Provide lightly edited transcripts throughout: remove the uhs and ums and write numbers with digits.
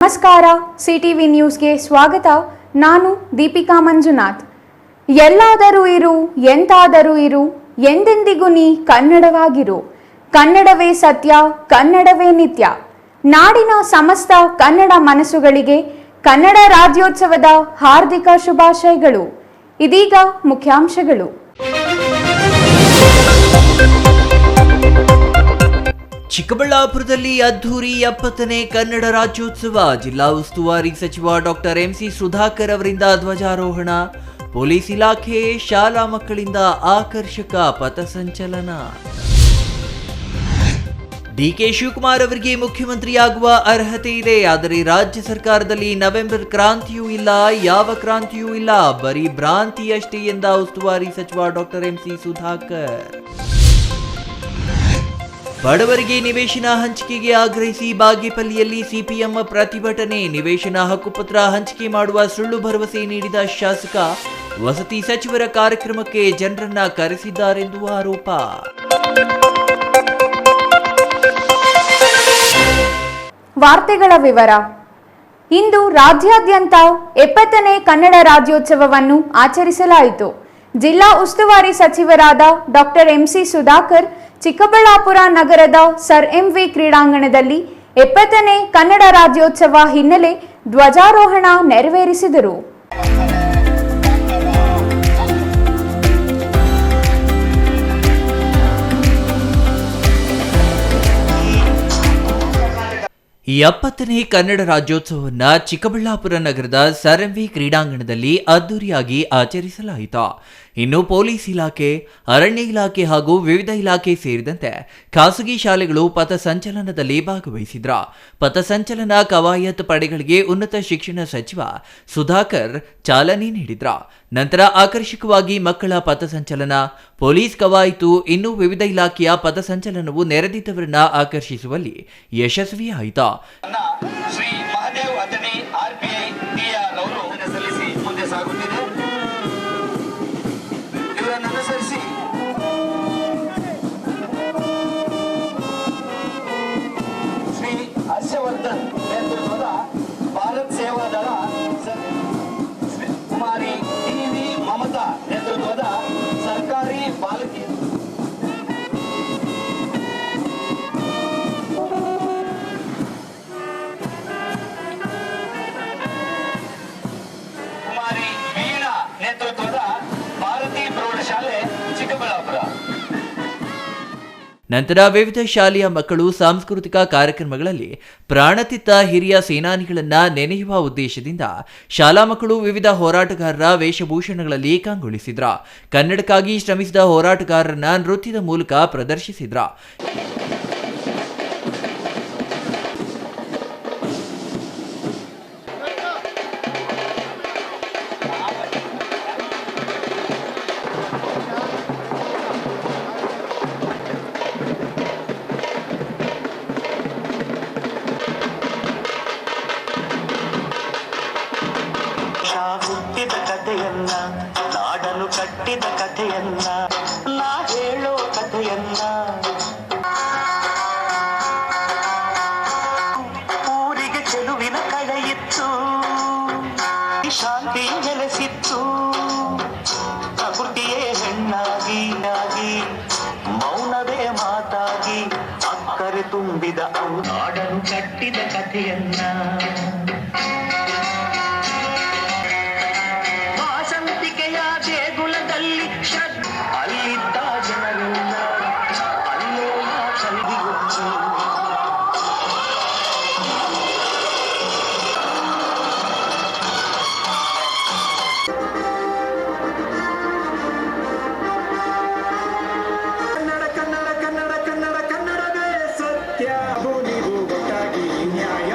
ನಮಸ್ಕಾರ ಸಿಟಿವಿ ನ್ಯೂಸ್ಗೆ ಸ್ವಾಗತ. ನಾನು ದೀಪಿಕಾ ಮಂಜುನಾಥ್. ಎಲ್ಲಾದರೂ ಇರು, ಎಂತಾದರೂ ಇರು, ಎಂದೆಂದಿಗೂ ನೀ ಕನ್ನಡವಾಗಿರು. ಕನ್ನಡವೇ ಸತ್ಯ, ಕನ್ನಡವೇ ನಿತ್ಯ. ನಾಡಿನ ಸಮಸ್ತ ಕನ್ನಡ ಮನಸ್ಸುಗಳಿಗೆ ಕನ್ನಡ ರಾಜ್ಯೋತ್ಸವದ ಹಾರ್ದಿಕ ಶುಭಾಶಯಗಳು. ಇದೀಗ ಮುಖ್ಯಾಂಶಗಳು. ಚಿಕ್ಕಬಳ್ಳಾಪುರದಲ್ಲಿ ಅದ್ದೂರಿ 70ನೇ ಕನ್ನಡ ರಾಜ್ಯೋತ್ಸವ. ಜಿಲ್ಲಾ ಉಸ್ತುವಾರಿ ಸಚಿವ ಡಾಕ್ಟರ್ ಎಂಸಿ ಸುಧಾಕರ್ ಅವರಿಂದ ಧ್ವಜಾರೋಹಣ. ಪೊಲೀಸ್ ಇಲಾಖೆ, ಶಾಲಾ ಮಕ್ಕಳಿಂದ ಆಕರ್ಷಕ ಪಥಸಂಚಲನ. ಡಿಕೆ ಶಿವಕುಮಾರ್ ಅವರಿಗೆ ಮುಖ್ಯಮಂತ್ರಿಯಾಗುವ ಅರ್ಹತೆ ಇದೆ, ಆದರೆ ರಾಜ್ಯ ಸರ್ಕಾರದಲ್ಲಿ ನವೆಂಬರ್ ಕ್ರಾಂತಿಯೂ ಇಲ್ಲ, ಯಾವ ಕ್ರಾಂತಿಯೂ ಇಲ್ಲ, ಬರೀ ಭ್ರಾಂತಿಯಷ್ಟೇ ಎಂದ ಉಸ್ತುವಾರಿ ಸಚಿವ ಡಾಕ್ಟರ್ ಎಂಸಿ ಸುಧಾಕರ್. ಬಡವರಿಗೆ ನಿವೇಶನ ಹಂಚಿಕೆಗೆ ಆಗ್ರಹಿಸಿ ಬಾಗೇಪಲ್ಲಿಯಲ್ಲಿ ಸಿಪಿಎಂ ಪ್ರತಿಭಟನೆ. ನಿವೇಶನ ಹಕ್ಕುಪತ್ರ ಹಂಚಿಕೆ ಮಾಡುವ ಸುಳ್ಳು ಭರವಸೆ ನೀಡಿದ ಶಾಸಕ, ವಸತಿ ಸಚಿವರ ಕಾರ್ಯಕ್ರಮಕ್ಕೆ ಜನರನ್ನ ಕರೆಸಿದ್ದಾರೆಂದು ಆರೋಪ. ವಾರ್ತೆಗಳ ವಿವರ. ಇಂದು ರಾಜ್ಯಾದ್ಯಂತ 70ನೇ ಕನ್ನಡ ರಾಜ್ಯೋತ್ಸವವನ್ನು ಆಚರಿಸಲಾಯಿತು. ಜಿಲ್ಲಾ ಉಸ್ತುವಾರಿ ಸಚಿವರಾದ ಡಾಕ್ಟರ್ ಎಂಸಿ ಸುಧಾಕರ್ ಚಿಕ್ಕಬಳ್ಳಾಪುರ ನಗರದ ಸರ್ ಎಂವಿ ಕ್ರೀಡಾಂಗಣದಲ್ಲಿ 70ನೇ ಕನ್ನಡ ರಾಜ್ಯೋತ್ಸವ ಹಿನ್ನೆಲೆ ಧ್ವಜಾರೋಹಣ ನೆರವೇರಿಸಿದರು. ಈ 70ನೇ ಕನ್ನಡ ರಾಜ್ಯೋತ್ಸವವನ್ನು ಚಿಕ್ಕಬಳ್ಳಾಪುರ ನಗರದ ಸರ್ ಎಂವಿ ಕ್ರೀಡಾಂಗಣದಲ್ಲಿ ಅದ್ದೂರಿಯಾಗಿ ಆಚರಿಸಲಾಯಿತು. ಇನ್ನು ಪೊಲೀಸ್ ಇಲಾಖೆ, ಅರಣ್ಯ ಇಲಾಖೆ ಹಾಗೂ ವಿವಿಧ ಇಲಾಖೆ ಸೇರಿದಂತೆ ಖಾಸಗಿ ಶಾಲೆಗಳು ಪಥಸಂಚಲನದಲ್ಲಿ ಭಾಗವಹಿಸಿದ್ರ. ಪಥಸಂಚಲನ ಕವಾಯತ್ ಪಡೆಗಳಿಗೆ ಉನ್ನತ ಶಿಕ್ಷಣ ಸಚಿವ ಸುಧಾಕರ್ ಚಾಲನೆ ನೀಡಿದ್ರ. ನಂತರ ಆಕರ್ಷಕವಾಗಿ ಮಕ್ಕಳ ಪಥಸಂಚಲನ, ಪೊಲೀಸ್ ಕವಾಯಿತು, ಇನ್ನು ವಿವಿಧ ಇಲಾಖೆಯ ಪಥಸಂಚಲನವು ನೆರೆದಿದ್ದವರನ್ನ ಆಕರ್ಷಿಸುವಲ್ಲಿ ಯಶಸ್ವಿಯಾಯಿತು. ಹರ್ಷವರ್ಧನ್ ನೇತೃತ್ವದ ಭಾರತ್ ಸೇವಾದಳ, ಕುಮಾರಿ ಟಿವಿ ಮಮತಾ ನೇತೃತ್ವದ ಸರ್ಕಾರಿ ಬಾಲಕಿ, ಕುಮಾರಿ ವೀಣಾ ನೇತೃತ್ವದ ಭಾರತೀಯ ಪ್ರೌಢಶಾಲೆ ಚಿಕ್ಕಬಳ್ಳಾಪುರ. ನಂತರ ವಿವಿಧ ಶಾಲೆಯ ಮಕ್ಕಳು ಸಾಂಸ್ಕೃತಿಕ ಕಾರ್ಯಕ್ರಮಗಳಲ್ಲಿ ಪ್ರಾಣತಿತ್ತ ಹಿರಿಯ ಸೇನಾನಿಗಳನ್ನ ನೆನೆಯುವ ಉದ್ದೇಶದಿಂದ ಶಾಲಾ ಮಕ್ಕಳು ವಿವಿಧ ಹೋರಾಟಗಾರರ ವೇಷಭೂಷಣಗಳಲ್ಲಿ ಕಂಗೊಳಿಸಿದ್ರ. ಕನ್ನಡಕ್ಕಾಗಿ ಶ್ರಮಿಸಿದ ಹೋರಾಟಗಾರರನ್ನ ನೃತ್ಯದ ಮೂಲಕ ಪ್ರದರ್ಶಿಸಿದ್ರ. ಹುಟ್ಟಿದ ಕಥೆಯನ್ನ, ನಾಡನ್ನು ಕಟ್ಟಿದ ಕಥೆಯನ್ನ, ನಾ ಹೇಳೋ ಕಥೆಯನ್ನ, ಊರಿಗೆ ಚೆಲುವಿನ ಕಳೆಯಿತ್ತು, ಶಾಂತಿ ನೆಲೆಸಿತ್ತು, ಪ್ರಕೃತಿಯೇ ಹೆಣ್ಣಾಗಿ ಮೌನವೇ ಮಾತಾಗಿ ಅಕ್ಕರೆ ತುಂಬಿದ ನಾಡನ್ನು ಕಟ್ಟಿದ ಕಥೆಯನ್ನ. ಅಲ್ಲಿದ್ದ ಜನರೆಲ್ಲ ಅಲ್ಲೋಲ ಸಲಗಿಗೊಚ್ಚು. ಕನ್ನಡ ಕನ್ನಡ ಕನ್ನಡ ಕನ್ನಡ ಕನ್ನಡವೇ ಸತ್ಯ, ನೀವು ಒಟ್ಟಾಗಿ ನ್ಯಾಯ.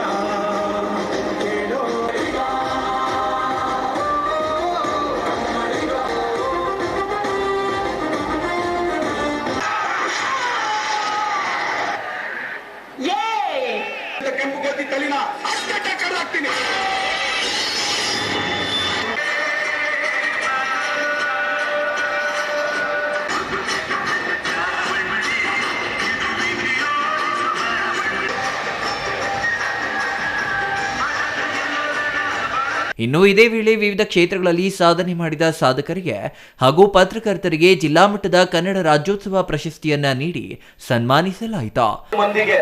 ಇನ್ನು ಇದೇ ವೇಳೆ ವಿವಿಧ ಕ್ಷೇತ್ರಗಳಲ್ಲಿ ಸಾಧನೆ ಮಾಡಿದ ಸಾಧಕರಿಗೆ ಹಾಗೂ ಪತ್ರಕರ್ತರಿಗೆ ಜಿಲ್ಲಾ ಮಟ್ಟದ ಕನ್ನಡ ರಾಜ್ಯೋತ್ಸವ ಪ್ರಶಸ್ತಿಯನ್ನ ನೀಡಿ ಸನ್ಮಾನಿಸಲಾಯಿತು. ಮಂದಿಗೆ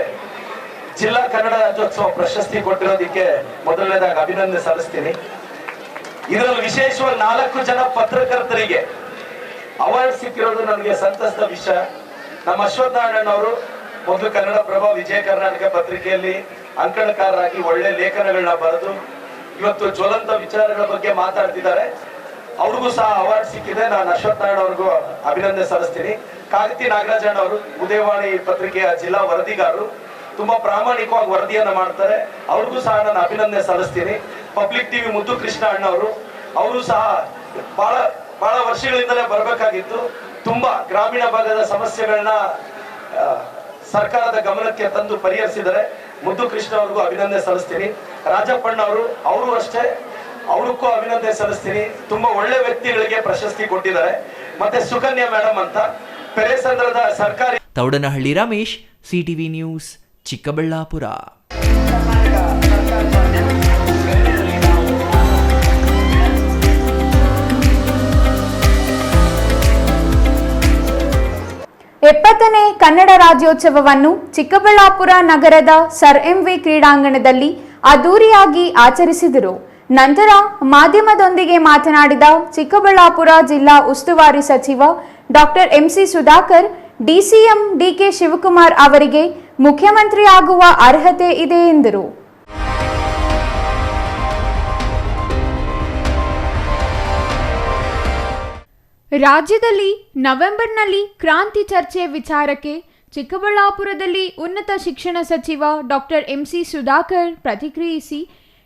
ಜಿಲ್ಲಾ ಕನ್ನಡ ರಾಜ್ಯೋತ್ಸವ ಪ್ರಶಸ್ತಿ ಕೊಟ್ಟಿರೋದಕ್ಕೆ ಮೊದಲನೇದಾಗಿ ಅಭಿನಂದನೆ ಸಲ್ಲಿಸ್ತೀನಿ. ಇದರಲ್ಲಿ ವಿಶೇಷವಾಗಿ 4 ಜನ ಪತ್ರಕರ್ತರಿಗೆ ಅವಾರ್ಡ್ ಸಿಕ್ಕಿರೋದು ನನಗೆ ಸಂತಸದ ವಿಷಯ. ನಮ್ಮ ಅಶ್ವತ್ಥನಾರಾಯಣ ಅವರು ಮೊದಲು ಕನ್ನಡಪ್ರಭ, ವಿಜಯ ಕರ್ನಾಟಕ ಪತ್ರಿಕೆಯಲ್ಲಿ ಅಂಕಣಕಾರರಾಗಿ ಒಳ್ಳೆ ಲೇಖನಗಳನ್ನ ಬರೆದು ಇವತ್ತು ಜ್ವಲಂತ ವಿಚಾರಗಳ ಬಗ್ಗೆ ಮಾತಾಡ್ತಿದ್ದಾರೆ. ಅವ್ರಿಗೂ ಸಹ ಅವಾರ್ಡ್ ಸಿಕ್ಕಿದೆ. ನಾನು ಅಶ್ವತ್ಥನಾರಾಯಣ ಅವ್ರಿಗೂ ಅಭಿನಂದನೆ ಸಲ್ಲಿಸ್ತೀನಿ. ಕಾಗತಿ ನಾಗರಾಜಣ್ಣ ಅವರು ಉದಯವಾಣಿ ಪತ್ರಿಕೆಯ ಜಿಲ್ಲಾ ವರದಿಗಾರರು, ತುಂಬಾ ಪ್ರಾಮಾಣಿಕವಾಗಿ ವರದಿಯನ್ನ ಮಾಡ್ತಾರೆ. ಅವ್ರಿಗೂ ಸಹ ನಾನು ಅಭಿನಂದನೆ ಸಲ್ಲಿಸ್ತೀನಿ. ಪಬ್ಲಿಕ್ ಟಿವಿ ಮುದ್ದು ಕೃಷ್ಣ ಅಣ್ಣ ಅವರು ಸಹ ಬಹಳ ವರ್ಷಗಳಿಂದಲೇ ಬರಬೇಕಾಗಿತ್ತು. ತುಂಬಾ ಗ್ರಾಮೀಣ ಭಾಗದ ಸಮಸ್ಯೆಗಳನ್ನ ಸರ್ಕಾರದ ಗಮನಕ್ಕೆ ತಂದು ಪರಿಹರಿಸಿದರೆ ಮುದ್ದು ಕೃಷ್ಣ ಅವ್ರಿಗೂ ಅಭಿನಂದನೆ ಸಲ್ಲಿಸ್ತೀನಿ. ರಾಜಪ್ಪಣ್ಣ ಅವರು ಅಷ್ಟೇ, ಅವ್ರಿಗೂ ಅಭಿನಂದನೆ ಸಲ್ಲಿಸ್ತೀನಿ. ತುಂಬಾ ಒಳ್ಳೆ ವ್ಯಕ್ತಿಗಳಿಗೆ ಪ್ರಶಸ್ತಿ ಕೊಟ್ಟಿದ್ದಾರೆ. ಮತ್ತೆ ಸುಕನ್ಯಾ ಮೇಡಮ್ ಅಂತ ಪೆರೇಸಂದ್ರದ ಸರ್ಕಾರಿ. Thoudanahalli Ramesh, CTV news, Chikkaballapur. ಎಪ್ಪತ್ತನೇ ಕನ್ನಡ ರಾಜ್ಯೋತ್ಸವವನ್ನು ಚಿಕ್ಕಬಳ್ಳಾಪುರ ನಗರದ ಸರ್ ಎಂವಿ ಕ್ರೀಡಾಂಗಣದಲ್ಲಿ ಅದ್ದೂರಿಯಾಗಿ ಆಚರಿಸಿದರು. ನಂತರ ಮಾಧ್ಯಮದೊಂದಿಗೆ ಮಾತನಾಡಿದ ಚಿಕ್ಕಬಳ್ಳಾಪುರ ಜಿಲ್ಲಾ ಉಸ್ತುವಾರಿ ಸಚಿವ doctor MC Sudhakar, DCM DK Shivakumar ಅವರಿಗೆ ಮುಖ್ಯಮಂತ್ರಿ ಆಗುವ ಅರ್ಹತೆ ಇದೆ ಎಂದರು. ರಾಜ್ಯದಲ್ಲಿ ನವೆಂಬರ್ನಲ್ಲಿ ಕ್ರಾಂತಿ ಚರ್ಚೆ ವಿಚಾರಕ್ಕೆ ಚಿಕ್ಕಬಳ್ಳಾಪುರದಲ್ಲಿ ಉನ್ನತ ಶಿಕ್ಷಣ ಸಚಿವ ಡಾಕ್ಟರ್ ಎಂಸಿ ಸುಧಾಕರ್ ಪ್ರತಿಕ್ರಿಯಿಸಿ,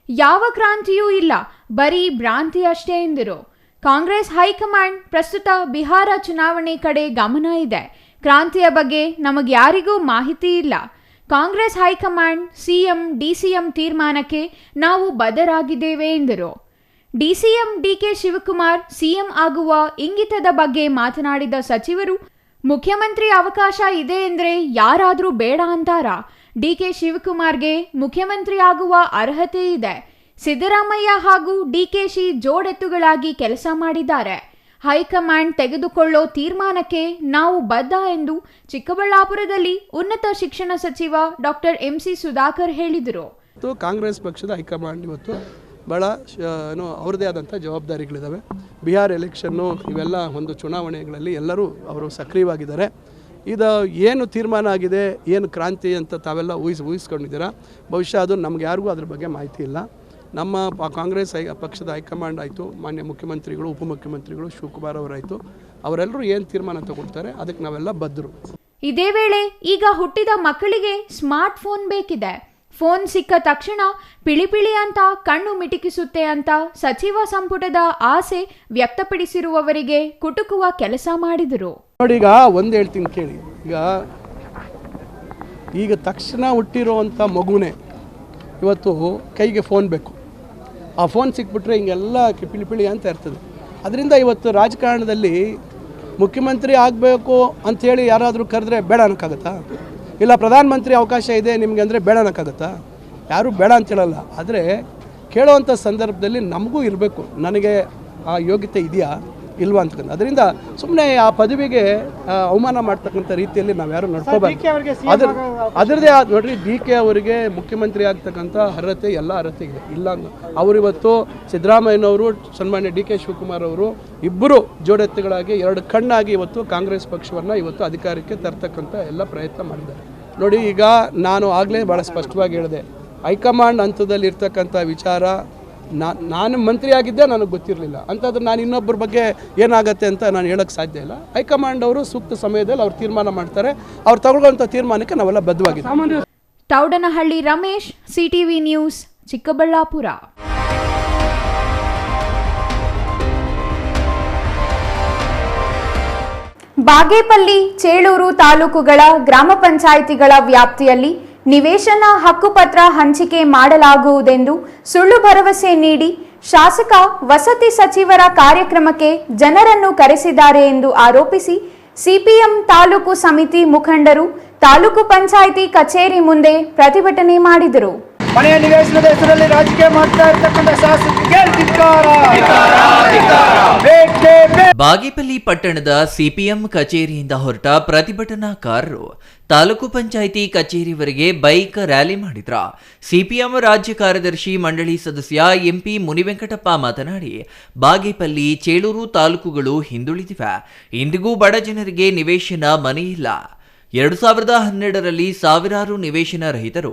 ಯಾವ ಕ್ರಾಂತಿಯೂ ಇಲ್ಲ, ಬರೀ ಭ್ರಾಂತಿ ಅಷ್ಟೇ ಎಂದರು. ಕಾಂಗ್ರೆಸ್ ಹೈಕಮಾಂಡ್ ಪ್ರಸ್ತುತ ಬಿಹಾರ ಚುನಾವಣೆ ಕಡೆ ಗಮನ ಇದೆ. ಕ್ರಾಂತಿಯ ಬಗ್ಗೆ ನಮಗ್ಯಾರಿಗೂ ಮಾಹಿತಿ ಇಲ್ಲ. ಕಾಂಗ್ರೆಸ್ ಹೈಕಮಾಂಡ್ ಸಿಎಂ ಡಿಸಿಎಂ ತೀರ್ಮಾನಕ್ಕೆ ನಾವು ಬದ್ಧರಾಗಿದ್ದೇವೆ ಎಂದರು. ಡಿಸಿಎಂ ಡಿಕೆ ಶಿವಕುಮಾರ್ ಸಿಎಂ ಆಗುವ ಇಂಗಿತದ ಬಗ್ಗೆ ಮಾತನಾಡಿದ ಸಚಿವರು, ಮುಖ್ಯಮಂತ್ರಿ ಅವಕಾಶ ಇದೆ ಎಂದ್ರೆ ಯಾರಾದ್ರೂ ಬೇಡ ಅಂತಾರಾ? ಡಿಕೆ ಶಿವಕುಮಾರ್ಗೆ ಮುಖ್ಯಮಂತ್ರಿ ಆಗುವ ಅರ್ಹತೆ ಇದೆ. ಸಿದ್ದರಾಮಯ್ಯ ಹಾಗೂ ಡಿಕೆಶಿ ಜೋಡೆತ್ತುಗಳಾಗಿ ಕೆಲಸ ಮಾಡಿದ್ದಾರೆ. ಹೈಕಮಾಂಡ್ ತೆಗೆದುಕೊಳ್ಳೋ ತೀರ್ಮಾನಕ್ಕೆ ನಾವು ಬದ್ಧ ಎಂದು ಚಿಕ್ಕಬಳ್ಳಾಪುರದಲ್ಲಿ ಉನ್ನತ ಶಿಕ್ಷಣ ಸಚಿವ ಡಾಕ್ಟರ್ ಎಂಸಿ ಸುಧಾಕರ್ ಹೇಳಿದರು. ಕಾಂಗ್ರೆಸ್ ಪಕ್ಷದ ಹೈಕಮಾಂಡ್ ಇವತ್ತು ಭಾಳ ಅವ್ರದ್ದೇ ಆದಂಥ ಜವಾಬ್ದಾರಿಗಳಿದ್ದಾವೆ. ಬಿಹಾರ್ ಎಲೆಕ್ಷನ್ನು ಇವೆಲ್ಲ ಒಂದು ಚುನಾವಣೆಗಳಲ್ಲಿ ಎಲ್ಲರೂ ಅವರು ಸಕ್ರಿಯವಾಗಿದ್ದಾರೆ. ಇದು ಏನು ತೀರ್ಮಾನ ಆಗಿದೆ, ಏನು ಕ್ರಾಂತಿ ಅಂತ ತಾವೆಲ್ಲ ಊಹಿಸ್ಕೊಂಡಿದ್ದೀರಾ. ಬಹುಶಃ ಅದು ನಮ್ಗೆ ಯಾರಿಗೂ ಅದ್ರ ಬಗ್ಗೆ ಮಾಹಿತಿ ಇಲ್ಲ. ನಮ್ಮ ಕಾಂಗ್ರೆಸ್ ಪಕ್ಷದ ಹೈಕಮಾಂಡ್ ಆಯಿತು, ಮಾನ್ಯ ಮುಖ್ಯಮಂತ್ರಿಗಳು, ಉಪಮುಖ್ಯಮಂತ್ರಿಗಳು ಶಿವಕುಮಾರ್ ಅವರಾಯಿತು, ಅವರೆಲ್ಲರೂ ಏನು ತೀರ್ಮಾನ ತಗೊಳ್ತಾರೆ ಅದಕ್ಕೆ ನಾವೆಲ್ಲ ಬದ್ಧರು. ಇದೇ ವೇಳೆ ಈಗ ಹುಟ್ಟಿದ ಮಕ್ಕಳಿಗೆ ಸ್ಮಾರ್ಟ್ ಫೋನ್ ಬೇಕಿದೆ. ಫೋನ್ ಸಿಕ್ಕ ತಕ್ಷಣ ಪಿಳಿಪಿಳಿ ಅಂತ ಕಣ್ಣು ಮಿಟಿಕಿಸುತ್ತೆ ಅಂತ ಸಚಿವ ಸಂಪುಟದ ಆಸೆ ವ್ಯಕ್ತಪಡಿಸಿರುವವರಿಗೆ ಕುಟುಕುವ ಕೆಲಸ ಮಾಡಿದರು. ನೋಡಿ, ಈಗ ಒಂದು ಹೇಳ್ತೀನಿ ಕೇಳಿ. ಈಗ ತಕ್ಷಣ ಹುಟ್ಟಿರುವಂಥ ಮಗುನೇ ಇವತ್ತು ಕೈಗೆ ಫೋನ್ ಬೇಕು. ಆ ಫೋನ್ ಸಿಕ್ಬಿಟ್ರೆ ಹಿಂಗೆಲ್ಲ ಪಿಳಿಪಿಳಿ ಅಂತ ಇರ್ತದೆ. ಅದರಿಂದ ಇವತ್ತು ರಾಜಕಾರಣದಲ್ಲಿ ಮುಖ್ಯಮಂತ್ರಿ ಆಗಬೇಕು ಅಂಥೇಳಿ ಯಾರಾದರೂ ಕರೆದ್ರೆ ಬೇಡ ಅನ್ನೋಕ್ಕಾಗತ್ತಾ? ಇಲ್ಲ ಪ್ರಧಾನಮಂತ್ರಿ ಅವಕಾಶ ಇದೆ ನಿಮಗೆ ಅಂದರೆ ಬೇಡ ಅನ್ನೋಕ್ಕಾಗತ್ತಾ? ಯಾರೂ ಬೇಡ ಅಂತ ಹೇಳಲ್ಲ. ಆದರೆ ಕೇಳುವಂಥ ಸಂದರ್ಭದಲ್ಲಿ ನಮಗೂ ಇರಬೇಕು, ನನಗೆ ಆ ಯೋಗ್ಯತೆ ಇದೆಯಾ ಇಲ್ವಾ ಅಂತಕ್ಕಂಥ. ಅದರಿಂದ ಸುಮ್ಮನೆ ಆ ಪದವಿಗೆ ಅವಮಾನ ಮಾಡ್ತಕ್ಕಂಥ ರೀತಿಯಲ್ಲಿ ನಾವು ಯಾರು ನಡ್ಕೋಬಾರ್ದು. ಅದರದೇ ನೋಡ್ರಿ, ಡಿ ಕೆ ಅವರಿಗೆ ಮುಖ್ಯಮಂತ್ರಿ ಆಗ್ತಕ್ಕಂಥ ಅರ್ಹತೆ ಎಲ್ಲ ಅರ್ಹತೆ ಇದೆ, ಇಲ್ಲ ಅಂತ. ಅವರಿವತ್ತು ಸಿದ್ದರಾಮಯ್ಯನವರು, ಸನ್ಮಾನ್ಯ ಡಿ ಕೆ ಶಿವಕುಮಾರ್ ಅವರು ಇಬ್ಬರು ಜೋಡೆತ್ತುಗಳಾಗಿ ಎರಡು ಕಣ್ಣಾಗಿ ಇವತ್ತು ಕಾಂಗ್ರೆಸ್ ಪಕ್ಷವನ್ನು ಇವತ್ತು ಅಧಿಕಾರಕ್ಕೆ ತರ್ತಕ್ಕಂಥ ಎಲ್ಲ ಪ್ರಯತ್ನ ಮಾಡಿದ್ದಾರೆ. ನೋಡಿ, ಈಗ ನಾನು ಆಗಲೇ ಭಾಳ ಸ್ಪಷ್ಟವಾಗಿ ಹೇಳಿದೆ, ಹೈಕಮಾಂಡ್ ಹಂತದಲ್ಲಿ ಇರ್ತಕ್ಕಂಥ ವಿಚಾರ ನಾನು ಮಂತ್ರಿ ಆಗಿದ್ದೆ, ನನಗೆ ಗೊತ್ತಿರಲಿಲ್ಲ ಅಂತಾದ್ರೆ ನಾನು ಇನ್ನೊಬ್ಬರ ಬಗ್ಗೆ ಏನಾಗುತ್ತೆ ಅಂತ ನಾನು ಹೇಳೋಕ್ಕೆ ಸಾಧ್ಯ ಇಲ್ಲ. ಹೈಕಮಾಂಡ್ ಅವರು ಸೂಕ್ತ ಸಮಯದಲ್ಲಿ ಅವ್ರು ತೀರ್ಮಾನ ಮಾಡ್ತಾರೆ. ಅವ್ರು ತಗೊಳ್ಳುವಂಥ ತೀರ್ಮಾನಕ್ಕೆ ನಾವೆಲ್ಲ ಬದ್ಧವಾಗಿದ್ದೀವಿ. Thoudanahalli Ramesh, CTV news, Chikkaballapur. ಬಾಗೇಪಲ್ಲಿ, ಚೇಳೂರು ತಾಲೂಕುಗಳ ಗ್ರಾಮ ಪಂಚಾಯಿತಿಗಳ ವ್ಯಾಪ್ತಿಯಲ್ಲಿ ನಿವೇಶನ ಹಕ್ಕುಪತ್ರ ಹಂಚಿಕೆ ಮಾಡಲಾಗುವುದೆಂದು ಸುಳ್ಳು ಭರವಸೆ ನೀಡಿ ಶಾಸಕ ವಸತಿ ಸಚಿವರ ಕಾರ್ಯಕ್ರಮಕ್ಕೆ ಜನರನ್ನು ಕರೆಸಿದ್ದಾರೆ ಎಂದು ಆರೋಪಿಸಿ ಸಿಪಿಎಂ ತಾಲೂಕು ಸಮಿತಿ ಮುಖಂಡರು ತಾಲೂಕು ಪಂಚಾಯಿತಿ ಕಚೇರಿ ಮುಂದೆ ಪ್ರತಿಭಟನೆ ಮಾಡಿದರು. ಮನೆಯ ನಿವೇಶನದ ಹೆಸರಲ್ಲಿ ರಾಜಕೀಯ ಮಾಡ್ತಾ ಇರ್ತಕ್ಕಂಥ ಶಾಸಕರಿಗೆ ಧಿಕ್ಕಾರ. ಬೇಕೇ ಬೇಕು. ಬಾಗೇಪಲ್ಲಿ ಪಟ್ಟಣದ ಸಿಪಿಎಂ ಕಚೇರಿಯಿಂದ ಹೊರಟ ಪ್ರತಿಭಟನಾಕಾರರು ತಾಲೂಕು ಪಂಚಾಯಿತಿ ಕಚೇರಿವರೆಗೆ ಬೈಕ್ ರ್ಯಾಲಿ ಮಾಡಿದ್ರ. ಸಿಪಿಎಂ ರಾಜ್ಯ ಕಾರ್ಯದರ್ಶಿ ಮಂಡಳಿ ಸದಸ್ಯ ಎಂಪಿ ಮುನಿವೆಂಕಟಪ್ಪ ಮಾತನಾಡಿ, ಬಾಗೇಪಲ್ಲಿ, ಚೇಳೂರು ತಾಲೂಕುಗಳು ಹಿಂದುಳಿದಿವೆ. ಇಂದಿಗೂ ಬಡ ಜನರಿಗೆ ನಿವೇಶನ ಮನೆಯಿಲ್ಲ. 2012ರಲ್ಲಿ ಸಾವಿರಾರು ನಿವೇಶನ ರಹಿತರು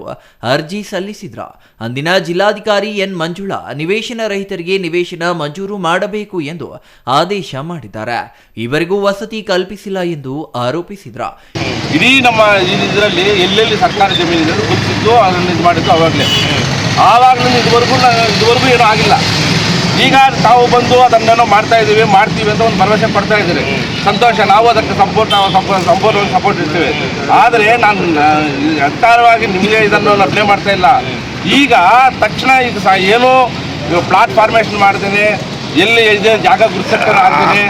ಅರ್ಜಿ ಸಲ್ಲಿಸಿದ್ರ. ಅಂದಿನ ಜಿಲ್ಲಾಧಿಕಾರಿ ಎನ್ ಮಂಜುಳಾ ನಿವೇಶನ ರಹಿತರಿಗೆ ನಿವೇಶನ ಮಂಜೂರು ಮಾಡಬೇಕು ಎಂದು ಆದೇಶ ಮಾಡಿದ್ದಾರೆ. ಇವರಿಗೂ ವಸತಿ ಕಲ್ಪಿಸಿಲ್ಲ ಎಂದು ಆರೋಪಿಸಿದ್ರ. ಇಡೀ ನಮ್ಮ ಇದರಲ್ಲಿ ಎಲ್ಲೆಲ್ಲಿ ಸರ್ಕಾರ ಜಮೀನಿದೆ ಗುರುತಿದ್ದು ಅದನ್ನು ಇದು ಮಾಡಿದ್ದು ಆವಾಗಲಿಂದ ಇದುವರೆಗೂ ಏನೂ ಆಗಿಲ್ಲ. ಈಗ ತಾವು ಬಂದು ಅದನ್ನೇನೋ ಮಾಡ್ತೀವಿ ಅಂತ ಒಂದು ಭರವಸೆ ಕೊಡ್ತಾ ಇದ್ದೀರಿ. ಸಂತೋಷ, ನಾವು ಅದಕ್ಕೆ ಸಂಪೂರ್ಣವಾಗಿ ಸಪೋರ್ಟ್ ಇರ್ತೀವಿ. ಆದರೆ ನಾನು ಅಧಿಕಾರವಾಗಿ ನಿಮಗೆ ಇದನ್ನು ಪ್ಲೇ ಮಾಡ್ತಾ ಇಲ್ಲ. ಈಗ ತಕ್ಷಣ ಇದು ಏನೋ ಪ್ಲಾಟ್ ಫಾರ್ಮೇಷನ್ ಮಾಡ್ತೇನೆ, ಎಲ್ಲಿ ಇದೆ ಜಾಗ ಗುರುತಿಸ್ತಾರೆ ಆಗ್ತೇನೆ,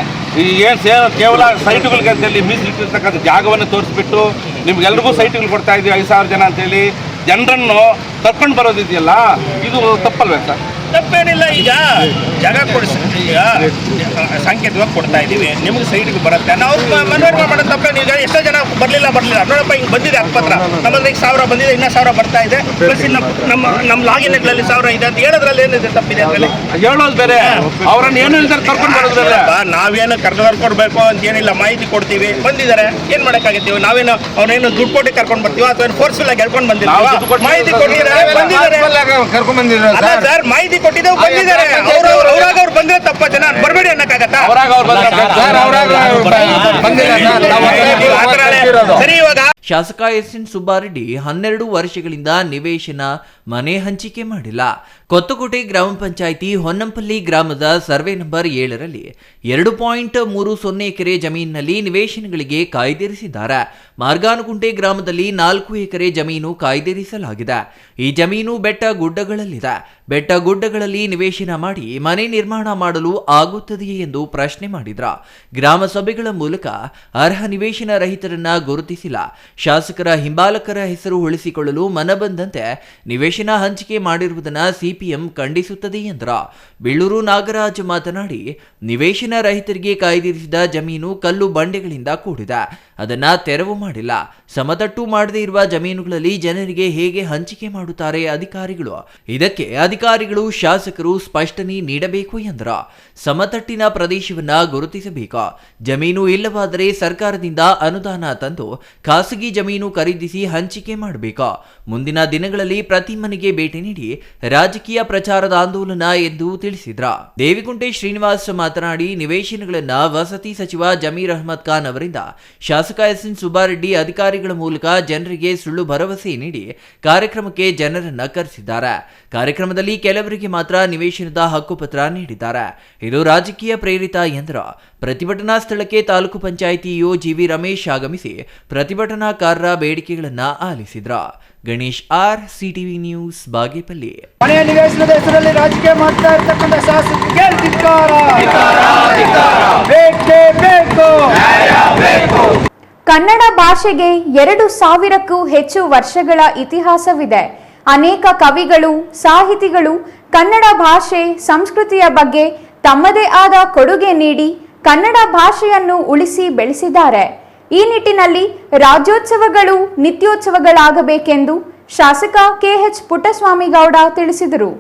ಏನು ಕೇವಲ ಸೈಟುಗಳಿಗೆ ಅಂತೇಳಿ ಮೀಸಲಿಟ್ಟಿರ್ತಕ್ಕಂಥ ಜಾಗವನ್ನು ತೋರಿಸ್ಬಿಟ್ಟು ನಿಮ್ಗೆಲ್ರಿಗೂ ಸೈಟುಗಳು ಕೊಡ್ತಾ ಇದ್ದೀವಿ 5,000 ಜನ ಅಂತೇಳಿ ಜನರನ್ನು ಕರ್ಕೊಂಡು ಬರೋದಿದೆಯಲ್ಲ, ಇದು ತಪ್ಪಲ್ವೇ ಸರ್? ತಪ್ಪೇನಿಲ್ಲ. ಈಗ ಜಾಗ ಕೊಡಿಸಿ, ಈಗ ಸಾಂಕೇತಿಕವಾಗಿ ಕೊಡ್ತಾ ಇದ್ದೀವಿ, ನಿಮ್ಗೆ ಸೈಡ್ಗೆ ಬರುತ್ತೆ. ನಾವು ಮನೋರಂಜನೆ ಮಾಡೋದು ತಪ್ಪೇನು. ಈಗ ಎಷ್ಟೋ ಜನ ಬರಲಿಲ್ಲ ನೋಡಪ್ಪ, ಹಿಂಗೆ ಬಂದಿದೆ ಹಕ್ಕುಪತ್ರ, ನಮ್ಮಲ್ಲಿ 1,000 ಬಂದಿದೆ, ಇನ್ನೂ 1,000 ಬರ್ತಾ ಇದೆ, ಪ್ಲಸ್ ನಮ್ಮ ಲಾಗಿನ್ಗಳಲ್ಲಿ 1,000 ಇದೆ ಅಂತ ಹೇಳೋದ್ರಲ್ಲಿ ಏನಿದೆ ತಪ್ಪಿದೆ ಅಂತೇಳಿ ಹೇಳೋದು ಬೇರೆ, ಅವ್ರನ್ನ ಏನು ಹೇಳ್ತಾರೆ ಕರ್ಕೊಂಡು ಬರೋದಿಲ್ಲ. ನಾವೇನು ಕರ್ಕೊಡ್ಬೇಕು ಅಂತ ಏನಿಲ್ಲ, ಮಾಹಿತಿ ಕೊಡ್ತೀವಿ, ಬಂದಿದ್ದಾರೆ, ಏನು ಮಾಡೋಕ್ಕಾಗತ್ತೀವಿ? ನಾವೇನು ಅವ್ರೇನು ದುಡ್ಡು ಕೊಟ್ಟು ಕರ್ಕೊಂಡು ಬರ್ತೀವಿ ಅಥವಾ ಫೋರ್ಸ್ಫುಲ್ ಆಗಿ ಹೇಳ್ಕೊಂಡು ಬಂದಿದ್ದೀವಿ? ಮಾಹಿತಿ ಕೊಟ್ಟಿದ್ದಾರೆ, ಬಂದಿದ್ದಾರೆ. ಕರ್ಕೊಂಡ್ ಬಂದಿದ್ದಾರೆ ಸರ್, ಮಾಹಿತಿ ಕೊಟ್ಟಿದ್ದೇವೆ, ಬಂದಿದ್ದಾರೆ. ಅವ್ರಾಗ ಅವ್ರು ಬಂದ್ರೆ ತಪ್ಪ, ಜನ ಬರಬೇಡಿ ಅನ್ನಕ್ಕಾಗತ್ತಾ? ಸರಿ. ಇವಾಗ ಶಾಸಕ ಎಸ್.ಎನ್. ಸುಬ್ಬಾರೆಡ್ಡಿ 12 ವರ್ಷಗಳಿಂದ ನಿವೇಶನ ಮನೆ ಹಂಚಿಕೆ ಮಾಡಿಲ್ಲ. ಕೊತ್ತಕೋಟೆ ಗ್ರಾಮ ಪಂಚಾಯಿತಿ ಹೊನ್ನಂಪಲ್ಲಿ ಗ್ರಾಮದ ಸರ್ವೆ ನಂಬರ್ 7ರಲ್ಲಿ 2.30 ಎಕರೆ ಜಮೀನಿನಲ್ಲಿ ನಿವೇಶನಗಳಿಗೆ ಕಾಯ್ದಿರಿಸಿದ್ದಾರೆ. ಮಾರ್ಗಾನಗುಂಟೆ ಗ್ರಾಮದಲ್ಲಿ 4 ಎಕರೆ ಜಮೀನು ಕಾಯ್ದಿರಿಸಲಾಗಿದೆ. ಈ ಜಮೀನು ಬೆಟ್ಟ ಗುಡ್ಡಗಳಲ್ಲಿದೆ. ಬೆಟ್ಟ ಗುಡ್ಡಗಳಲ್ಲಿ ನಿವೇಶನ ಮಾಡಿ ಮನೆ ನಿರ್ಮಾಣ ಮಾಡಲು ಆಗುತ್ತದೆಯೇ ಎಂದು ಪ್ರಶ್ನೆ ಮಾಡಿದ್ರ. ಗ್ರಾಮ ಸಭೆಗಳ ಮೂಲಕ ಅರ್ಹ ನಿವೇಶನ ರಹಿತರನ್ನ ಗುರುತಿಸಿಲ್ಲ. ಶಾಸಕರ ಹಿಂಬಾಲಕರ ಹೆಸರು ಉಳಿಸಿಕೊಳ್ಳಲು ಮನಬಂದಂತೆ ನಿವೇಶನ ಹಂಚಿಕೆ ಮಾಡಿರುವುದನ್ನು ಸಿಪಿಎಂ ಖಂಡಿಸುತ್ತದೆ ಎಂದ್ರ. ಬೀಳೂರು ನಾಗರಾಜ್ ಮಾತನಾಡಿ, ನಿವೇಶನ ರಹಿತರಿಗೆ ಕಾಯ್ದಿರಿಸಿದ ಜಮೀನು ಕಲ್ಲು ಬಂಡೆಗಳಿಂದ ಕೂಡಿದೆ. ಅದನ್ನ ತೆರವು ಮಾಡಿಲ್ಲ. ಸಮತಟ್ಟು ಮಾಡದೇ ಇರುವ ಜಮೀನುಗಳಲ್ಲಿ ಜನರಿಗೆ ಹೇಗೆ ಹಂಚಿಕೆ ಮಾಡುತ್ತಾರೆ ಅಧಿಕಾರಿಗಳು? ಇದಕ್ಕೆ ಅಧಿಕಾರಿಗಳು, ಶಾಸಕರು ಸ್ಪಷ್ಟನೆ ನೀಡಬೇಕು ಎಂದ್ರ. ಸಮತಟ್ಟಿನ ಪ್ರದೇಶವನ್ನ ಗುರುತಿಸಬೇಕು. ಜಮೀನು ಇಲ್ಲವಾದರೆ ಸರ್ಕಾರದಿಂದ ಅನುದಾನ ತಂದು ಖಾಸಗಿ ಜಮೀನು ಖರೀದಿಸಿ ಹಂಚಿಕೆ ಮಾಡಬೇಕು. ಮುಂದಿನ ದಿನಗಳಲ್ಲಿ ಪ್ರತಿ ಮನೆಗೆ ಭೇಟಿ ನೀಡಿ ರಾಜಕೀಯ ಪ್ರಚಾರದ ಆಂದೋಲನ ಎಂದು ತಿಳಿಸಿದ್ರ. ದೇವಿಗುಂಟೆ ಶ್ರೀನಿವಾಸ್ ಮಾತನಾಡಿ, ನಿವೇಶನಗಳನ್ನ ವಸತಿ ಸಚಿವ ಜಮೀರ್ ಅಹ್ಮದ್ ಖಾನ್ ಅವರಿಂದ ಶಾಸಕ ಎಸ್.ಎನ್. ಸುಬ್ಬಾರೆಡ್ಡಿ ಅಧಿಕಾರಿಗಳ ಮೂಲಕ ಜನರಿಗೆ ಸುಳ್ಳು ಭರವಸೆ ನೀಡಿ ಕಾರ್ಯಕ್ರಮಕ್ಕೆ ಜನರನ್ನ ಕರೆಸಿದ್ದಾರೆ. ಕಾರ್ಯಕ್ರಮದಲ್ಲಿ ಕೆಲವರಿಗೆ ಮಾತ್ರ ನಿವೇಶನದ ಹಕ್ಕುಪತ್ರ ನೀಡಿದ್ದಾರೆ. ಇದು ರಾಜಕೀಯ ಪ್ರೇರಿತ ಎಂದ್ರ. ಪ್ರತಿಭಟನಾ ಸ್ಥಳಕ್ಕೆ ತಾಲೂಕು ಪಂಚಾಯಿತಿ ಇಒ ಜಿವಿ ರಮೇಶ್ ಆಗಮಿಸಿ ಪ್ರತಿಭಟನಾಕಾರರ ಬೇಡಿಕೆಗಳನ್ನ ಆಲಿಸಿದ್ರ. Ganesh R, CTV news, Bagepalli. ಮನೆಯ ನಿವೇಶನದ ಹೆಸರಲ್ಲಿ ರಾಜಕೀಯ ಮಾಡ್ತಾ ಇರ್ತಕ್ಕಂಥ ಶಾಸಕರಿಗೆ ಧಿಕ್ಕಾರ. ಬೇಕೇ ಬೇಕು. ಕನ್ನಡ ಭಾಷೆಗೆ 2,000ಕ್ಕೂ ಹೆಚ್ಚು ವರ್ಷಗಳ ಇತಿಹಾಸವಿದೆ. ಅನೇಕ ಕವಿಗಳು, ಸಾಹಿತಿಗಳು ಕನ್ನಡ ಭಾಷೆ, ಸಂಸ್ಕೃತಿಯ ಬಗ್ಗೆ ತಮ್ಮದೇ ಆದ ಕೊಡುಗೆ ನೀಡಿ ಕನ್ನಡ ಭಾಷೆಯನ್ನು ಉಳಿಸಿ ಬೆಳೆಸಿದ್ದಾರೆ. ಈ ನಿಟ್ಟಿನಲ್ಲಿ ರಾಜ್ಯೋತ್ಸವಗಳು ನಿತ್ಯೋತ್ಸವಗಳಾಗಬೇಕೆಂದು ಶಾಸಕ ಕೆಎಚ್ ಪುಟ್ಟಸ್ವಾಮಿಗೌಡ ತಿಳಿಸಿದರು.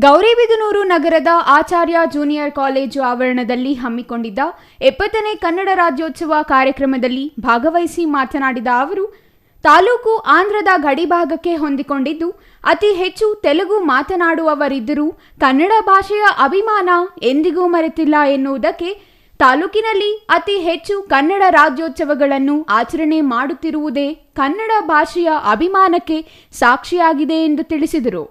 ಗೌರಿಬಿದನೂರು ನಗರದ ಆಚಾರ್ಯ ಜೂನಿಯರ್ ಕಾಲೇಜು ಆವರಣದಲ್ಲಿ ಹಮ್ಮಿಕೊಂಡಿದ್ದ 70ನೇ ಕನ್ನಡ ರಾಜ್ಯೋತ್ಸವ ಕಾರ್ಯಕ್ರಮದಲ್ಲಿ ಭಾಗವಹಿಸಿ ಮಾತನಾಡಿದ ಅವರು, ತಾಲೂಕು ಆಂಧ್ರದ ಗಡಿಭಾಗಕ್ಕೆ ಹೊಂದಿಕೊಂಡಿದ್ದು ಅತಿ ಹೆಚ್ಚು ತೆಲುಗು ಮಾತನಾಡುವವರಿದ್ದರೂ ಕನ್ನಡ ಭಾಷೆಯ ಅಭಿಮಾನ ಎಂದಿಗೂ ಮರೆತಿಲ್ಲ ಎನ್ನುವುದಕ್ಕೆ ತಾಲೂಕಿನಲ್ಲಿ ಅತಿ ಹೆಚ್ಚು ಕನ್ನಡ ರಾಜ್ಯೋತ್ಸವಗಳನ್ನು ಆಚರಣೆ ಮಾಡುತ್ತಿರುವುದೇ ಕನ್ನಡ ಭಾಷೆಯ ಅಭಿಮಾನಕ್ಕೆ ಸಾಕ್ಷಿಯಾಗಿದೆ ಎಂದು ತಿಳಿಸಿದರು.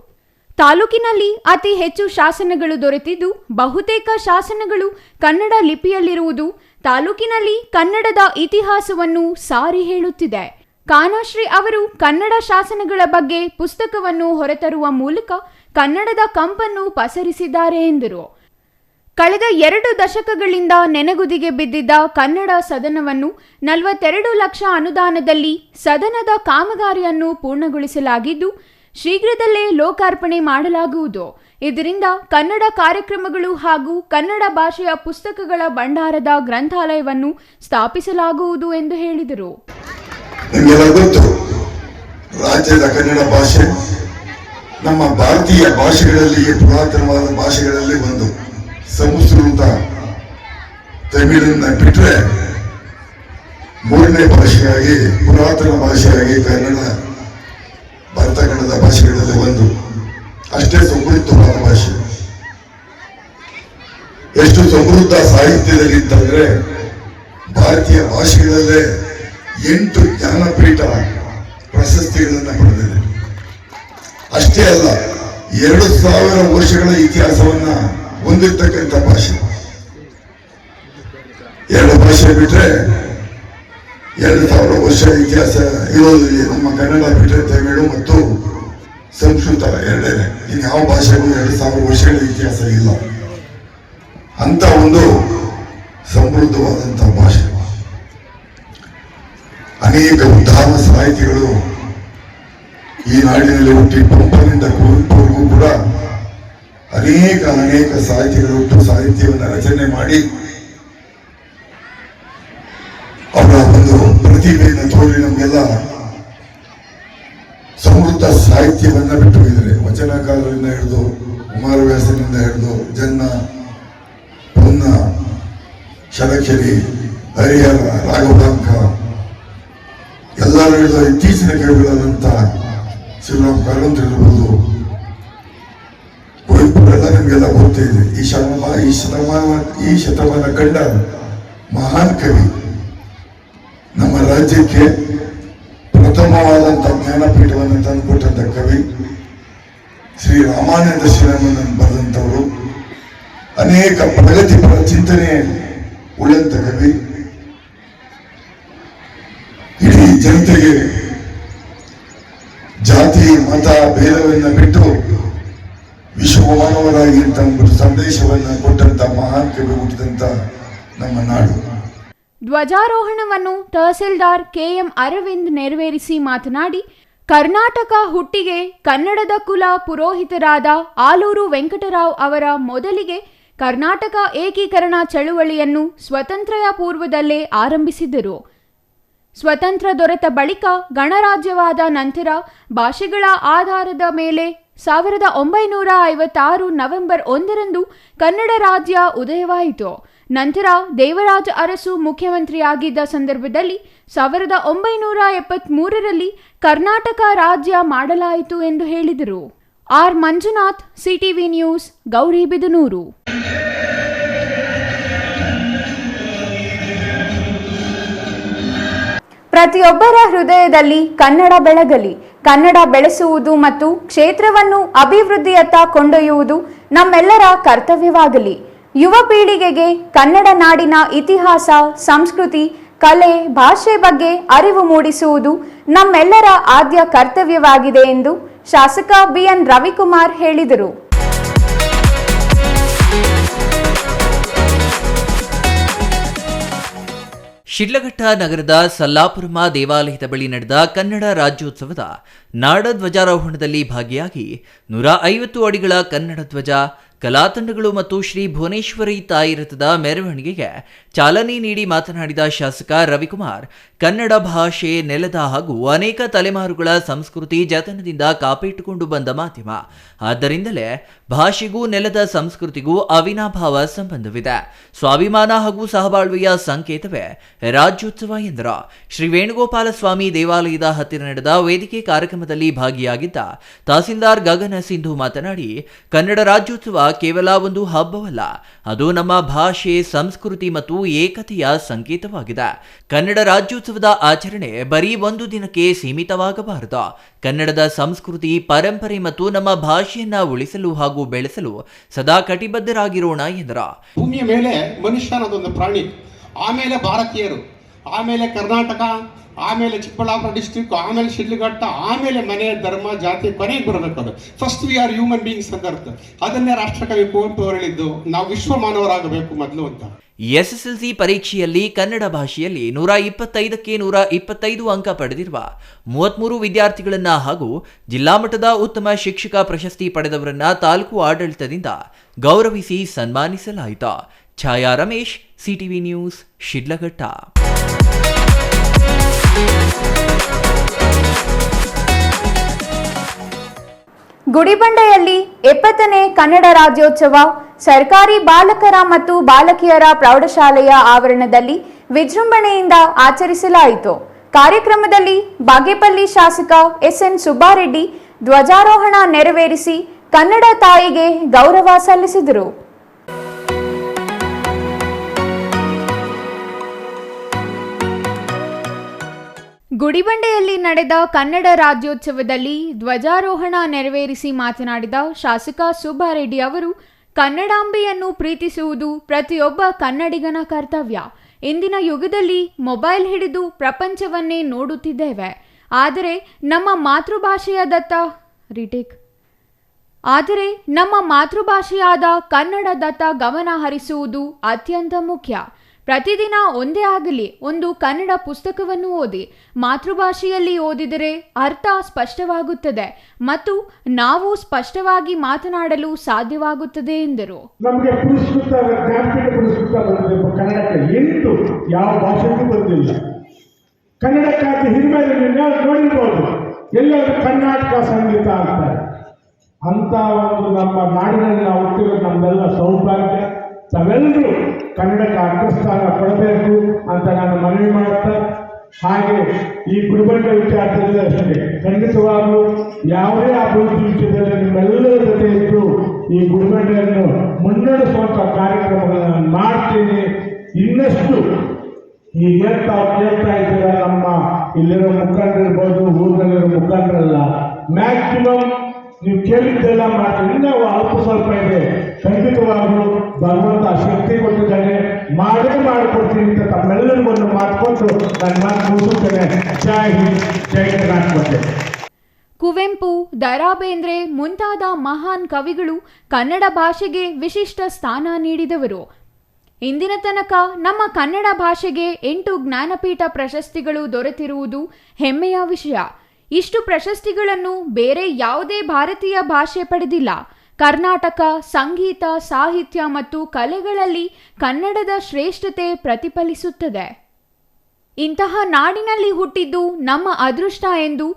ತಾಲೂಕಿನಲ್ಲಿ ಅತಿ ಹೆಚ್ಚು ಶಾಸನಗಳು ದೊರೆತಿದ್ದು ಬಹುತೇಕ ಶಾಸನಗಳು ಕನ್ನಡ ಲಿಪಿಯಲ್ಲಿರುವುದು ತಾಲೂಕಿನಲ್ಲಿ ಕನ್ನಡದ ಇತಿಹಾಸವನ್ನು ಸಾರಿ ಹೇಳುತ್ತಿದೆ. ಕಾನಶ್ರೀ ಅವರು ಕನ್ನಡ ಶಾಸನಗಳ ಬಗ್ಗೆ ಪುಸ್ತಕವನ್ನು ಹೊರತರುವ ಮೂಲಕ ಕನ್ನಡದ ಕಂಪನ್ನು ಪಸರಿಸಿದ್ದಾರೆ ಎಂದರು. ಕಳೆದ 2 ದಶಕಗಳಿಂದ ನೆನೆಗುದಿಗೆ ಬಿದ್ದಿದ್ದ ಕನ್ನಡ ಸದನವನ್ನು 42 ಲಕ್ಷ ಅನುದಾನದಲ್ಲಿ ಸದನದ ಕಾಮಗಾರಿಯನ್ನು ಪೂರ್ಣಗೊಳಿಸಲಾಗಿದ್ದು ಶೀಘ್ರದಲ್ಲೇ ಲೋಕಾರ್ಪಣೆ ಮಾಡಲಾಗುವುದು. ಇದರಿಂದ ಕನ್ನಡ ಕಾರ್ಯಕ್ರಮಗಳು ಹಾಗೂ ಕನ್ನಡ ಭಾಷೆಯ ಪುಸ್ತಕಗಳ ಭಂಡಾರದ ಗ್ರಂಥಾಲಯವನ್ನು ಸ್ಥಾಪಿಸಲಾಗುವುದು ಎಂದು ಹೇಳಿದರು. ರಾಜ್ಯದ ಕನ್ನಡ ಭಾಷೆ ನಮ್ಮ ಭಾರತೀಯ ಭಾಷೆಗಳಲ್ಲಿ ಪುರಾತನವಾದ ಭಾಷೆಗಳಲ್ಲಿ ಒಂದು. ಸಂಸ್ಕೃತ ತಮಿಳನ್ನ ಬಿಟ್ಟರೆ 3ನೇ ಭಾಷೆಯಾಗಿ ಪುರಾತನ ಭಾಷೆಯಾಗಿ ಕನ್ನಡ ಭಾರತ ಕನ್ನಡದ ಭಾಷೆಗಳಲ್ಲಿ ಒಂದು. ಅಷ್ಟೇ ಸಮೃದ್ಧವಾದ ಭಾಷೆ. ಎಷ್ಟು ಸಮೃದ್ಧ ಸಾಹಿತ್ಯದಲ್ಲಿ ಇತ್ತಂದ್ರೆ ಭಾರತೀಯ ಭಾಷೆಗಳಲ್ಲೇ 8 ಜ್ಞಾನಪೀಠ ಪ್ರಶಸ್ತಿಗಳನ್ನು ಪಡೆದಿದೆ. ಅಷ್ಟೇ ಅಲ್ಲ, 2000 ವರ್ಷಗಳ ಇತಿಹಾಸವನ್ನ ಹೊಂದಿರ್ತಕ್ಕಂಥ ಭಾಷೆ. 2 ಭಾಷೆ ಬಿಟ್ರೆ 2000 ವರ್ಷ ಇತಿಹಾಸ ಇರೋದ್ರಲ್ಲಿ ನಮ್ಮ ಕನ್ನಡ ಬಿಟ್ಟರೆ ತಮಿಳು ಮತ್ತು ಸಂಸ್ಕೃತ ಎರಡೇನೆ. ಇನ್ಯಾವ ಭಾಷೆಗೂ 2000 ವರ್ಷಗಳ ಇತಿಹಾಸ ಇಲ್ಲ. ಅಂತ ಒಂದು ಸಮೃದ್ಧವಾದಂತಹ ಭಾಷೆ. ಅನೇಕ ಉದ್ಧಾಮ ಸಾಹಿತಿಗಳು ಈ ನಾಡಿನಲ್ಲಿ ಹುಟ್ಟಿ ಪಂಪನಿಂದ ಕುವೆಂಪುವರೆಗೂ ಕೂಡ ಅನೇಕ ಸಾಹಿತಿಗಳು ಹುಟ್ಟು ಸಾಹಿತ್ಯವನ್ನು ರಚನೆ ಮಾಡಿ ಅವರ ಒಂದು ಪ್ರತಿಭೆಯನ್ನು ತೋರಿ ನಮಗೆಲ್ಲ ಸಮೃದ್ಧ ಸಾಹಿತ್ಯವನ್ನ ಬಿಟ್ಟು ಹೋಗಿದ್ದಾರೆ. ವಚನಕಾರರಿಂದ ಹಿಡಿದು ಕುಮಾರವ್ಯಾಸನಿಂದ ಹಿಡಿದು ಜನ್ನ, ಪೊನ್ನ, ಶರಕೆರಿ, ಹರಿಹರ, ರಾಘವಾಂಕ ಎಲ್ಲರೂ ಹಿಡಿದು ಇತ್ತೀಚಿನ ಕವಿಗಳಾದಂಥ ಶಿವರಾಮ್ ಕಾರಂತ ಇರ್ಬೋದು, ಕುವೆಂಪುರೆಲ್ಲ ನಿಮಗೆಲ್ಲ ಗೊತ್ತಿದೆ. ಈ ಶತಮಾನ ಕಂಡ ಮಹಾನ್ ಕವಿ. ನಮ್ಮ ರಾಜ್ಯಕ್ಕೆ ಪ್ರಥಮವಾದಂಥ ಜ್ಞಾನಪೀಠವನ್ನು ತಂದುಕೊಟ್ಟಂತ ಕವಿ ಶ್ರೀ ರಾಮಾನಂದ ಶ್ರೀರಾಮನನ್ನು ಬರೆದಂಥವರು. ಅನೇಕ ಪ್ರಗತಿಪರ ಚಿಂತನೆ ಉಳ್ಳಂತ ಕವಿ. ಇಡೀ ಜನತೆಗೆ ಜಾತಿ ಮತ ಭೇದವನ್ನು ಬಿಟ್ಟು ವಿಶ್ವಮಾನವರಾಗಿ ಅಂತ ಒಂದು ಸಂದೇಶವನ್ನು ಕೊಟ್ಟಂತ ಮಹಾನ್ ಕವಿ ಹುಟ್ಟಿದಂತ ನಮ್ಮ ನಾಡು. ಧ್ವಜಾರೋಹಣವನ್ನು ತಹಸೀಲ್ದಾರ್ ಕೆಎಂ ಅರವಿಂದ್ ನೆರವೇರಿಸಿ ಮಾತನಾಡಿ, ಕರ್ನಾಟಕ ಹುಟ್ಟಿಗೆ ಕನ್ನಡದ ಕುಲ ಪುರೋಹಿತರಾದ ಆಲೂರು ವೆಂಕಟರಾವ್ ಅವರ ಮೊದಲಿಗೆ ಕರ್ನಾಟಕ ಏಕೀಕರಣ ಚಳುವಳಿಯನ್ನು ಸ್ವತಂತ್ರ್ಯ ಪೂರ್ವದಲ್ಲೇ ಆರಂಭಿಸಿದ್ದರು. ಸ್ವತಂತ್ರ ದೊರೆತ ಬಳಿಕ ಗಣರಾಜ್ಯವಾದ ನಂತರ ಭಾಷೆಗಳ ಆಧಾರದ ಮೇಲೆ 1956 ನವೆಂಬರ್ 1ರಂದು ಕನ್ನಡ ರಾಜ್ಯ ಉದಯವಾಯಿತು. ನಂತರ ದೇವರಾಜ ಅರಸು ಮುಖ್ಯಮಂತ್ರಿಯಾಗಿದ್ದ ಸಂದರ್ಭದಲ್ಲಿ 1973ರಲ್ಲಿ ಕರ್ನಾಟಕ ರಾಜ್ಯ ಮಾಡಲಾಯಿತು ಎಂದು ಹೇಳಿದರು. R Manjunath, CTV news, Gauribidanur. ಪ್ರತಿಯೊಬ್ಬರ ಹೃದಯದಲ್ಲಿ ಕನ್ನಡ ಬೆಳಗಲಿ. ಕನ್ನಡ ಬೆಳೆಸುವುದು ಮತ್ತು ಕ್ಷೇತ್ರವನ್ನು ಅಭಿವೃದ್ಧಿಯತ್ತ ಕೊಂಡೊಯ್ಯುವುದು ನಮ್ಮೆಲ್ಲರ ಕರ್ತವ್ಯವಾಗಲಿ. ಯುವ ಪೀಳಿಗೆಗೆ ಕನ್ನಡ ನಾಡಿನ ಇತಿಹಾಸ, ಸಂಸ್ಕೃತಿ, ಕಲೆ, ಭಾಷೆ ಬಗ್ಗೆ ಅರಿವು ಮೂಡಿಸುವುದು ನಮ್ಮೆಲ್ಲರ ಆದ್ಯ ಕರ್ತವ್ಯವಾಗಿದೆ ಎಂದು ಶಾಸಕ ಬಿಎನ್ ರವಿಕುಮಾರ್ ಹೇಳಿದರು. ಶಿಡ್ಲಘಟ್ಟ ನಗರದ ಸಲ್ಲಾಪುರಮ ದೇವಾಲಯದ ಬಳಿ ನಡೆದ ಕನ್ನಡ ರಾಜ್ಯೋತ್ಸವದ ನಾಡ ಧ್ವಜಾರೋಹಣದಲ್ಲಿ ಭಾಗಿಯಾಗಿ 150 ಅಡಿಗಳ ಕನ್ನಡ ಧ್ವಜ, ಕಲಾತಂಡಗಳು ಮತ್ತು ಶ್ರೀ ಭುವನೇಶ್ವರಿ ತಾಯಿ ರಥದ ಮೆರವಣಿಗೆಗೆ ಚಾಲನೆ ನೀಡಿ ಮಾತನಾಡಿದ ಶಾಸಕ ರವಿಕುಮಾರ್, ಕನ್ನಡ ಭಾಷೆ ನೆಲದ ಹಾಗೂ ಅನೇಕ ತಲೆಮಾರುಗಳ ಸಂಸ್ಕೃತಿ ಜತನದಿಂದ ಕಾಪಿಟ್ಟುಕೊಂಡು ಬಂದ ಮಾಧ್ಯಮ. ಆದ್ದರಿಂದಲೇ ಭಾಷೆಗೂ ನೆಲದ ಸಂಸ್ಕೃತಿಗೂ ಅವಿನಾಭಾವ ಸಂಬಂಧವಿದೆ. ಸ್ವಾಭಿಮಾನ ಹಾಗೂ ಸಹಬಾಳ್ವೆಯ ಸಂಕೇತವೇ ರಾಜ್ಯೋತ್ಸವ ಎಂದರು. ಶ್ರೀ ವೇಣುಗೋಪಾಲ ಸ್ವಾಮಿ ದೇವಾಲಯದ ಹತ್ತಿರ ನಡೆದ ವೇದಿಕೆ ಕಾರ್ಯಕ್ರಮದಲ್ಲಿ ಭಾಗಿಯಾಗಿದ್ದ ತಹಸೀಲ್ದಾರ್ ಗಗನ ಸಿಂಧು ಮಾತನಾಡಿ, ಕನ್ನಡ ರಾಜ್ಯೋತ್ಸವ ಕೇವಲ ಒಂದು ಹಬ್ಬವಲ್ಲ, ಅದು ನಮ್ಮ ಭಾಷೆ, ಸಂಸ್ಕೃತಿ ಮತ್ತು ಏಕತೆಯ ಸಂಕೇತವಾಗಿದೆ. ಕನ್ನಡ ರಾಜ್ಯೋತ್ಸವದ ಆಚರಣೆ ಬರೀ ಒಂದು ದಿನಕ್ಕೆ ಸೀಮಿತವಾಗಬಾರದು. ಕನ್ನಡದ ಸಂಸ್ಕೃತಿ, ಪರಂಪರೆ ಮತ್ತು ನಮ್ಮ ಭಾಷೆಯನ್ನ ಉಳಿಸಲು ಹಾಗೂ ಬೆಳೆಸಲು ಸದಾ ಕಟಿಬದ್ಧರಾಗಿರೋಣ ಎಂದರು. ಭೂಮಿಯ ಮೇಲೆ ಮನುಷ್ಯ ಅನ್ನೋದೊಂದು ಪ್ರಾಣಿ, ಆಮೇಲೆ ಭಾರತೀಯರು, ಆಮೇಲೆ ಕರ್ನಾಟಕ, ಆಮೇಲೆ ಚಿಕ್ಕಬಳ್ಳಾಪುರ ಡಿಸ್ಟ್ರಿಕ್ಟ್, ಆಮೇಲೆ ಶಿಡ್ಲಘಟ್ಟ, ಆಮೇಲೆ ಮನೆ, ಧರ್ಮ, ಜಾತಿ ಕೊನೆಗೆ ಬರಬೇಕು. ಅದು first we are human beings ಅಂತ ಅರ್ಥ. ಅದನ್ನೇ ರಾಷ್ಟ್ರಕವಿ ಕುವೆಂಪು ಅವರು ಹೇಳಿದ್ದು, ನಾವು ವಿಶ್ವ ಮಾನವರಾಗಬೇಕು ಮೊದಲು ಅಂತ. ಎಸ್ಎಸ್ಎಲ್ಸಿ ಪರೀಕ್ಷೆಯಲ್ಲಿ ಕನ್ನಡ ಭಾಷೆಯಲ್ಲಿ 125ಕ್ಕೆ 125 ಅಂಕ ಪಡೆದಿರುವ 33 ವಿದ್ಯಾರ್ಥಿಗಳನ್ನ ಹಾಗೂ ಜಿಲ್ಲಾ ಮಟ್ಟದ ಉತ್ತಮ ಶಿಕ್ಷಕ ಪ್ರಶಸ್ತಿ ಪಡೆದವರನ್ನ ತಾಲೂಕು ಆಡಳಿತದಿಂದ ಗೌರವಿಸಿ ಸನ್ಮಾನಿಸಲಾಯಿತು. ಛಾಯಾ ರಮೇಶ್, ಸಿಟಿವಿ ನ್ಯೂಸ್, ಶಿಡ್ಲಘಟ್ಟ. ಗುಡಿಬಂಡೆಯಲ್ಲಿ 70ನೇ ಕನ್ನಡ ರಾಜ್ಯೋತ್ಸವ ಸರ್ಕಾರಿ ಬಾಲಕರ ಮತ್ತು ಬಾಲಕಿಯರ ಪ್ರೌಢಶಾಲೆಯ ಆವರಣದಲ್ಲಿ ವಿಜೃಂಭಣೆಯಿಂದ ಆಚರಿಸಲಾಯಿತು. ಕಾರ್ಯಕ್ರಮದಲ್ಲಿ ಬಾಗೇಪಲ್ಲಿ ಶಾಸಕ ಎಸ್ಎನ್ ಸುಬ್ಬಾರೆಡ್ಡಿ ಧ್ವಜಾರೋಹಣ ನೆರವೇರಿಸಿ ಕನ್ನಡ ತಾಯಿಗೆ ಗೌರವ ಸಲ್ಲಿಸಿದರು. ಗುಡಿಬಂಡೆಯಲ್ಲಿ ನಡೆದ ಕನ್ನಡ ರಾಜ್ಯೋತ್ಸವದಲ್ಲಿ ಧ್ವಜಾರೋಹಣ ನೆರವೇರಿಸಿ ಮಾತನಾಡಿದ ಶಾಸಕ ಸುಬ್ಬಾರೆಡ್ಡಿ ಅವರು, ಕನ್ನಡಾಂಬೆಯನ್ನು ಪ್ರೀತಿಸುವುದು ಪ್ರತಿಯೊಬ್ಬ ಕನ್ನಡಿಗನ ಕರ್ತವ್ಯ. ಇಂದಿನ ಯುಗದಲ್ಲಿ ಮೊಬೈಲ್ ಹಿಡಿದು ಪ್ರಪಂಚವನ್ನೇ ನೋಡುತ್ತಿದ್ದೇವೆ. ಆದರೆ ನಮ್ಮ ಮಾತೃಭಾಷೆಯಾದ ಕನ್ನಡದತ್ತ ಗಮನ ಹರಿಸುವುದು ಅತ್ಯಂತ ಮುಖ್ಯ. ಪ್ರತಿದಿನ ಒಂದೇ ಆಗಲಿ ಒಂದು ಕನ್ನಡ ಪುಸ್ತಕವನ್ನು ಓದಿ. ಮಾತೃಭಾಷೆಯಲ್ಲಿ ಓದಿದರೆ ಅರ್ಥ ಸ್ಪಷ್ಟವಾಗುತ್ತದೆ ಮತ್ತು ನಾವು ಸ್ಪಷ್ಟವಾಗಿ ಮಾತನಾಡಲು ಸಾಧ್ಯವಾಗುತ್ತದೆ ಎಂದರು. ನಮಗೆ ಪುರಸ್ಕೃತ ಜ್ಞಾನಪೀಠ ಪುರಸ್ಕೃತ ಬಂದಿದೆ ಕನ್ನಡಕ್ಕೆ, ಎಂಟು ಯಾವ ಭಾಷೆಗೂ ಬಂದಿಲ್ಲ. ಕನ್ನಡಕ್ಕಾಗಿ ಹಿರಿಮೆಯನ್ನು ನೋಡಿರ್ಬೋದು, ಎಲ್ಲರೂ ಕರ್ನಾಟಕ ಸಂಗೀತ ಅಂತಾರೆ. ಅಂತ ಒಂದು ನಮ್ಮ ನಾಡಿನಲ್ಲಿ ನಾವು ಹುಟ್ಟಿರೋದು ನಮ್ಮೆಲ್ಲ ಸೌಭಾಗ್ಯ. ತಾವೆಲ್ಲರೂ ಕನ್ನಡಕ್ಕೆ ಅಗ್ರಸ್ಥಾನ ಕೊಡಬೇಕು ಅಂತ ನಾನು ಮನವಿ ಮಾಡುತ್ತಾ, ಹಾಗೆ ಈ ಗುಡಿಬಂಡೆ ವಿಚಾರದಲ್ಲಿ ಅಷ್ಟೇ ಖಂಡಿತವಾಗೂ ಯಾವುದೇ ಅಭಿವೃದ್ಧಿ ವಿಷಯದಲ್ಲಿ ನಿಮ್ಮೆಲ್ಲರ ಜೊತೆ ಇದ್ದು ಈ ಗುಡಿಬಂಡೆಯನ್ನು ಮುನ್ನಡೆಸುವಂಥ ಕಾರ್ಯಕ್ರಮಗಳನ್ನು ಮಾಡ್ತೀನಿ. ಇನ್ನಷ್ಟು ಈ ಕೇಳ್ತಾ ಇದ್ದೀರ ನಮ್ಮ ಇಲ್ಲಿರೋ ಮುಖಂಡರಿರ್ಬೋದು, ಊರಿನಲ್ಲಿರೋ ಮುಖಂಡರಲ್ಲ, ಮ್ಯಾಕ್ಸಿಮಮ್ ನೀವು ಕೇಳಿದ್ದೆಲ್ಲ ಮಾಡ್ತೀವಿ. ನಾವು ಅಲ್ಪ ಸ್ವಲ್ಪ ಇದೆ, ಖಂಡಿತವಾಗಲೂ ಭಗವಂತ ಶಕ್ತಿ ಕೊಟ್ಟಿದ್ದಾನೆ, ಮಾಡಿಕೊಡ್ತೀನಿ ಅಂತ ತಮ್ಮೆಲ್ಲರಿಗೂ ಒಂದು ಮಾತುಕೊಟ್ಟು ನನ್ನ ಮಾತು ಮುಗಿಸುತ್ತೇನೆ. ಜೈ ಹಿಂದ್, ಜೈ ಕರ್ನಾಟಕ. ಕುವೆಂಪು, ದ.ರಾ. ಬೇಂದ್ರೆ ಮುಂತಾದ ಮಹಾನ್ ಕವಿಗಳು ಕನ್ನಡ ಭಾಷೆಗೆ ವಿಶಿಷ್ಟ ಸ್ಥಾನ ನೀಡಿದವರು. ಇಂದಿನ ತನಕ ನಮ್ಮ ಕನ್ನಡ ಭಾಷೆಗೆ 8 ಜ್ಞಾನಪೀಠ ಪ್ರಶಸ್ತಿಗಳು ದೊರೆತಿರುವುದು ಹೆಮ್ಮೆಯ ವಿಷಯ. ಇಷ್ಟು ಪ್ರಶಸ್ತಿಗಳನ್ನು ಬೇರೆ ಯಾವುದೇ ಭಾರತೀಯ ಭಾಷೆ ಪಡೆದಿಲ್ಲ. ಕರ್ನಾಟಕ ಸಂಗೀತ, ಸಾಹಿತ್ಯ ಮತ್ತು ಕಲೆಗಳಲ್ಲಿ ಕನ್ನಡದ ಶ್ರೇಷ್ಠತೆ ಪ್ರತಿಫಲಿಸುತ್ತದೆ. ಇಂತಹ ನಾಡಿನಲ್ಲಿ ಹುಟ್ಟಿದ್ದು ನಮ್ಮ ಅದೃಷ್ಟ ಎಂದು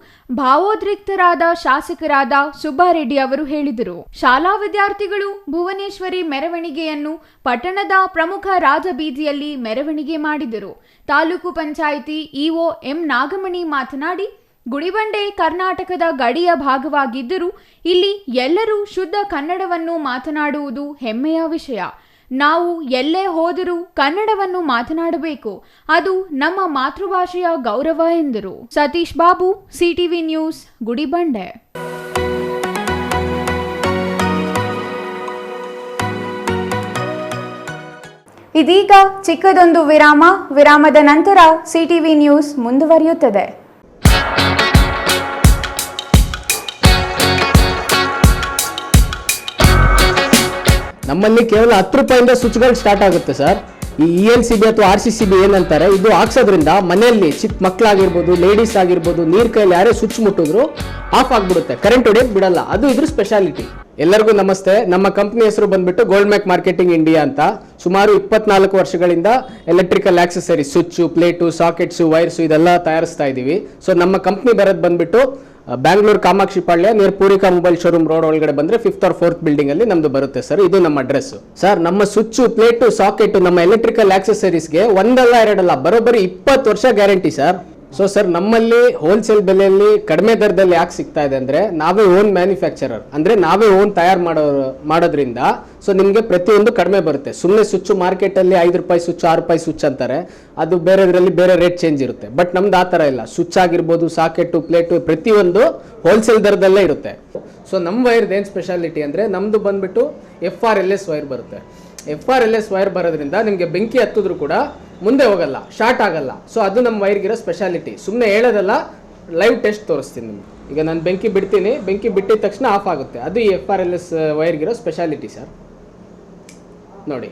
ಭಾವೋದ್ರಿಕ್ತರಾದ ಶಾಸಕರಾದ ಸುಬ್ಬಾರೆಡ್ಡಿ ಅವರು ಹೇಳಿದರು. ಶಾಲಾ ವಿದ್ಯಾರ್ಥಿಗಳು ಭುವನೇಶ್ವರಿ ಮೆರವಣಿಗೆಯನ್ನು ಪಟ್ಟಣದ ಪ್ರಮುಖ ರಾಜಬೀದಿಯಲ್ಲಿ ಮೆರವಣಿಗೆ ಮಾಡಿದರು. ತಾಲೂಕು ಪಂಚಾಯಿತಿ ಇಒ ಎಂ ನಾಗಮಣಿ ಮಾತನಾಡಿ, ಗುಡಿಬಂಡೆ ಕರ್ನಾಟಕದ ಗಡಿಯ ಭಾಗವಾಗಿದ್ದರೂ ಇಲ್ಲಿ ಎಲ್ಲರೂ ಶುದ್ಧ ಕನ್ನಡವನ್ನು ಮಾತನಾಡುವುದು ಹೆಮ್ಮೆಯ ವಿಷಯ. ನಾವು ಎಲ್ಲೇ ಹೋದರೂ ಕನ್ನಡವನ್ನು ಮಾತನಾಡಬೇಕು, ಅದು ನಮ್ಮ ಮಾತೃಭಾಷೆಯ ಗೌರವ ಎಂದರು. Satish Babu, CTV news, Gudibande. ಇದೀಗ ಚಿಕ್ಕದೊಂದು ವಿರಾಮದ ನಂತರ ಸಿಟಿವಿ ನ್ಯೂಸ್ ಮುಂದುವರಿಯುತ್ತದೆ. ನಮ್ಮಲ್ಲಿ ಕೇವಲ 10 ರೂಪಾಯಿಂದ ಸ್ವಿಚ್ಗಳು ಸ್ಟಾರ್ಟ್ ಆಗುತ್ತೆ ಸರ್. ಈ ELCB ಅಥವಾ RCCB ಏನಂತಾರೆ, ಇದು ಹಾಕ್ಸೋದ್ರಿಂದ ಮನೆಯಲ್ಲಿ ಚಿಕ್ಕ ಮಕ್ಕಳಾಗಿರ್ಬೋದು, ಲೇಡೀಸ್ ಆಗಿರ್ಬೋದು, ನೀರ್ ಕೈಯಲ್ಲಿ ಯಾರೇ ಸ್ವಿಚ್ ಮುಟ್ಟಿದ್ರು ಆಫ್ ಆಗ್ಬಿಡುತ್ತೆ, ಕರೆಂಟ್ ಹೊಡೆಯಕ್ ಬಿಡಲ್ಲ. ಅದು ಇದ್ರ ಸ್ಪೆಷಾಲಿಟಿ. ಎಲ್ಲರಿಗೂ ನಮಸ್ತೆ. ನಮ್ಮ ಕಂಪ್ನಿ ಹೆಸರು ಬಂದ್ಬಿಟ್ಟು ಗೋಲ್ಡ್ ಮ್ಯಾಕ್ ಮಾರ್ಕೆಟಿಂಗ್ ಇಂಡಿಯಾ ಅಂತ. ಸುಮಾರು 24 ವರ್ಷಗಳಿಂದ electrical accessory, switch, plate, sockets, wires ಇದೆಲ್ಲ ತಯಾರಿಸ್ತಾ ಇದೀವಿ. ಸೊ ನಮ್ಮ ಕಂಪ್ನಿ ಬರೋದು ಬಂದ್ಬಿಟ್ಟು ಬ್ಯಾಂಗ್ಳೂರ್ ಕಾಮಾಕ್ಷಿ ಪಾಳ್ಯ ನಿಯರ್ ಪೂರಿಕಾ ಮೊಬೈಲ್ ಶೋರೂಮ್ ರೋಡ್ ಒಳಗಡೆ ಬಂದ್ರೆ 5th or 4th ಬಿಲ್ಡಿಂಗ್ ಅಲ್ಲಿ ನಮ್ದು ಬರುತ್ತೆ ಸರ್. ಇದು ನಮ್ಮ ಅಡ್ರೆಸ್ ಸರ್. ನಮ್ಮ ಸ್ವಿಚ್, ಪ್ಲೇಟು, ಸಾಕೆಟ್, ನಮ್ಮ ಎಲೆಕ್ಟ್ರಿಕಲ್ ಆಕ್ಸೆಸರೀಸ್ಗೆ ಒಂದಲ್ಲ ಎರಡಲ್ಲ ಬರೋಬ್ಬರಿ 20 ವರ್ಷ ಗ್ಯಾರಂಟಿ ಸರ್. ಸೊ ಸರ್, ನಮ್ಮಲ್ಲಿ ಹೋಲ್ಸೇಲ್ ಬೆಲೆಯಲ್ಲಿ ಕಡಿಮೆ ದರದಲ್ಲಿ ಯಾಕೆ ಸಿಗ್ತಾ ಇದೆ ಅಂದ್ರೆ, ನಾವೇ ಓನ್ ಮ್ಯಾನುಫ್ಯಾಕ್ಚರರ್, ಅಂದ್ರೆ ನಾವೇ ಓನ್ ತಯಾರು ಮಾಡೋದ್ರಿಂದ ಸೊ ನಿಮಗೆ ಪ್ರತಿಯೊಂದು ಕಡಿಮೆ ಬರುತ್ತೆ. ಸುಮ್ಮನೆ ಸ್ವಿಚ್ ಮಾರ್ಕೆಟ್ ಅಲ್ಲಿ 5 ರೂಪಾಯಿ ಸ್ವಿಚ್, 6 ರೂಪಾಯಿ ಸ್ವಿಚ್ ಅಂತಾರೆ, ಅದು ಬೇರೆದ್ರಲ್ಲಿ ಬೇರೆ ರೇಟ್ ಚೇಂಜ್ ಇರುತ್ತೆ. ಬಟ್ ನಮ್ದು ಆ ಥರ ಇಲ್ಲ. ಸ್ವಿಚ್ ಆಗಿರ್ಬೋದು, ಸಾಕೆಟು, ಪ್ಲೇಟು ಪ್ರತಿಯೊಂದು ಹೋಲ್ಸೇಲ್ ದರದಲ್ಲೇ ಇರುತ್ತೆ. ಸೊ ನಮ್ಮ ವೈರ್ದು ಏನು ಸ್ಪೆಷಾಲಿಟಿ ಅಂದರೆ, ನಮ್ಮದು ಬಂದ್ಬಿಟ್ಟು FRLS ವೈರ್ ಬರುತ್ತೆ. FRLS ವೈರ್ ಬರೋದ್ರಿಂದ ನಿಮಗೆ ಬೆಂಕಿ ಹತ್ತಿದ್ರು ಕೂಡ ಮುಂದೆ ಹೋಗಲ್ಲ, ಶಾರ್ಟ್ ಆಗಲ್ಲ. ಸೊ ಅದು ನಮ್ಮ ವೈರ್ಗಿರೋ ಸ್ಪೆಷಾಲಿಟಿ. ಸುಮ್ಮನೆ ಹೇಳೋದಲ್ಲ, ಲೈವ್ ಟೆಸ್ಟ್ ತೋರಿಸ್ತೀನಿ ನಿಮಗೆ. ಈಗ ನಾನು ಬೆಂಕಿ ಬಿಡ್ತೀನಿ, ಬೆಂಕಿ ಬಿಟ್ಟಿದ ತಕ್ಷಣ ಆಫ್ ಆಗುತ್ತೆ. ಅದು ಈ FRLS ವೈರ್ಗಿರೋ ಸ್ಪೆಷಾಲಿಟಿ ಸರ್. ನೋಡಿ,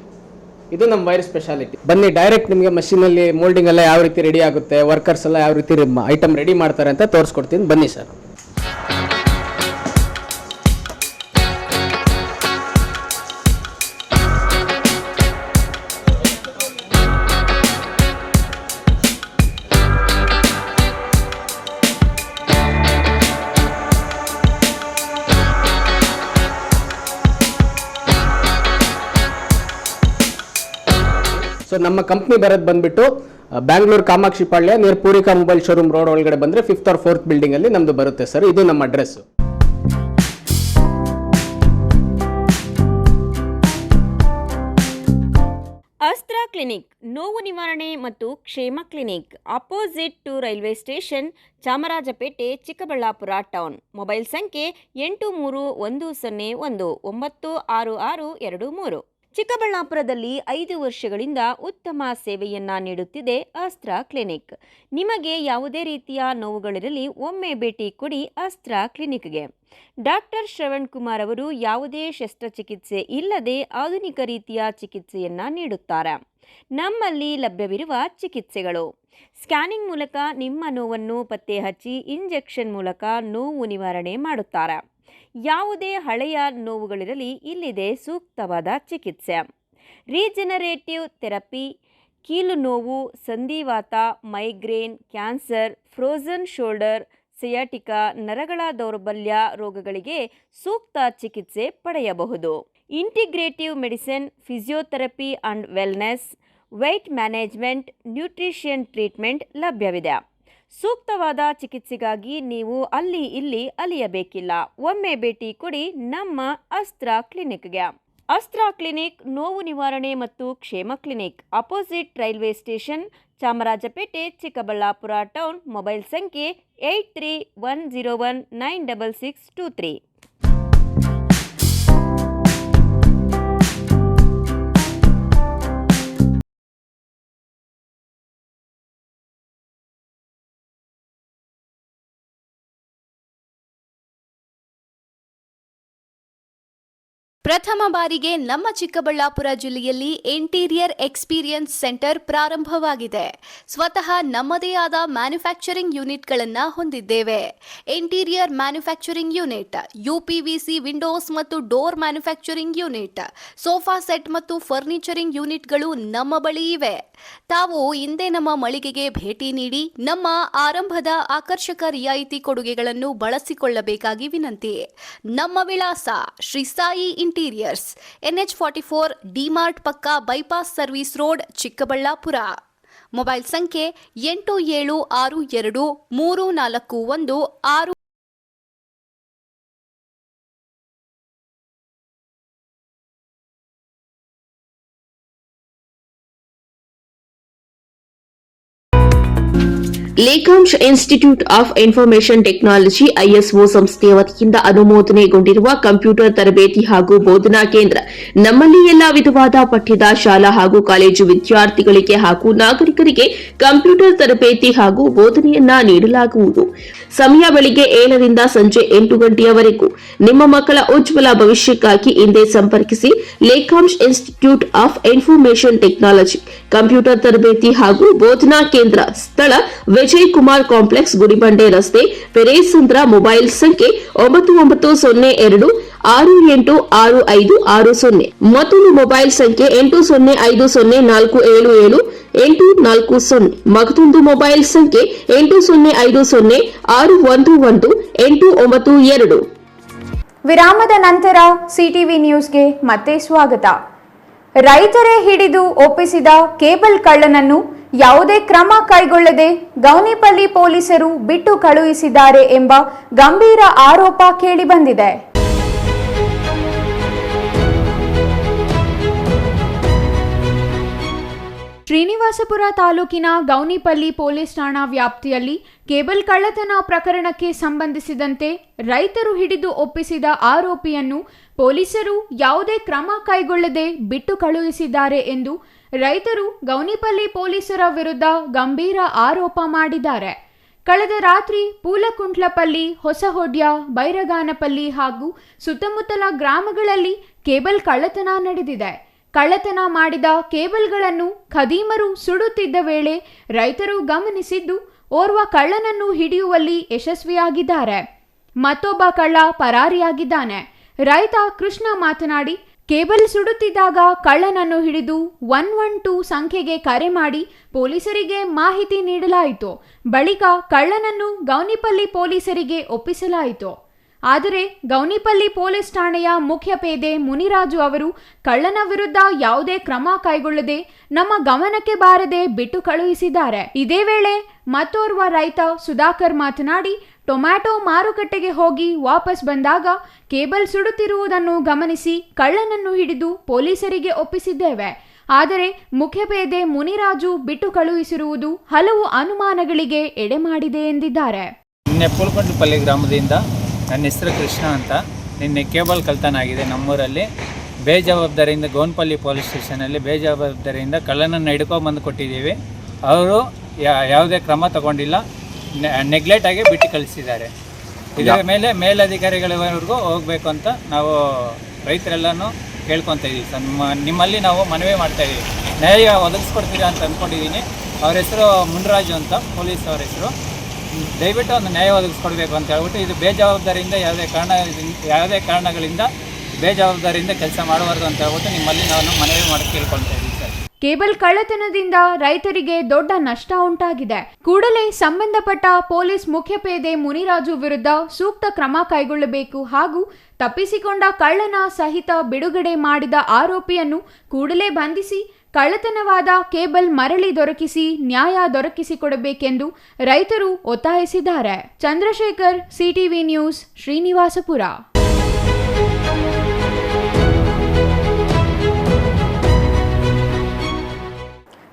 ಇದು ನಮ್ಮ ವೈರ್ ಸ್ಪೆಷಾಲಿಟಿ. ಬನ್ನಿ ಡೈರೆಕ್ಟ್ ನಿಮಗೆ ಮಷೀನಲ್ಲಿ ಮೋಲ್ಡಿಂಗ್ ಎಲ್ಲ ಯಾವ ರೀತಿ ರೆಡಿ ಆಗುತ್ತೆ, ವರ್ಕರ್ಸ್ ಎಲ್ಲ ಯಾವ ರೀತಿ ಐಟಮ್ ರೆಡಿ ಮಾಡ್ತಾರೆ ಅಂತ ತೋರಿಸ್ಕೊಡ್ತೀನಿ. ಬನ್ನಿ ಸರ್. ಸೊ ನಮ್ಮ ಕಂಪ್ನಿ ಬರೋದು ಬಂದ್ಬಿಟ್ಟು ಬ್ಯಾಂಗ್ಳೂರು ಕಾಮಾಕ್ಷಿ ಪಾಳ್ಯ ನಿಯರ್ ಪೂರಿಕಾ ಮೊಬೈಲ್ ಶೋರೂಮ್ ರೋಡ್ ಒಳಗಡೆ ಬಂದರೆ 5th or 4th ಬಿಲ್ಡಿಂಗ್ ಅಲ್ಲಿ ನಮ್ದು ಬರುತ್ತೆ ಸರ್. ಇದು ನಮ್ಮ ಅಡ್ರೆಸ್. ಅಸ್ತ್ರ ಕ್ಲಿನಿಕ್, ನೋವು ನಿವಾರಣೆ ಮತ್ತು ಕ್ಷೇಮ clinic, opposite to railway station, Chamarajpet, Chikkaballapur town. Mobile ಸಂಖ್ಯೆ 8310196623. ಚಿಕ್ಕಬಳ್ಳಾಪುರದಲ್ಲಿ 5 ವರ್ಷಗಳಿಂದ ಉತ್ತಮ ಸೇವೆಯನ್ನ ನೀಡುತ್ತಿದೆ ಅಸ್ತ್ರ ಕ್ಲಿನಿಕ್. ನಿಮಗೆ ಯಾವುದೇ ರೀತಿಯ ನೋವುಗಳಿರಲಿ ಒಮ್ಮೆ ಭೇಟಿ ಕೊಡಿ ಅಸ್ತ್ರ ಕ್ಲಿನಿಕ್ಗೆ. ಡಾಕ್ಟರ್ ಶ್ರವಣ್ ಕುಮಾರ್ ಅವರು ಯಾವುದೇ ಶಸ್ತ್ರಚಿಕಿತ್ಸೆ ಇಲ್ಲದೆ ಆಧುನಿಕ ರೀತಿಯ ಚಿಕಿತ್ಸೆಯನ್ನ ನೀಡುತ್ತಾರೆ. ನಮ್ಮಲ್ಲಿ ಲಭ್ಯವಿರುವ ಚಿಕಿತ್ಸೆಗಳು: ಸ್ಕ್ಯಾನಿಂಗ್ ಮೂಲಕ ನಿಮ್ಮ ನೋವನ್ನು ಪತ್ತೆ ಹಚ್ಚಿ ಇಂಜೆಕ್ಷನ್ ಮೂಲಕ ನೋವು ನಿವಾರಣೆ ಮಾಡುತ್ತಾರೆ. ಯಾವುದೇ ಹಳೆಯ ನೋವುಗಳಿರಲಿ ಇಲ್ಲಿದೆ ಸೂಕ್ತವಾದ ಚಿಕಿತ್ಸೆ. ರೀಜನರೇಟಿವ್ ಥೆರಪಿ, ಕೀಲು ನೋವು, ಸಂಧಿವಾತ, migraine, cancer, frozen shoulder, sciatica, ನರಗಳ ದೌರ್ಬಲ್ಯ ರೋಗಗಳಿಗೆ ಸೂಕ್ತ ಚಿಕಿತ್ಸೆ ಪಡೆಯಬಹುದು. Integrative medicine, physiotherapy and wellness, weight management, nutrition treatment ಲಭ್ಯವಿದೆ. ಸೂಕ್ತವಾದ ಚಿಕಿತ್ಸೆಗಾಗಿ ನೀವು ಅಲ್ಲಿ ಇಲ್ಲಿ ಅಲಿಯಬೇಕಿಲ್ಲ. ಒಮ್ಮೆ ಭೇಟಿ ಕೊಡಿ ನಮ್ಮ ಅಸ್ತ್ರ ಕ್ಲಿನಿಕ್ಗೆ. ಅಸ್ತ್ರ ಕ್ಲಿನಿಕ್ ನೋವು ನಿವಾರಣೆ ಮತ್ತು ಕ್ಷೇಮ clinic, opposite railway station, Chamarajpet, Chikkaballapur town. Mobile ಸಂಖ್ಯೆ 8310196623. ಪ್ರಥಮ ಬಾರಿಗೆ ನಮ್ಮ ಚಿಕ್ಕಬಳ್ಳಾಪುರ ಜಿಲ್ಲೆಯಲ್ಲಿ ಇಂಟೀರಿಯರ್ ಎಕ್ಸ್ಪೀರಿಯನ್ಸ್ ಸೆಂಟರ್ ಪ್ರಾರಂಭವಾಗಿದೆ. ಸ್ವತಃ ನಮ್ಮದೇ ಆದ ಮ್ಯಾನುಫ್ಯಾಕ್ಚರಿಂಗ್ ಯೂನಿಟ್ಗಳನ್ನು ಹೊಂದಿದ್ದೇವೆ. Interior manufacturing unit, UPVC windows ಮತ್ತು door manufacturing unit, sofa set ಮತ್ತು ಫರ್ನಿಚರಿಂಗ್ ಯೂನಿಟ್ಗಳು ನಮ್ಮ ಬಳಿ ಇವೆ. ತಾವು ಹಿಂದೆ ನಮ್ಮ ಮಳಿಗೆಗೆ ಭೇಟಿ ನೀಡಿ ನಮ್ಮ ಆರಂಭದ ಆಕರ್ಷಕ ರಿಯಾಯಿತಿ ಕೊಡುಗೆಗಳನ್ನು ಬಳಸಿಕೊಳ್ಳಬೇಕಾಗಿ ವಿನಂತಿ. ನಮ್ಮ ವಿಳಾಸ ಶ್ರೀ ಸಾಯಿ ಇಂಟೀರಿಯರ್ಸ್, NH44, ಡಿಮಾರ್ಟ್ ಪಕ್ಕ, bypass service road, Chikkaballapur. Mobile ಸಂಖ್ಯೆ 87623416. Lekhamsha institute of information technology ISO ಸಂಸ್ಥೆಯ ವತಿಯಿಂದ ಅನುಮೋದನೆಗೊಂಡಿರುವ ಕಂಪ್ಯೂಟರ್ ತರಬೇತಿ ಹಾಗೂ ಬೋಧನಾ ಕೇಂದ್ರ. ನಮ್ಮಲ್ಲಿ ಎಲ್ಲಾ ವಿಧವಾದ ಪಠ್ಯದ ಶಾಲಾ ಹಾಗೂ ಕಾಲೇಜು ವಿದ್ಯಾರ್ಥಿಗಳಿಗೆ ಹಾಗೂ ನಾಗರಿಕರಿಗೆ ಕಂಪ್ಯೂಟರ್ ತರಬೇತಿ ಹಾಗೂ ಬೋಧನೆಯನ್ನ ನೀಡಲಾಗುವುದು. ಸಮಯ ಬೆಳಿಗ್ಗೆ 7 ರಿಂದ ಸಂಜೆ 8 ಗಂಟೆಯವರೆಗೂ. ನಿಮ್ಮ ಮಕ್ಕಳ ಉಜ್ವಲ ಭವಿಷ್ಯಕ್ಕಾಗಿ ಹಿಂದೆ ಸಂಪರ್ಕಿಸಿ. Lekhamsha institute of information technology computer ತರಬೇತಿ ಹಾಗೂ ಬೋಧನಾ ಕೇಂದ್ರ. ಸ್ಥಳ ವಿಜಯ್ ಕುಮಾರ್ ಕಾಂಪ್ಲೆಕ್ಸ್, ಗುಡಿಬಂಡೆ ರಸ್ತೆ, ಪೆರೇಸಂದ್ರ. ಮೊಬೈಲ್ ಸಂಖ್ಯೆ 9902686560. ಮತ್ತೊಂದು ಮೊಬೈಲ್ ಸಂಖ್ಯೆ 8050477840. ಮತ್ತೊಂದು ಮೊಬೈಲ್ ಸಂಖ್ಯೆ 8050611892. ವಿರಾಮದ ನಂತರ ಸಿಟಿವಿ ನ್ಯೂಸ್ಗೆ ಮತ್ತೆ ಸ್ವಾಗತ. ರೈತರೇ ಹಿಡಿದು ಒಪ್ಪಿಸಿದ ಕೇಬಲ್ ಕಳ್ಳನನ್ನು ಯಾವುದೇ ಕ್ರಮ ಕೈಗೊಳ್ಳದೆ ಗೌನಿಪಲ್ಲಿ ಪೊಲೀಸರು ಬಿಟ್ಟು ಕಳುಹಿಸಿದ್ದಾರೆ ಎಂಬ ಗಂಭೀರ ಆರೋಪ ಕೇಳಿಬಂದಿದೆ. ಶ್ರೀನಿವಾಸಪುರ ತಾಲೂಕಿನ ಗೌನಿಪಲ್ಲಿ ಪೊಲೀಸ್ ಠಾಣಾ ವ್ಯಾಪ್ತಿಯಲ್ಲಿ ಕೇಬಲ್ ಕಳ್ಳತನ ಪ್ರಕರಣಕ್ಕೆ ಸಂಬಂಧಿಸಿದಂತೆ ರೈತರು ಹಿಡಿದು ಒಪ್ಪಿಸಿದ ಆರೋಪಿಯನ್ನು ಪೊಲೀಸರು ಯಾವುದೇ ಕ್ರಮ ಕೈಗೊಳ್ಳದೆ ಬಿಟ್ಟು ಕಳುಹಿಸಿದ್ದಾರೆ ಎಂದು ರೈತರು ಗೌನಿಪಲ್ಲಿ ಪೊಲೀಸರ ವಿರುದ್ಧ ಗಂಭೀರ ಆರೋಪ ಮಾಡಿದ್ದಾರೆ. ಕಳೆದ ರಾತ್ರಿ ಪೂಲಕುಂಟ್ಲಪಲ್ಲಿ, ಹೊಸಹೊಡ್ಯ, ಬೈರಗಾನಪಲ್ಲಿ ಹಾಗೂ ಸುತ್ತಮುತ್ತಲ ಗ್ರಾಮಗಳಲ್ಲಿ ಕೇಬಲ್ ಕಳ್ಳತನ ನಡೆದಿದೆ. ಕಳ್ಳತನ ಮಾಡಿದ ಕೇಬಲ್ಗಳನ್ನು ಖದೀಮರು ಸುಡುತ್ತಿದ್ದ ವೇಳೆ ರೈತರು ಗಮನಿಸಿದ್ದು ಓರ್ವ ಕಳ್ಳನನ್ನು ಹಿಡಿಯುವಲ್ಲಿ ಯಶಸ್ವಿಯಾಗಿದ್ದಾರೆ. ಮತ್ತೊಬ್ಬ ಕಳ್ಳ ಪರಾರಿಯಾಗಿದ್ದಾನೆ. ರೈತ ಕೃಷ್ಣ ಮಾತನಾಡಿ, ಕೇಬಲ್ ಸುಡುತ್ತಿದ್ದಾಗ ಕಳ್ಳನನ್ನು ಹಿಡಿದು 112 ಸಂಖ್ಯೆಗೆ ಕರೆ ಮಾಡಿ ಪೊಲೀಸರಿಗೆ ಮಾಹಿತಿ ನೀಡಲಾಯಿತು. ಬಳಿಕ ಕಳ್ಳನನ್ನು ಗೌನಿಪಲ್ಲಿ ಪೊಲೀಸರಿಗೆ ಒಪ್ಪಿಸಲಾಯಿತು. ಆದರೆ ಗೌನಿಪಲ್ಲಿ ಪೊಲೀಸ್ ಠಾಣೆಯ ಮುಖ್ಯ ಪೇದೆ ಮುನಿರಾಜು ಅವರು ಕಳ್ಳನ ವಿರುದ್ಧ ಯಾವುದೇ ಕ್ರಮ ಕೈಗೊಳ್ಳದೆ ನಮ್ಮ ಗಮನಕ್ಕೆ ಬಾರದೆ ಬಿಟ್ಟು ಕಳುಹಿಸಿದ್ದಾರೆ. ಇದೇ ವೇಳೆ ಮತ್ತೋರ್ವ ರೈತ ಸುಧಾಕರ್ ಮಾತನಾಡಿ, ಟೊಮ್ಯಾಟೊ ಮಾರುಕಟ್ಟೆಗೆ ಹೋಗಿ ವಾಪಸ್ ಬಂದಾಗ ಕೇಬಲ್ ಸುಡುತ್ತಿರುವುದನ್ನು ಗಮನಿಸಿ ಕಳ್ಳನನ್ನು ಹಿಡಿದು ಪೊಲೀಸರಿಗೆ ಒಪ್ಪಿಸಿದ್ದೇವೆ. ಆದರೆ ಮುಖ್ಯಪೇದೆ ಮುನಿರಾಜು ಬಿಟ್ಟು ಕಳುಹಿಸಿರುವುದು ಹಲವು ಅನುಮಾನಗಳಿಗೆ ಎಡೆ ಮಾಡಿದೆ ಎಂದಿದ್ದಾರೆ. ನಿನ್ನೆ ಪೂಲಕುಂಟ್ಲಪಲ್ಲಿ ಗ್ರಾಮದಿಂದ ನನ್ನ ಹೆಸರು ಕೃಷ್ಣ ಅಂತ. ನಿನ್ನೆ ಕೇಬಲ್ ಕಳ್ತನ ಆಗಿದೆ ನಮ್ಮೂರಲ್ಲಿ. ಬೇಜವಾಬ್ದಾರಿಯಿಂದ ಗೌನಪಲ್ಲಿ ಪೊಲೀಸ್ ಸ್ಟೇಷನಲ್ಲಿ ಬೇಜವಾಬ್ದಾರಿಯಿಂದ ಕಳ್ಳನನ್ನು ಹಿಡ್ಕೊಂಬಂದು ಕೊಟ್ಟಿದ್ದೀವಿ. ಅವರು ಯಾವುದೇ ಕ್ರಮ ತಗೊಂಡಿಲ್ಲ, ನೆಗ್ಲೆಕ್ಟ್ ಆಗಿ ಬಿಟ್ಟು ಕಳಿಸಿದ್ದಾರೆ. ಇದರ ಮೇಲೆ ಮೇಲಧಿಕಾರಿಗಳವರೆಗೂ ಹೋಗಬೇಕು ಅಂತ ನಾವು ರೈತರೆಲ್ಲನೂ ಕೇಳ್ಕೊತಾ ಇದ್ದೀವಿ ಸರ್. ನಿಮ್ಮಲ್ಲಿ ನಾವು ಮನವಿ ಮಾಡ್ತಾ ಇದ್ದೀವಿ, ನ್ಯಾಯ ಒದಗಿಸ್ಕೊಡ್ತೀರಾ ಅಂತ ಅಂದ್ಕೊಂಡಿದ್ದೀನಿ. ಅವ್ರ ಹೆಸರು ಮುನಿರಾಜು ಅಂತ, ಪೊಲೀಸ್ ಅವ್ರ ಹೆಸರು. ದಯವಿಟ್ಟು ಒಂದು ನ್ಯಾಯ ಒದಗಿಸ್ಕೊಡ್ಬೇಕು ಅಂತ ಹೇಳ್ಬಿಟ್ಟು, ಇದು ಬೇಜವಾಬ್ದಾರಿಯಿಂದ ಯಾವುದೇ ಕಾರಣಗಳಿಂದ ಬೇಜವಾಬ್ದಾರಿಯಿಂದ ಕೆಲಸ ಮಾಡಬಾರ್ದು ಅಂತ ಹೇಳ್ಬಿಟ್ಟು ನಿಮ್ಮಲ್ಲಿ ನಾವು ಮನವಿ ಮಾಡಿ ಕೇಳ್ಕೊಳ್ತಾ ಇದ್ದೀವಿ ಸರ್. ಕೇಬಲ್ ಕಳ್ಳತನದಿಂದ ರೈತರಿಗೆ ದೊಡ್ಡ ನಷ್ಟ ಉಂಟಾಗಿದೆ. ಕೂಡಲೇ ಸಂಬಂಧಪಟ್ಟ ಪೊಲೀಸ್ ಮುಖ್ಯಪೇದೆ ಮುನಿರಾಜು ವಿರುದ್ಧ ಸೂಕ್ತ ಕ್ರಮ ಕೈಗೊಳ್ಳಬೇಕು ಹಾಗೂ ತಪ್ಪಿಸಿಕೊಂಡ ಕಳ್ಳನ ಸಹಿತ ಬಿಡುಗಡೆ ಮಾಡಿದ ಆರೋಪಿಯನ್ನು ಕೂಡಲೇ ಬಂಧಿಸಿ ಕಳ್ಳತನವಾದ ಕೇಬಲ್ ಮರಳಿ ದೊರಕಿಸಿ ನ್ಯಾಯ ದೊರಕಿಸಿಕೊಡಬೇಕೆಂದು ರೈತರು ಒತ್ತಾಯಿಸಿದ್ದಾರೆ. Chandrashekar, CTV news, Srinivaspur.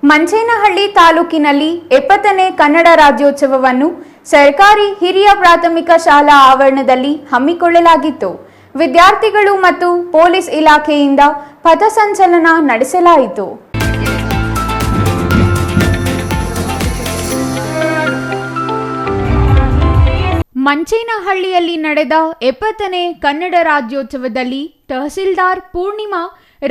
ಮಂಚೇನಹಳ್ಳಿ ತಾಲೂಕಿನಲ್ಲಿ 70ನೇ ಕನ್ನಡ ರಾಜ್ಯೋತ್ಸವವನ್ನು ಸರ್ಕಾರಿ ಹಿರಿಯ ಪ್ರಾಥಮಿಕ ಶಾಲಾ ಆವರಣದಲ್ಲಿ ಹಮ್ಮಿಕೊಳ್ಳಲಾಗಿತ್ತು. ವಿದ್ಯಾರ್ಥಿಗಳು ಮತ್ತು ಪೊಲೀಸ್ ಇಲಾಖೆಯಿಂದ ಪಥಸಂಚಲನ ನಡೆಸಲಾಯಿತು. ಮಂಚೇನಹಳ್ಳಿಯಲ್ಲಿ ನಡೆದ 70ನೇ ಕನ್ನಡ ರಾಜ್ಯೋತ್ಸವದಲ್ಲಿ ತಹಸೀಲ್ದಾರ್ ಪೂರ್ಣಿಮಾ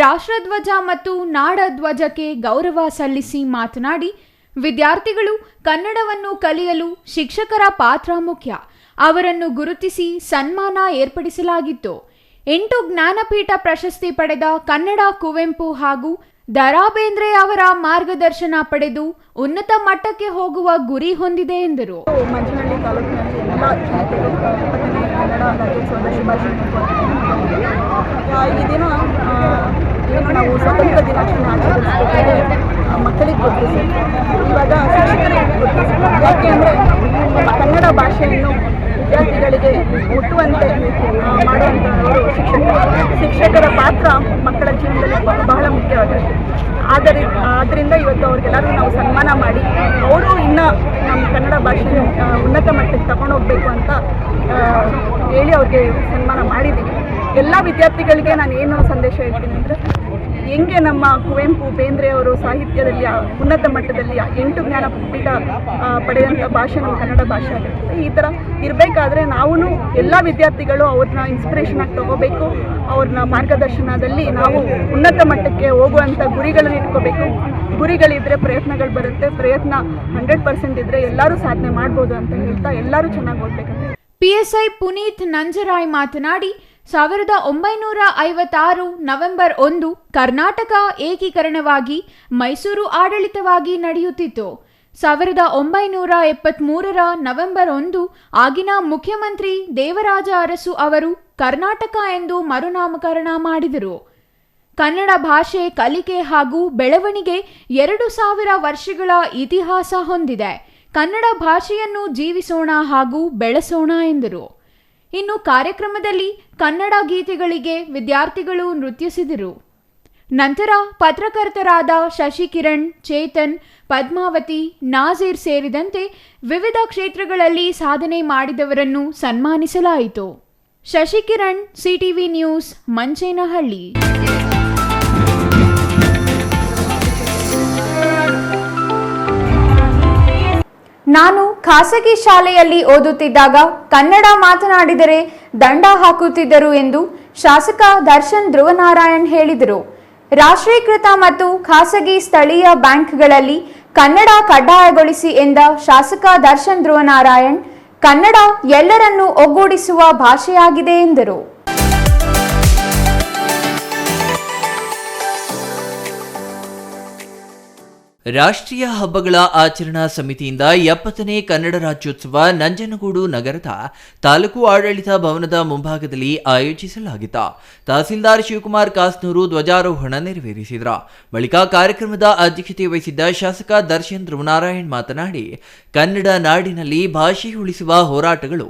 ರಾಷ್ಟ್ರಧ್ವಜ ಮತ್ತು ನಾಡಧ್ವಜಕ್ಕೆ ಗೌರವ ಸಲ್ಲಿಸಿ ಮಾತನಾಡಿ, ವಿದ್ಯಾರ್ಥಿಗಳು ಕನ್ನಡವನ್ನು ಕಲಿಯಲು ಶಿಕ್ಷಕರ ಪಾತ್ರ ಮುಖ್ಯ. ಅವರನ್ನು ಗುರುತಿಸಿ ಸನ್ಮಾನ ಏರ್ಪಡಿಸಲಾಗಿತ್ತು. 8 ಜ್ಞಾನಪೀಠ ಪ್ರಶಸ್ತಿ ಪಡೆದ ಕನ್ನಡ ಕುವೆಂಪು ಹಾಗೂ ದ.ರಾ ಬೇಂದ್ರೆ ಅವರ ಮಾರ್ಗದರ್ಶನ ಪಡೆದು ಉನ್ನತ ಮಟ್ಟಕ್ಕೆ ಹೋಗುವ ಗುರಿ ಹೊಂದಿದೆ ಎಂದರು. ಮಂಚೇನಹಳ್ಳಿ ತಾಲೂಕಿನಲ್ಲಿ ಕನ್ನಡ ರಾಜ್ಯೋತ್ಸವದ ಶುಭಾಶಯ. ಈ ದಿನ ಏನು ನಾವು ಸ್ವತಂತ್ರ ದಿನಾಚರಣೆ ಆಚರಿಸಬೇಕಾದ್ರೆ ಮಕ್ಕಳಿಗೆ ಗೊತ್ತಿಸಿ, ಇವಾಗ ಶಿಕ್ಷಕರಿಗೆ ಗೊತ್ತಿಸಿ. ಯಾಕೆ ಅಂದರೆ ಕನ್ನಡ ಭಾಷೆಯನ್ನು ವಿದ್ಯಾರ್ಥಿಗಳಿಗೆ ಮುಟ್ಟುವಂತೆ ಮಾಡುವಂಥವರು ಶಿಕ್ಷಕರ ಪಾತ್ರ ಮಕ್ಕಳ ಜೀವನದಲ್ಲಿ ಬಹಳ ಮುಖ್ಯವಾಗಿದೆ. ಆದ್ದರಿಂದ ಇವತ್ತು ಅವ್ರಿಗೆಲ್ಲರೂ ನಾವು ಸನ್ಮಾನ ಮಾಡಿ ಅವರು ಇನ್ನೂ ನಮ್ಮ ಕನ್ನಡ ಭಾಷೆಯನ್ನು ಉನ್ನತ ಮಟ್ಟಕ್ಕೆ ತಗೊಂಡೋಗ್ಬೇಕು ಅಂತ ಹೇಳಿ ಅವ್ರಿಗೆ ಸನ್ಮಾನ ಮಾಡಿದ್ದೀವಿ. ಎಲ್ಲ ವಿದ್ಯಾರ್ಥಿಗಳಿಗೆ ನಾನು ಏನು ಸಂದೇಶ ಹೇಳ್ತೀನಿ ಅಂದರೆ, ಹೆಂಗೆ ನಮ್ಮ ಕುವೆಂಪು ಬೇಂದ್ರೆ ಅವರು ಸಾಹಿತ್ಯದಲ್ಲಿ ಉನ್ನತ ಮಟ್ಟದಲ್ಲಿ 8 ಜ್ಞಾನಪೀಠ ಪಡೆದಂಥ ಭಾಷೆ ನಮ್ಮ ಕನ್ನಡ ಭಾಷೆ ಆಗಿರುತ್ತೆ. ಈ ಥರ ಇರಬೇಕಾದ್ರೆ ನಾವು ಎಲ್ಲ ವಿದ್ಯಾರ್ಥಿಗಳು ಅವ್ರನ್ನ ಇನ್ಸ್ಪಿರೇಷನ್ ಆಗಿ ತಗೋಬೇಕು. ಅವ್ರನ್ನ ಮಾರ್ಗದರ್ಶನದಲ್ಲಿ ನಾವು ಉನ್ನತ ಮಟ್ಟಕ್ಕೆ ಹೋಗುವಂಥ ಗುರಿಗಳನ್ನು ಇಟ್ಕೋಬೇಕು. ಗುರಿಗಳಿದ್ರೆ ಪ್ರಯತ್ನಗಳು ಬರುತ್ತೆ. ಪ್ರಯತ್ನ 100% ಇದ್ದರೆ ಎಲ್ಲರೂ ಸಾಧನೆ ಮಾಡ್ಬೋದು ಅಂತ ಹೇಳ್ತಾ ಎಲ್ಲರೂ ಚೆನ್ನಾಗಿ ಓದಬೇಕಂತ. PSI ಪುನೀತ್ ನಂಜರಾಯ್ ಮಾತನಾಡಿ, 1956 ನವೆಂಬರ್ 1 ಕರ್ನಾಟಕ ಏಕೀಕರಣವಾಗಿ ಮೈಸೂರು ಆಡಳಿತವಾಗಿ ನಡೆಯುತ್ತಿತ್ತು. 1973 ನವೆಂಬರ್ 1 ಆಗಿನ ಮುಖ್ಯಮಂತ್ರಿ ದೇವರಾಜ ಅರಸು ಅವರು ಕರ್ನಾಟಕ ಎಂದು ಮರುನಾಮಕರಣ ಮಾಡಿದರು. ಕನ್ನಡ ಭಾಷೆ ಕಲಿಕೆ ಹಾಗೂ ಬೆಳವಣಿಗೆ 2000 ವರ್ಷಗಳ ಇತಿಹಾಸ ಹೊಂದಿದೆ. ಕನ್ನಡ ಭಾಷೆಯನ್ನು ಜೀವಿಸೋಣ ಹಾಗೂ ಬೆಳೆಸೋಣ ಎಂದರು. ಇನ್ನು ಕಾರ್ಯಕ್ರಮದಲ್ಲಿ ಕನ್ನಡ ಗೀತೆಗಳಿಗೆ ವಿದ್ಯಾರ್ಥಿಗಳು ನೃತ್ಯಿಸಿದರು. ನಂತರ ಪತ್ರಕರ್ತರಾದ ಶಶಿಕಿರಣ್, ಚೇತನ್, ಪದ್ಮಾವತಿ, ನಾಜೀರ್ ಸೇರಿದಂತೆ ವಿವಿಧ ಕ್ಷೇತ್ರಗಳಲ್ಲಿ ಸಾಧನೆ ಮಾಡಿದವರನ್ನು ಸನ್ಮಾನಿಸಲಾಯಿತು. Shashikiran, CTV news, Manchenahalli. ನಾನು ಖಾಸಗಿ ಶಾಲೆಯಲ್ಲಿ ಓದುತ್ತಿದ್ದಾಗ ಕನ್ನಡ ಮಾತನಾಡಿದರೆ ದಂಡ ಹಾಕುತ್ತಿದ್ದರು ಎಂದು ಶಾಸಕ ದರ್ಶನ್ ಧ್ರುವನಾರಾಯಣ್ ಹೇಳಿದರು. ರಾಷ್ಟ್ರೀಕೃತ ಮತ್ತು ಖಾಸಗಿ ಸ್ಥಳೀಯ ಬ್ಯಾಂಕ್ಗಳಲ್ಲಿ ಕನ್ನಡ ಕಡ್ಡಾಯಗೊಳಿಸಿ ಎಂದ ಶಾಸಕ ದರ್ಶನ್ ಧ್ರುವನಾರಾಯಣ್, ಕನ್ನಡ ಎಲ್ಲರನ್ನೂ ಒಗ್ಗೂಡಿಸುವ ಭಾಷೆಯಾಗಿದೆ ಎಂದರು. ರಾಷ್ಟ್ರೀಯ ಹಬ್ಬಗಳ ಆಚರಣಾ ಸಮಿತಿಯಿಂದ 70ನೇ ಕನ್ನಡ ರಾಜ್ಯೋತ್ಸವ ನಂಜನಗೂಡು ನಗರದ ತಾಲೂಕು ಆಡಳಿತ ಭವನದ ಮುಂಭಾಗದಲ್ಲಿ ಆಯೋಜಿಸಲಾಗಿತ್ತು. ತಹಸೀಲ್ದಾರ್ ಶಿವಕುಮಾರ್ ಕಾಸ್ನೂರು ಧ್ವಜಾರೋಹಣ ನೆರವೇರಿಸಿದರು. ಬಳಿಕ ಕಾರ್ಯಕ್ರಮದ ಅಧ್ಯಕ್ಷತೆ ವಹಿಸಿದ್ದ ಶಾಸಕ ದರ್ಶನ್ ಧ್ರುವನಾರಾಯಣ್ ಮಾತನಾಡಿ, ಕನ್ನಡ ನಾಡಿನಲ್ಲಿ ಭಾಷೆ ಉಳಿಸುವ ಹೋರಾಟಗಳು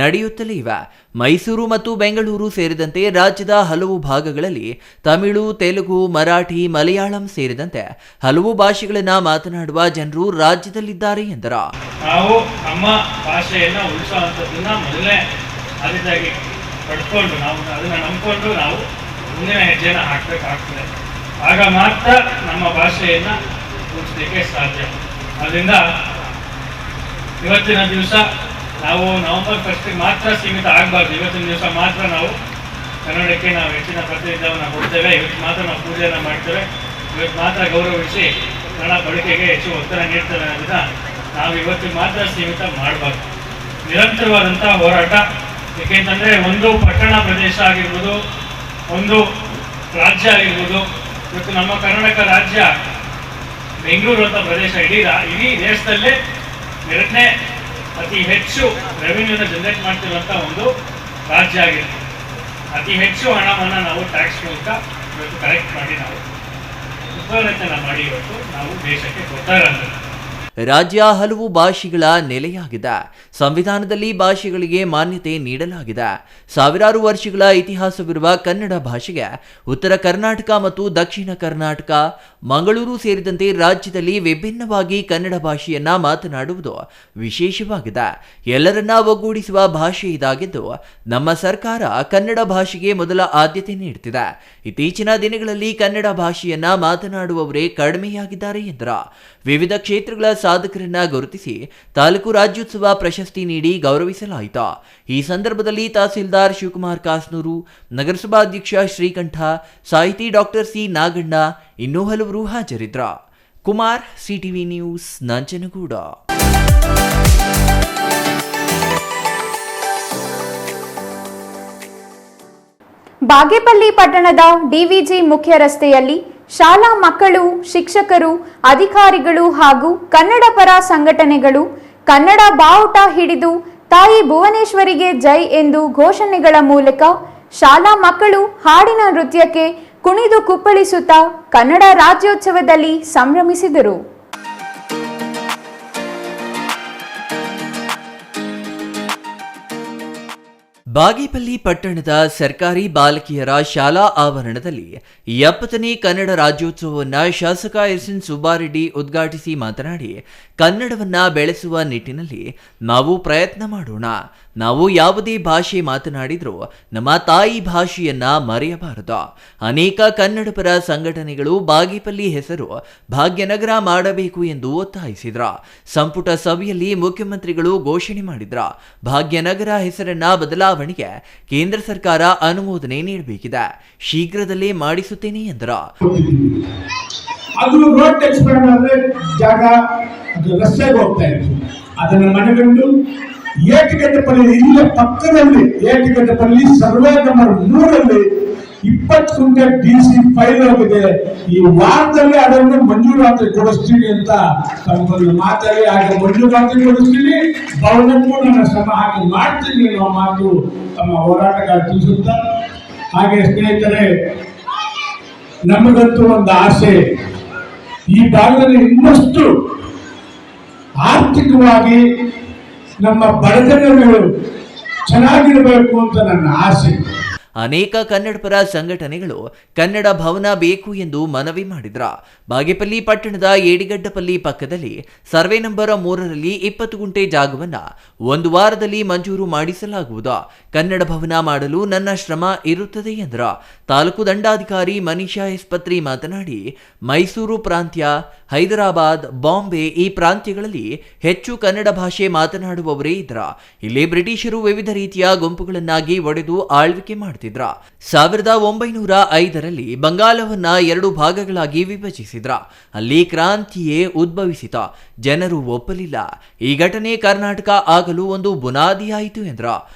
ನಡೆಯುತ್ತಲೇ ಇವೆ. ಮೈಸೂರು ಮತ್ತು ಬೆಂಗಳೂರು ಸೇರಿದಂತೆ ರಾಜ್ಯದ ಹಲವು ಭಾಗಗಳಲ್ಲಿ ತಮಿಳು, ತೆಲುಗು, ಮರಾಠಿ, ಮಲಯಾಳಂ ಸೇರಿದಂತೆ ಹಲವು ಭಾಷೆಗಳನ್ನು ಮಾತನಾಡುವ ಜನರು ರಾಜ್ಯದಲ್ಲಿದ್ದಾರೆ ಎಂದರು. ನಾವು ನಮ್ಮ ಭಾಷೆಯನ್ನು ಉಳಿಸುವಂಥದ್ದನ್ನ ಮೊದಲೇ ಆದ್ಯತೆಯಾಗಿ ಪಡ್ಕೊಂಡು ನಾವು ಅದನ್ನು ನಂಬಿಕೊಂಡು ನಾವು ಮುಂದಿನ ಹೆಜ್ಜೆಯನ್ನು ಹಾಕಬೇಕಾಗ್ತದೆ. ಆಗ ಮಾತ್ರ ನಮ್ಮ ಭಾಷೆಯನ್ನು ಉಳಿಸಲಿಕ್ಕೆ ಸಾಧ್ಯ. ಅದರಿಂದ ಇವತ್ತಿನ ದಿವಸ ನಾವು ನವೆಂಬರ್ 1ಗೆ ಮಾತ್ರ ಸೀಮಿತ ಆಗಬಾರ್ದು. ಇವತ್ತಿನ ದಿವಸ ಮಾತ್ರ ನಾವು ಕನ್ನಡಕ್ಕೆ ನಾವು ಹೆಚ್ಚಿನ ಪ್ರಾತಿನಿಧ್ಯವನ್ನು ಕೊಡ್ತೇವೆ. ಇವತ್ತು ಮಾತ್ರ ನಾವು ಪೂಜೆಯನ್ನು ಮಾಡ್ತೇವೆ. ಇವತ್ತು ಮಾತ್ರ ಗೌರವಿಸಿ ಕನ್ನಡ ಬಳಕೆಗೆ ಹೆಚ್ಚು ಒತ್ತಡ ನೀಡ್ತೇವೆ ಅನ್ನೋದನ್ನ ನಾವು ಇವತ್ತಿಗೆ ಮಾತ್ರ ಸೀಮಿತ ಮಾಡಬಾರ್ದು. ನಿರಂತರವಾದಂಥ ಹೋರಾಟ. ಏಕೆಂತಂದರೆ ಒಂದು ಪಟ್ಟಣ ಪ್ರದೇಶ ಆಗಿರ್ಬೋದು, ಒಂದು ರಾಜ್ಯ ಆಗಿರ್ಬೋದು. ಇವತ್ತು ನಮ್ಮ ಕರ್ನಾಟಕ ರಾಜ್ಯ ಬೆಂಗಳೂರು ಅಂತ ಪ್ರದೇಶ ಇಡೀ ದೇಶದಲ್ಲೇ 2ನೇ ಅತಿ ಹೆಚ್ಚು ರೆವಿನ್ಯೂನ ಜನರೇಟ್ ಮಾಡ್ತಿರುವಂಥ ಒಂದು ರಾಜ್ಯ ಆಗಿರುತ್ತೆ. ಅತಿ ಹೆಚ್ಚು ಹಣವನ್ನು ನಾವು ಟ್ಯಾಕ್ಸ್ ಮೂಲಕ ಇವತ್ತು ಕಲೆಕ್ಟ್ ಮಾಡಿ ನಾವು ಉತ್ಪಾದನೆ ಮಾಡಿ ಇವತ್ತು ನಾವು ದೇಶಕ್ಕೆ ಕೊಡ್ತಾ ಇರೋದು. ರಾಜ್ಯ ಹಲವು ಭಾಷೆಗಳ ನೆಲೆಯಾಗಿದೆ. ಸಂವಿಧಾನದಲ್ಲಿ ಭಾಷೆಗಳಿಗೆ ಮಾನ್ಯತೆ ನೀಡಲಾಗಿದೆ. ಸಾವಿರಾರು ವರ್ಷಗಳ ಇತಿಹಾಸವಿರುವ ಕನ್ನಡ ಭಾಷೆಗೆ ಉತ್ತರ ಕರ್ನಾಟಕ ಮತ್ತು ದಕ್ಷಿಣ ಕರ್ನಾಟಕ, ಮಂಗಳೂರು ಸೇರಿದಂತೆ ರಾಜ್ಯದಲ್ಲಿ ವಿಭಿನ್ನವಾಗಿ ಕನ್ನಡ ಭಾಷೆಯನ್ನ ಮಾತನಾಡುವುದು ವಿಶೇಷವಾಗಿದೆ. ಎಲ್ಲರನ್ನ ಒಗ್ಗೂಡಿಸುವ ಭಾಷೆ ಇದಾಗಿದ್ದು ನಮ್ಮ ಸರ್ಕಾರ ಕನ್ನಡ ಭಾಷೆಗೆ ಮೊದಲ ಆದ್ಯತೆ ನೀಡುತ್ತಿದೆ. ಇತ್ತೀಚಿನ ದಿನಗಳಲ್ಲಿ ಕನ್ನಡ ಭಾಷೆಯನ್ನ ಮಾತನಾಡುವವರೇ ಕಡಿಮೆಯಾಗಿದ್ದಾರೆ ಎಂದರು. ವಿವಿಧ ಕ್ಷೇತ್ರಗಳ ಸಾಧಕರನ್ನ ಗುರುತಿಸಿ ತಾಲೂಕು ರಾಜ್ಯೋತ್ಸವ ಪ್ರಶಸ್ತಿ ನೀಡಿ ಗೌರವಿಸಲಾಯಿತು. ಈ ಸಂದರ್ಭದಲ್ಲಿ ತಹಸೀಲ್ದಾರ್ ಶಿವಕುಮಾರ್ ಕಾಸ್ನೂರು, ನಗರಸಭಾಧ್ಯಕ್ಷ ಶ್ರೀಕಂಠ, ಸಾಹಿತಿ ಡಾಕ್ಟರ್ ಸಿ ನಾಗಣ್ಣ, ಇನ್ನೂ ಹಲವರು ಹಾಜರಿದ್ದರು. Kumar, CTV news, Nanjangud. ಬಾಗೇಪಲ್ಲಿ ಪಟ್ಟಣದ ಡಿವಿಜಿ ಮುಖ್ಯ ರಸ್ತೆಯಲ್ಲಿ ಶಾಲಾ ಮಕ್ಕಳು, ಶಿಕ್ಷಕರು, ಅಧಿಕಾರಿಗಳು ಹಾಗೂ ಕನ್ನಡ ಪರ ಸಂಘಟನೆಗಳು ಕನ್ನಡ ಬಾವುಟ ಹಿಡಿದು ತಾಯಿ ಭುವನೇಶ್ವರಿಗೆ ಜೈ ಎಂದು ಘೋಷಣೆಗಳ ಮೂಲಕ ಶಾಲಾ ಮಕ್ಕಳು ಹಾಡಿನ ನೃತ್ಯಕ್ಕೆ ಕುಣಿದು ಕುಪ್ಪಳಿಸುತ್ತಾ ಕನ್ನಡ ರಾಜ್ಯೋತ್ಸವದಲ್ಲಿ ಸಂಭ್ರಮಿಸಿದರು. ಬಾಗೇಪಲ್ಲಿ ಪಟ್ಟಣದ ಸರ್ಕಾರಿ ಬಾಲಕಿಯರ ಶಾಲಾ ಆವರಣದಲ್ಲಿ 70ನೇ ಕನ್ನಡ ರಾಜ್ಯೋತ್ಸವವನ್ನು ಶಾಸಕ ಎಸ್.ಎನ್. ಸುಬ್ಬಾರೆಡ್ಡಿ ಉದ್ಘಾಟಿಸಿ ಮಾತನಾಡಿ, ಕನ್ನಡವನ್ನ ಬೆಳೆಸುವ ನಿಟ್ಟಿನಲ್ಲಿ ನಾವು ಪ್ರಯತ್ನ ಮಾಡೋಣ. ನಾವು ಯಾವುದೇ ಭಾಷೆ ಮಾತನಾಡಿದ್ರೂ ನಮ್ಮ ತಾಯಿ ಭಾಷೆಯನ್ನ ಮರೆಯಬಾರದು. ಅನೇಕ ಕನ್ನಡಪರ ಸಂಘಟನೆಗಳು ಬಾಗೇಪಲ್ಲಿ ಹೆಸರು ಭಾಗ್ಯನಗರ ಮಾಡಬೇಕು ಎಂದು ಒತ್ತಾಯಿಸಿದ್ರು. ಸಂಪುಟ ಸಭೆಯಲ್ಲಿ ಮುಖ್ಯಮಂತ್ರಿಗಳು ಘೋಷಣೆ ಮಾಡಿದ್ರು. ಭಾಗ್ಯನಗರ ಹೆಸರನ್ನ ಬದಲಾವಣೆಗೆ ಕೇಂದ್ರ ಸರ್ಕಾರ ಅನುಮೋದನೆ ನೀಡಬೇಕಿದೆ. ಶೀಘ್ರದಲ್ಲೇ ಮಾಡಿಸುತ್ತೇನೆ ಎಂದರು. ಅದು ರೋಡ್ ಟೆಕ್ಸ್ ಜಾಗ ಅದು ರಸ್ತೆಗೆ ಹೋಗ್ತಾ ಇತ್ತು. ಅದನ್ನು ಮನಗಂಡು ಏಟಿಗಟ್ಟಪಲ್ಲಿ ಇಲ್ಲೇ ಪಕ್ಕದಲ್ಲಿ Etigattapalli survey number 3 20 quintal DC file ಹೋಗಿದೆ. ಈ ವಾರದಲ್ಲಿ ಅದನ್ನು ಮಂಜೂರಾತಿ ಕೊಡಿಸ್ತೀನಿ ಅಂತ ತಮ್ಮನ್ನು ಮಾತಾಡಿ ಹಾಗೆ ಮಂಜೂರಾತಿ ಕೊಡಿಸ್ತೀನಿ, ಭವನಕ್ಕೂ ನನ್ನ ಶ್ರಮ ಹಾಕಿ ಮಾಡ್ತೀನಿ ಅನ್ನೋ ಮಾತು ತಮ್ಮ ಹೋರಾಟಗಾರ ತಿಳಿಸುತ್ತಾ, ಹಾಗೆ ಸ್ನೇಹಿತರೆ, ನಮಗಂತೂ ಒಂದು ಆಸೆ, ಈ ಭಾಗದಲ್ಲಿ ಇನ್ನಷ್ಟು ಆರ್ಥಿಕವಾಗಿ ನಮ್ಮ ಬಡತನಗಳು ಚೆನ್ನಾಗಿರಬೇಕು ಅಂತ ನನ್ನ ಆಸೆ. ಅನೇಕ ಕನ್ನಡಪರ ಸಂಘಟನೆಗಳು ಕನ್ನಡ ಭವನ ಬೇಕು ಎಂದು ಮನವಿ ಮಾಡಿದ್ರ. ಬಾಗೇಪಲ್ಲಿ ಪಟ್ಟಣದ ಏಡಿಗಡ್ಡಪಲ್ಲಿ ಪಕ್ಕದಲ್ಲಿ ಸರ್ವೆ ನಂಬರ್ 3ರಲ್ಲಿ 20 ಗುಂಟೆ ಜಾಗವನ್ನ 1 ವಾರದಲ್ಲಿ ಮಂಜೂರು ಮಾಡಿಸಲಾಗುವುದು. ಕನ್ನಡ ಭವನ ಮಾಡಲು ನನ್ನ ಶ್ರಮ ಇರುತ್ತದೆ ಎಂದ್ರ ತಾಲೂಕು ದಂಡಾಧಿಕಾರಿ ಮನೀಷಾ ಎಸ್ಪತ್ರಿ ಮಾತನಾಡಿ, ಮೈಸೂರು ಪ್ರಾಂತ್ಯ, ಹೈದರಾಬಾದ್, ಬಾಂಬೆ ಈ ಪ್ರಾಂತ್ಯಗಳಲ್ಲಿ ಹೆಚ್ಚು ಕನ್ನಡ ಭಾಷೆ ಮಾತನಾಡುವವರೇ ಇದ್ರ. ಇಲ್ಲಿ ಬ್ರಿಟಿಷರು ವಿವಿಧ ರೀತಿಯ ಗುಂಪುಗಳನ್ನಾಗಿ ಒಡೆದು ಆಳ್ವಿಕೆ ಮಾಡ್ತಿದ್ರ. 1905ರಲ್ಲಿ ಬಂಗಾಲವನ್ನ 2 ಭಾಗಗಳಾಗಿ ವಿಭಜಿಸಿದ್ರ. ಅಲ್ಲಿ ಕ್ರಾಂತಿಯೇ ಉದ್ಭವಿಸಿತ. ಜನರು ಒಪ್ಪಲಿಲ್ಲ. ಈ ಘಟನೆ ಕರ್ನಾಟಕ ಆಗಲು ಒಂದು ಬುನಾದಿಯಾಯಿತು ಎಂದ್ರ.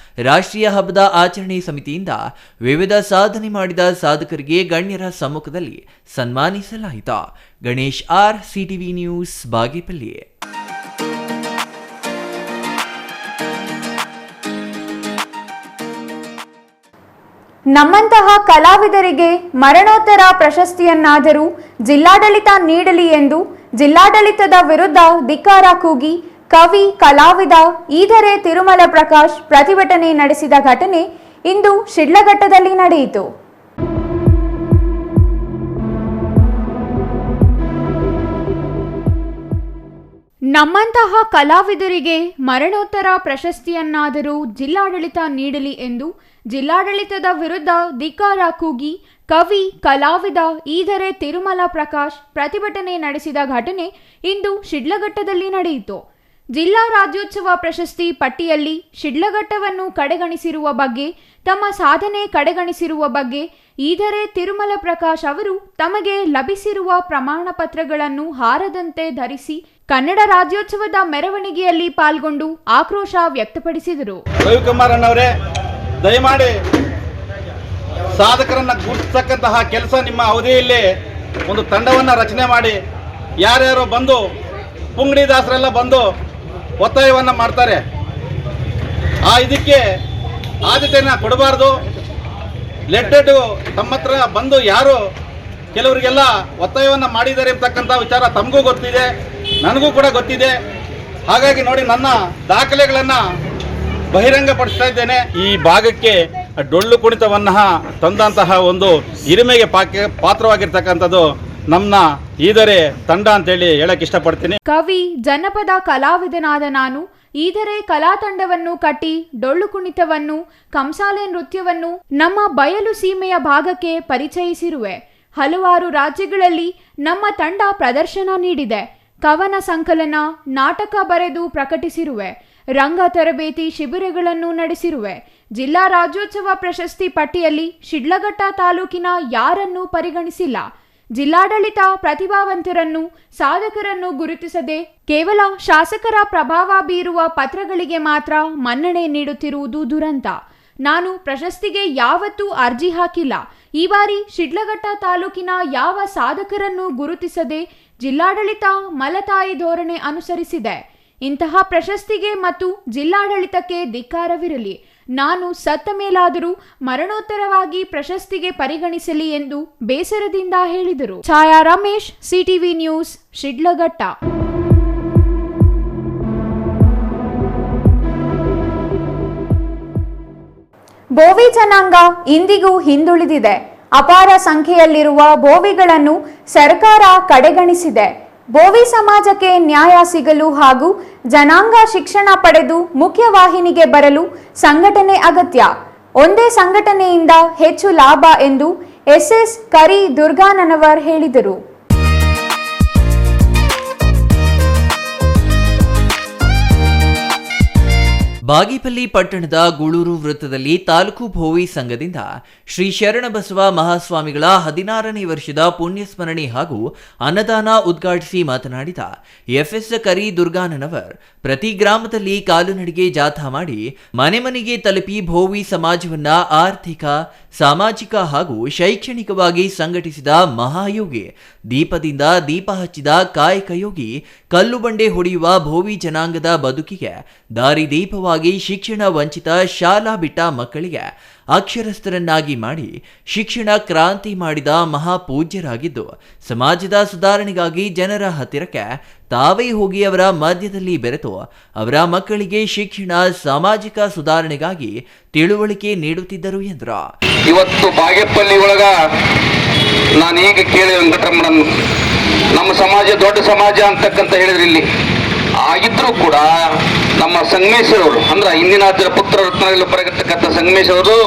ರಾಷ್ಟ್ರೀಯ ಹಬ್ಬದ ಆಚರಣೆ ಸಮಿತಿಯಿಂದ ವಿವಿಧ ಸಾಧನೆ ಮಾಡಿದ ಸಾಧಕರಿಗೆ ಗಣ್ಯರ ಸಮ್ಮುಖದಲ್ಲಿ ಸನ್ಮಾನಿಸಲಾಯಿತು. Ganesh R, CTV news, Bagepalli. ನಮ್ಮಂತಹ ಕಲಾವಿದರಿಗೆ ಮರಣೋತ್ತರ ಪ್ರಶಸ್ತಿಯನ್ನಾದರೂ ಜಿಲ್ಲಾಡಳಿತ ನೀಡಲಿ ಎಂದು ಜಿಲ್ಲಾಡಳಿತದ ವಿರುದ್ಧ ಧಿಕ್ಕಾರ ಕೂಗಿ ಕವಿ, ಕಲಾವಿದ ಈದರೆ ತಿರುಮಲ ಪ್ರಕಾಶ್ ಪ್ರತಿಭಟನೆ ನಡೆಸಿದ ಘಟನೆ ಇಂದು ಶಿಡ್ಲಘಟ್ಟದಲ್ಲಿ ನಡೆಯಿತು. ನಮ್ಮಂತಹ ಕಲಾವಿದರಿಗೆ ಮರಣೋತ್ತರ ಪ್ರಶಸ್ತಿಯನ್ನಾದರೂ ಜಿಲ್ಲಾಡಳಿತ ನೀಡಲಿ ಎಂದು ಜಿಲ್ಲಾಡಳಿತದ ವಿರುದ್ಧ ಧಿಕ್ಕಾರ ಕೂಗಿ ಕವಿ, ಕಲಾವಿದ ಈದರೆ ತಿರುಮಲ ಪ್ರಕಾಶ್ ಪ್ರತಿಭಟನೆ ನಡೆಸಿದ ಘಟನೆ ಇಂದು ಶಿಡ್ಲಘಟ್ಟದಲ್ಲಿ ನಡೆಯಿತು. ಜಿಲ್ಲಾ ರಾಜ್ಯೋತ್ಸವ ಪ್ರಶಸ್ತಿ ಪಟ್ಟಿಯಲ್ಲಿ ಶಿಡ್ಲಘಟ್ಟವನ್ನು ಕಡೆಗಣಿಸಿರುವ ಬಗ್ಗೆ, ತಮ್ಮ ಸಾಧನೆ ಕಡೆಗಣಿಸಿರುವ ಬಗ್ಗೆ ಈದರೆ ತಿರುಮಲ ಪ್ರಕಾಶ್ ಅವರು ತಮಗೆ ಲಭಿಸಿರುವ ಪ್ರಮಾಣ ಪತ್ರಗಳನ್ನು ಹಾರದಂತೆ ಧರಿಸಿ ಕನ್ನಡ ರಾಜ್ಯೋತ್ಸವದ ಮೆರವಣಿಗೆಯಲ್ಲಿ ಪಾಲ್ಗೊಂಡು ಆಕ್ರೋಶ ವ್ಯಕ್ತಪಡಿಸಿದರು. ರವಿಕುಮಾರ್ ಅಣ್ಣವರೇ, ದಯಮಾಡಿ ಸಾಧಕರನ್ನ ಗುರುತಿಸತಕ್ಕಂತಹ ಕೆಲಸ ನಿಮ್ಮ ಅವಧಿಯಲ್ಲಿ ಒಂದು ತಂಡವನ್ನು ರಚನೆ ಮಾಡಿ, ಯಾರ್ಯಾರು ಬಂದು ಪುಂಗಡಿ ದಾಸರೆಲ್ಲ ಬಂದು ಒತ್ತಾಯವನ್ನು ಮಾಡ್ತಾರೆ, ಇದಕ್ಕೆ ಆದ್ಯತೆಯನ್ನು ಕೊಡಬಾರ್ದು. ಲೆಟೆಡ್ ತಮ್ಮ ಹತ್ರ ಬಂದು ಯಾರು ಕೆಲವರಿಗೆಲ್ಲ ಒತ್ತಾಯವನ್ನು ಮಾಡಿದ್ದಾರೆ ಅಂತಕ್ಕಂಥ ವಿಚಾರ ತಮಗೂ ಗೊತ್ತಿದೆ, ನನಗೂ ಕೂಡ ಗೊತ್ತಿದೆ. ಹಾಗಾಗಿ ನೋಡಿ, ನನ್ನ ದಾಖಲೆಗಳನ್ನು ಬಹಿರಂಗಪಡಿಸ್ತಾ ಇದ್ದೇನೆ. ಈ ಭಾಗಕ್ಕೆ ಡೊಳ್ಳು ಕುಣಿತವನ್ನ ತಂದಂತಹ ಒಂದು ಹಿರಿಮೆಗೆ ಪಾತ್ರವಾಗಿರ್ತಕ್ಕಂಥದ್ದು ನಮ್ಮ ಈದರೆ ತಂಡ ಅಂತೇಳಿ ಹೇಳಕ್ ಇಷ್ಟಪಡ್ತೀನಿ. ಕವಿ, ಜನಪದ ಕಲಾವಿದನಾದ ನಾನು ಈದರೆ ಕಲಾ ತಂಡವನ್ನು ಕಟ್ಟಿ ಡೊಳ್ಳು ಕುಣಿತವನ್ನು, ಕಂಸಾಲೆ ನೃತ್ಯವನ್ನು ನಮ್ಮ ಬಯಲು ಸೀಮೆಯ ಭಾಗಕ್ಕೆ ಪರಿಚಯಿಸಿರುವೆ. ಹಲವಾರು ರಾಜ್ಯಗಳಲ್ಲಿ ನಮ್ಮ ತಂಡ ಪ್ರದರ್ಶನ ನೀಡಿದೆ. ಕವನ ಸಂಕಲನ, ನಾಟಕ ಬರೆದು ಪ್ರಕಟಿಸಿರುವೆ. ರಂಗ ತರಬೇತಿ ಶಿಬಿರಗಳನ್ನು ನಡೆಸಿರುವೆ. ಜಿಲ್ಲಾ ರಾಜ್ಯೋತ್ಸವ ಪ್ರಶಸ್ತಿ ಪಟ್ಟಿಯಲ್ಲಿ ಶಿಡ್ಲಘಟ್ಟ ತಾಲೂಕಿನ ಯಾರನ್ನೂ ಪರಿಗಣಿಸಿಲ್ಲ. ಜಿಲ್ಲಾಡಳಿತ ಪ್ರತಿಭಾವಂತರನ್ನು, ಸಾಧಕರನ್ನು ಗುರುತಿಸದೆ ಕೇವಲ ಶಾಸಕರ ಪ್ರಭಾವ ಬೀರುವ ಪತ್ರಗಳಿಗೆ ಮಾತ್ರ ಮನ್ನಣೆ ನೀಡುತ್ತಿರುವುದು ದುರಂತ. ನಾನು ಪ್ರಶಸ್ತಿಗೆ ಯಾವತ್ತೂ ಅರ್ಜಿ ಹಾಕಿಲ್ಲ. ಈ ಬಾರಿ ಶಿಡ್ಲಘಟ್ಟ ತಾಲೂಕಿನ ಯಾವ ಸಾಧಕರನ್ನು ಗುರುತಿಸದೆ ಜಿಲ್ಲಾಡಳಿತ ಮಲತಾಯಿ ಧೋರಣೆ ಅನುಸರಿಸಿದೆ. ಇಂತಹ ಪ್ರಶಸ್ತಿಗೆ ಮತ್ತು ಜಿಲ್ಲಾಡಳಿತಕ್ಕೆ ಧಿಕ್ಕಾರವಿರಲಿ. ನಾನು ಸತ್ತ ಮೇಲಾದರೂ ಮರಣೋತ್ತರವಾಗಿ ಪ್ರಶಸ್ತಿಗೆ ಪರಿಗಣಿಸಲಿ ಎಂದು ಬೇಸರದಿಂದ ಹೇಳಿದರು. ಛಾಯಾ ರಮೇಶ್, ಸಿಟಿವಿ ನ್ಯೂಸ್, ಶಿಡ್ಲಘಟ್ಟ. ಬೋವಿ ಜನಾಂಗ ಇಂದಿಗೂ ಹಿಂದುಳಿದಿದೆ. ಅಪಾರ ಸಂಖ್ಯೆಯಲ್ಲಿರುವ ಬೋವಿಗಳನ್ನು ಸರ್ಕಾರ ಕಡೆಗಣಿಸಿದೆ. ಬೋವಿ ಸಮಾಜಕ್ಕೆ ನ್ಯಾಯ ಸಿಗಲು ಹಾಗೂ ಜನಾಂಗ ಶಿಕ್ಷಣ ಪಡೆದು ಮುಖ್ಯವಾಹಿನಿಗೆ ಬರಲು ಸಂಘಟನೆ ಅಗತ್ಯ. ಒಂದೇ ಸಂಘಟನೆಯಿಂದ ಹೆಚ್ಚು ಲಾಭ ಎಂದು ಎಸ್ಎಸ್ ಕರಿ ದುರ್ಗಾನನವರ್ ಹೇಳಿದರು. ಬಾಗೇಪಲ್ಲಿ ಪಟ್ಟಣದ ಗೂಳೂರು ವೃತ್ತದಲ್ಲಿ ತಾಲೂಕು ಭೋವಿ ಸಂಘದಿಂದ ಶ್ರೀ ಶರಣಬಸವ ಮಹಾಸ್ವಾಮಿಗಳ 16ನೇ ವರ್ಷದ ಪುಣ್ಯಸ್ಮರಣೆ ಹಾಗೂ ಅನ್ನದಾನ ಉದ್ಘಾಟಿಸಿ ಮಾತನಾಡಿದ ಎಫ್ಎಸ್ ಕರಿ ದುರ್ಗಾನನವರ್, ಪ್ರತಿ ಗ್ರಾಮದಲ್ಲಿ ಕಾಲುನಡಿಗೆ ಜಾಥಾ ಮಾಡಿ ಮನೆ ಮನೆಗೆ ತಲುಪಿ ಭೋವಿ ಸಮಾಜವನ್ನ ಆರ್ಥಿಕ, ಸಾಮಾಜಿಕ ಹಾಗೂ ಶೈಕ್ಷಣಿಕವಾಗಿ ಸಂಘಟಿಸಿದ ಮಹಾಯೋಗಿ, ದೀಪದಿಂದ ದೀಪ ಹಚ್ಚಿದ ಕಾಯಕ ಯೋಗಿ, ಕಲ್ಲು ಬಂಡೆ ಹೊಡೆಯುವ ಭೋವಿ ಜನಾಂಗದ ಬದುಕಿಗೆ ದಾರಿದೀಪವಾಗಿ ಸಂಪೂರ್ಣವಾಗಿ ಶಿಕ್ಷಣ ವಂಚಿತ ಶಾಲಾ ಬಿಟ್ಟ ಮಕ್ಕಳಿಗೆ ಅಕ್ಷರಸ್ಥರನ್ನಾಗಿ ಮಾಡಿ ಶಿಕ್ಷಣ ಕ್ರಾಂತಿ ಮಾಡಿದ ಮಹಾಪೂಜ್ಯರಾಗಿದ್ದು, ಸಮಾಜದ ಸುಧಾರಣೆಗಾಗಿ ಜನರ ಹತ್ತಿರಕ್ಕೆ ತಾವೇ ಹೋಗಿ ಅವರ ಮಧ್ಯದಲ್ಲಿ ಬೆರೆತು ಅವರ ಮಕ್ಕಳಿಗೆ ಶಿಕ್ಷಣ, ಸಾಮಾಜಿಕ ಸುಧಾರಣೆಗಾಗಿ ತಿಳುವಳಿಕೆ ನೀಡುತ್ತಿದ್ದರು ಎಂದರು. ಇವತ್ತು ಬಾಗೇಪಲ್ಲಿ ಒಳಗ ನಾನು ಈಗ ಕೇಳಿ ವೆಂಕಟರಮಣನ್ನು ನಮ್ಮ ಸಮಾಜ ದೊಡ್ಡ ಸಮಾಜ ಅಂತಕ್ಕಂತ ಹೇಳಿದ್ರಿ. ಇಲ್ಲಿ ಆಗಿದ್ರೂ ಕೂಡ ನಮ್ಮ ಸಂಗಮೇಶ್ವರವರು ಅಂದ್ರೆ ಇಂದಿನ ಪುತ್ರ ರತ್ನದಲ್ಲಿ ಬರತಕ್ಕಂಥ ಸಂಗಮೇಶ್ವರರು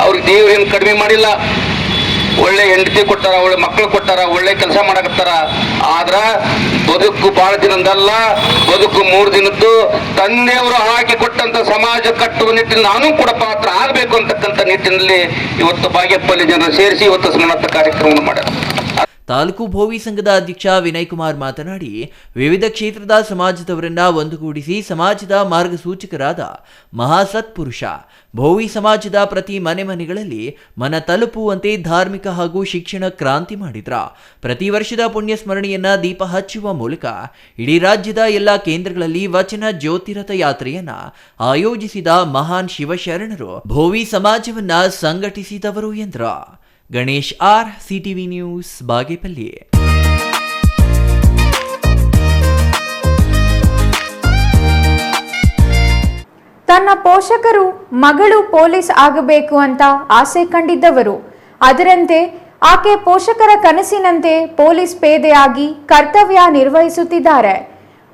ಅವ್ರಿಗೆ ದೇವ್ರೇನು ಕಡಿಮೆ ಮಾಡಿಲ್ಲ. ಒಳ್ಳೆ ಹೆಂಡತಿ ಕೊಟ್ಟಾರ, ಒಳ್ಳೆ ಮಕ್ಕಳು ಕೊಟ್ಟಾರ, ಒಳ್ಳೆ ಕೆಲಸ ಮಾಡಕತ್ತಾರ. ಆದ್ರ ಬದುಕು ಬಹಳ ದಿನದಲ್ಲ, ಬದುಕು 3 ದಿನದ್ದು. ತಂದೆಯವರು ಹಾಕಿ ಕೊಟ್ಟಂತ ಸಮಾಜ ಕಟ್ಟುವ ನಿಟ್ಟಿನಲ್ಲಿ ನಾನು ಕೂಡ ಪಾತ್ರ ಆಗಬೇಕು ಅಂತಕ್ಕಂಥ ನಿಟ್ಟಿನಲ್ಲಿ ಇವತ್ತು ಬಾಗೇಪಲ್ಲಿ ಜನರು ಸೇರಿಸಿ ಇವತ್ತು ಸ್ಮರಣಾರ್ಥ ಕಾರ್ಯಕ್ರಮವನ್ನು ಮಾಡ್ಯಾರ. ತಾಲೂಕು ಭೋವಿ ಸಂಘದ ಅಧ್ಯಕ್ಷ ವಿನಯ್ ಕುಮಾರ್ ಮಾತನಾಡಿ, ವಿವಿಧ ಕ್ಷೇತ್ರದ ಸಮಾಜದವರನ್ನ ಒಂದುಗೂಡಿಸಿ ಸಮಾಜದ ಮಾರ್ಗಸೂಚಕರಾದ ಮಹಾಸತ್ಪುರುಷ ಭೋವಿ ಸಮಾಜದ ಪ್ರತಿ ಮನೆಗಳಲ್ಲಿ ಮನ ತಲುಪುವಂತೆ ಧಾರ್ಮಿಕ ಹಾಗೂ ಶಿಕ್ಷಣ ಕ್ರಾಂತಿ ಮಾಡಿದ್ರ. ಪ್ರತಿ ವರ್ಷದ ಪುಣ್ಯ ಸ್ಮರಣೆಯನ್ನ ದೀಪ ಹಚ್ಚುವ ಮೂಲಕ ಇಡೀ ರಾಜ್ಯದ ಎಲ್ಲ ಕೇಂದ್ರಗಳಲ್ಲಿ ವಚನ ಜ್ಯೋತಿರಥ ಯಾತ್ರೆಯನ್ನ ಆಯೋಜಿಸಿದ ಮಹಾನ್ ಶಿವಶರಣರು ಭೋವಿ ಸಮಾಜವನ್ನ ಸಂಘಟಿಸಿದವರು ಎಂದ್ರ. Ganesh R, CTV news, Bagepalli. ತನ್ನ ಪೋಷಕರು ಮಗಳು ಪೊಲೀಸ್ ಆಗಬೇಕು ಅಂತ ಆಸೆ ಕಂಡಿದ್ದವರು. ಅದರಂತೆ ಆಕೆ ಪೋಷಕರ ಕನಸಿನಂತೆ ಪೊಲೀಸ್ ಪೇದೆಯಾಗಿ ಕರ್ತವ್ಯ ನಿರ್ವಹಿಸುತ್ತಿದ್ದಾರೆ.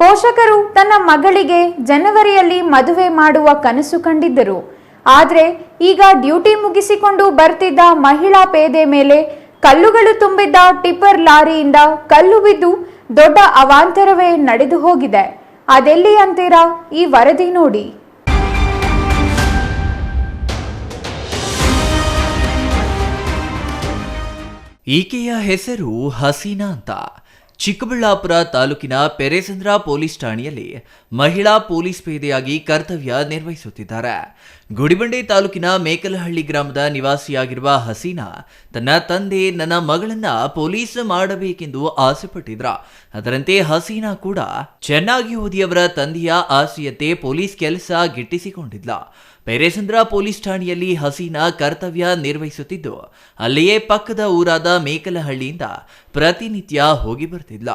ಪೋಷಕರು ತನ್ನ ಮಗಳಿಗೆ ಜನವರಿಯಲ್ಲಿ ಮದುವೆ ಮಾಡುವ ಕನಸು ಕಂಡಿದ್ದರು. ಆದರೆ ಈಗ ಡ್ಯೂಟಿ ಮುಗಿಸಿಕೊಂಡು ಬರ್ತಿದ್ದ ಮಹಿಳಾ ಪೇದೆ ಮೇಲೆ ಕಲ್ಲುಗಳು ತುಂಬಿದ್ದ ಟಿಪ್ಪರ್ ಲಾರಿಯಿಂದ ಕಲ್ಲು ಬಿದ್ದು ದೊಡ್ಡ ಅವಾಂತರವೇ ನಡೆದು ಹೋಗಿದೆ. ಅದೆಲ್ಲಿ ಅಂತೀರಾ? ಈ ವರದಿ ನೋಡಿ. ಈಕೆಯ ಹೆಸರು ಹಸೀನಾ ಅಂತ. ಚಿಕ್ಕಬಳ್ಳಾಪುರ ತಾಲೂಕಿನ ಪೆರೇಸಂದ್ರ ಪೊಲೀಸ್ ಠಾಣೆಯಲ್ಲಿ ಮಹಿಳಾ ಪೊಲೀಸ್ ಪೇದೆಯಾಗಿ ಕರ್ತವ್ಯ ನಿರ್ವಹಿಸುತ್ತಿದ್ದಾರೆ. ಗುಡಿಬಂಡೆ ತಾಲೂಕಿನ ಮೇಕಲಹಳ್ಳಿ ಗ್ರಾಮದ ನಿವಾಸಿಯಾಗಿರುವ ಹಸೀನಾ ತನ್ನ ತಂದೆ ನನ್ನ ಮಗಳನ್ನ ಪೊಲೀಸ್ ಮಾಡಬೇಕೆಂದು ಆಸೆಪಟ್ಟಿದ್ರ. ಅದರಂತೆ ಹಸೀನಾ ಕೂಡ ಚೆನ್ನಾಗಿ ಓದಿಯವರ ತಂದೆಯ ಆಸೆಯಂತೆ ಪೊಲೀಸ್ ಕೆಲಸ ಗಿಟ್ಟಿಸಿಕೊಂಡಿದ್ಲ. ಪೆರೇಸಂದ್ರ ಪೊಲೀಸ್ ಠಾಣೆಯಲ್ಲಿ ಹಸೀನಾ ಕರ್ತವ್ಯ ನಿರ್ವಹಿಸುತ್ತಿದ್ದು, ಅಲ್ಲಿಯೇ ಪಕ್ಕದ ಊರಾದ ಮೇಕಲಹಳ್ಳಿಯಿಂದ ಪ್ರತಿನಿತ್ಯ ಹೋಗಿ ಬರ್ತಿದ್ಲ.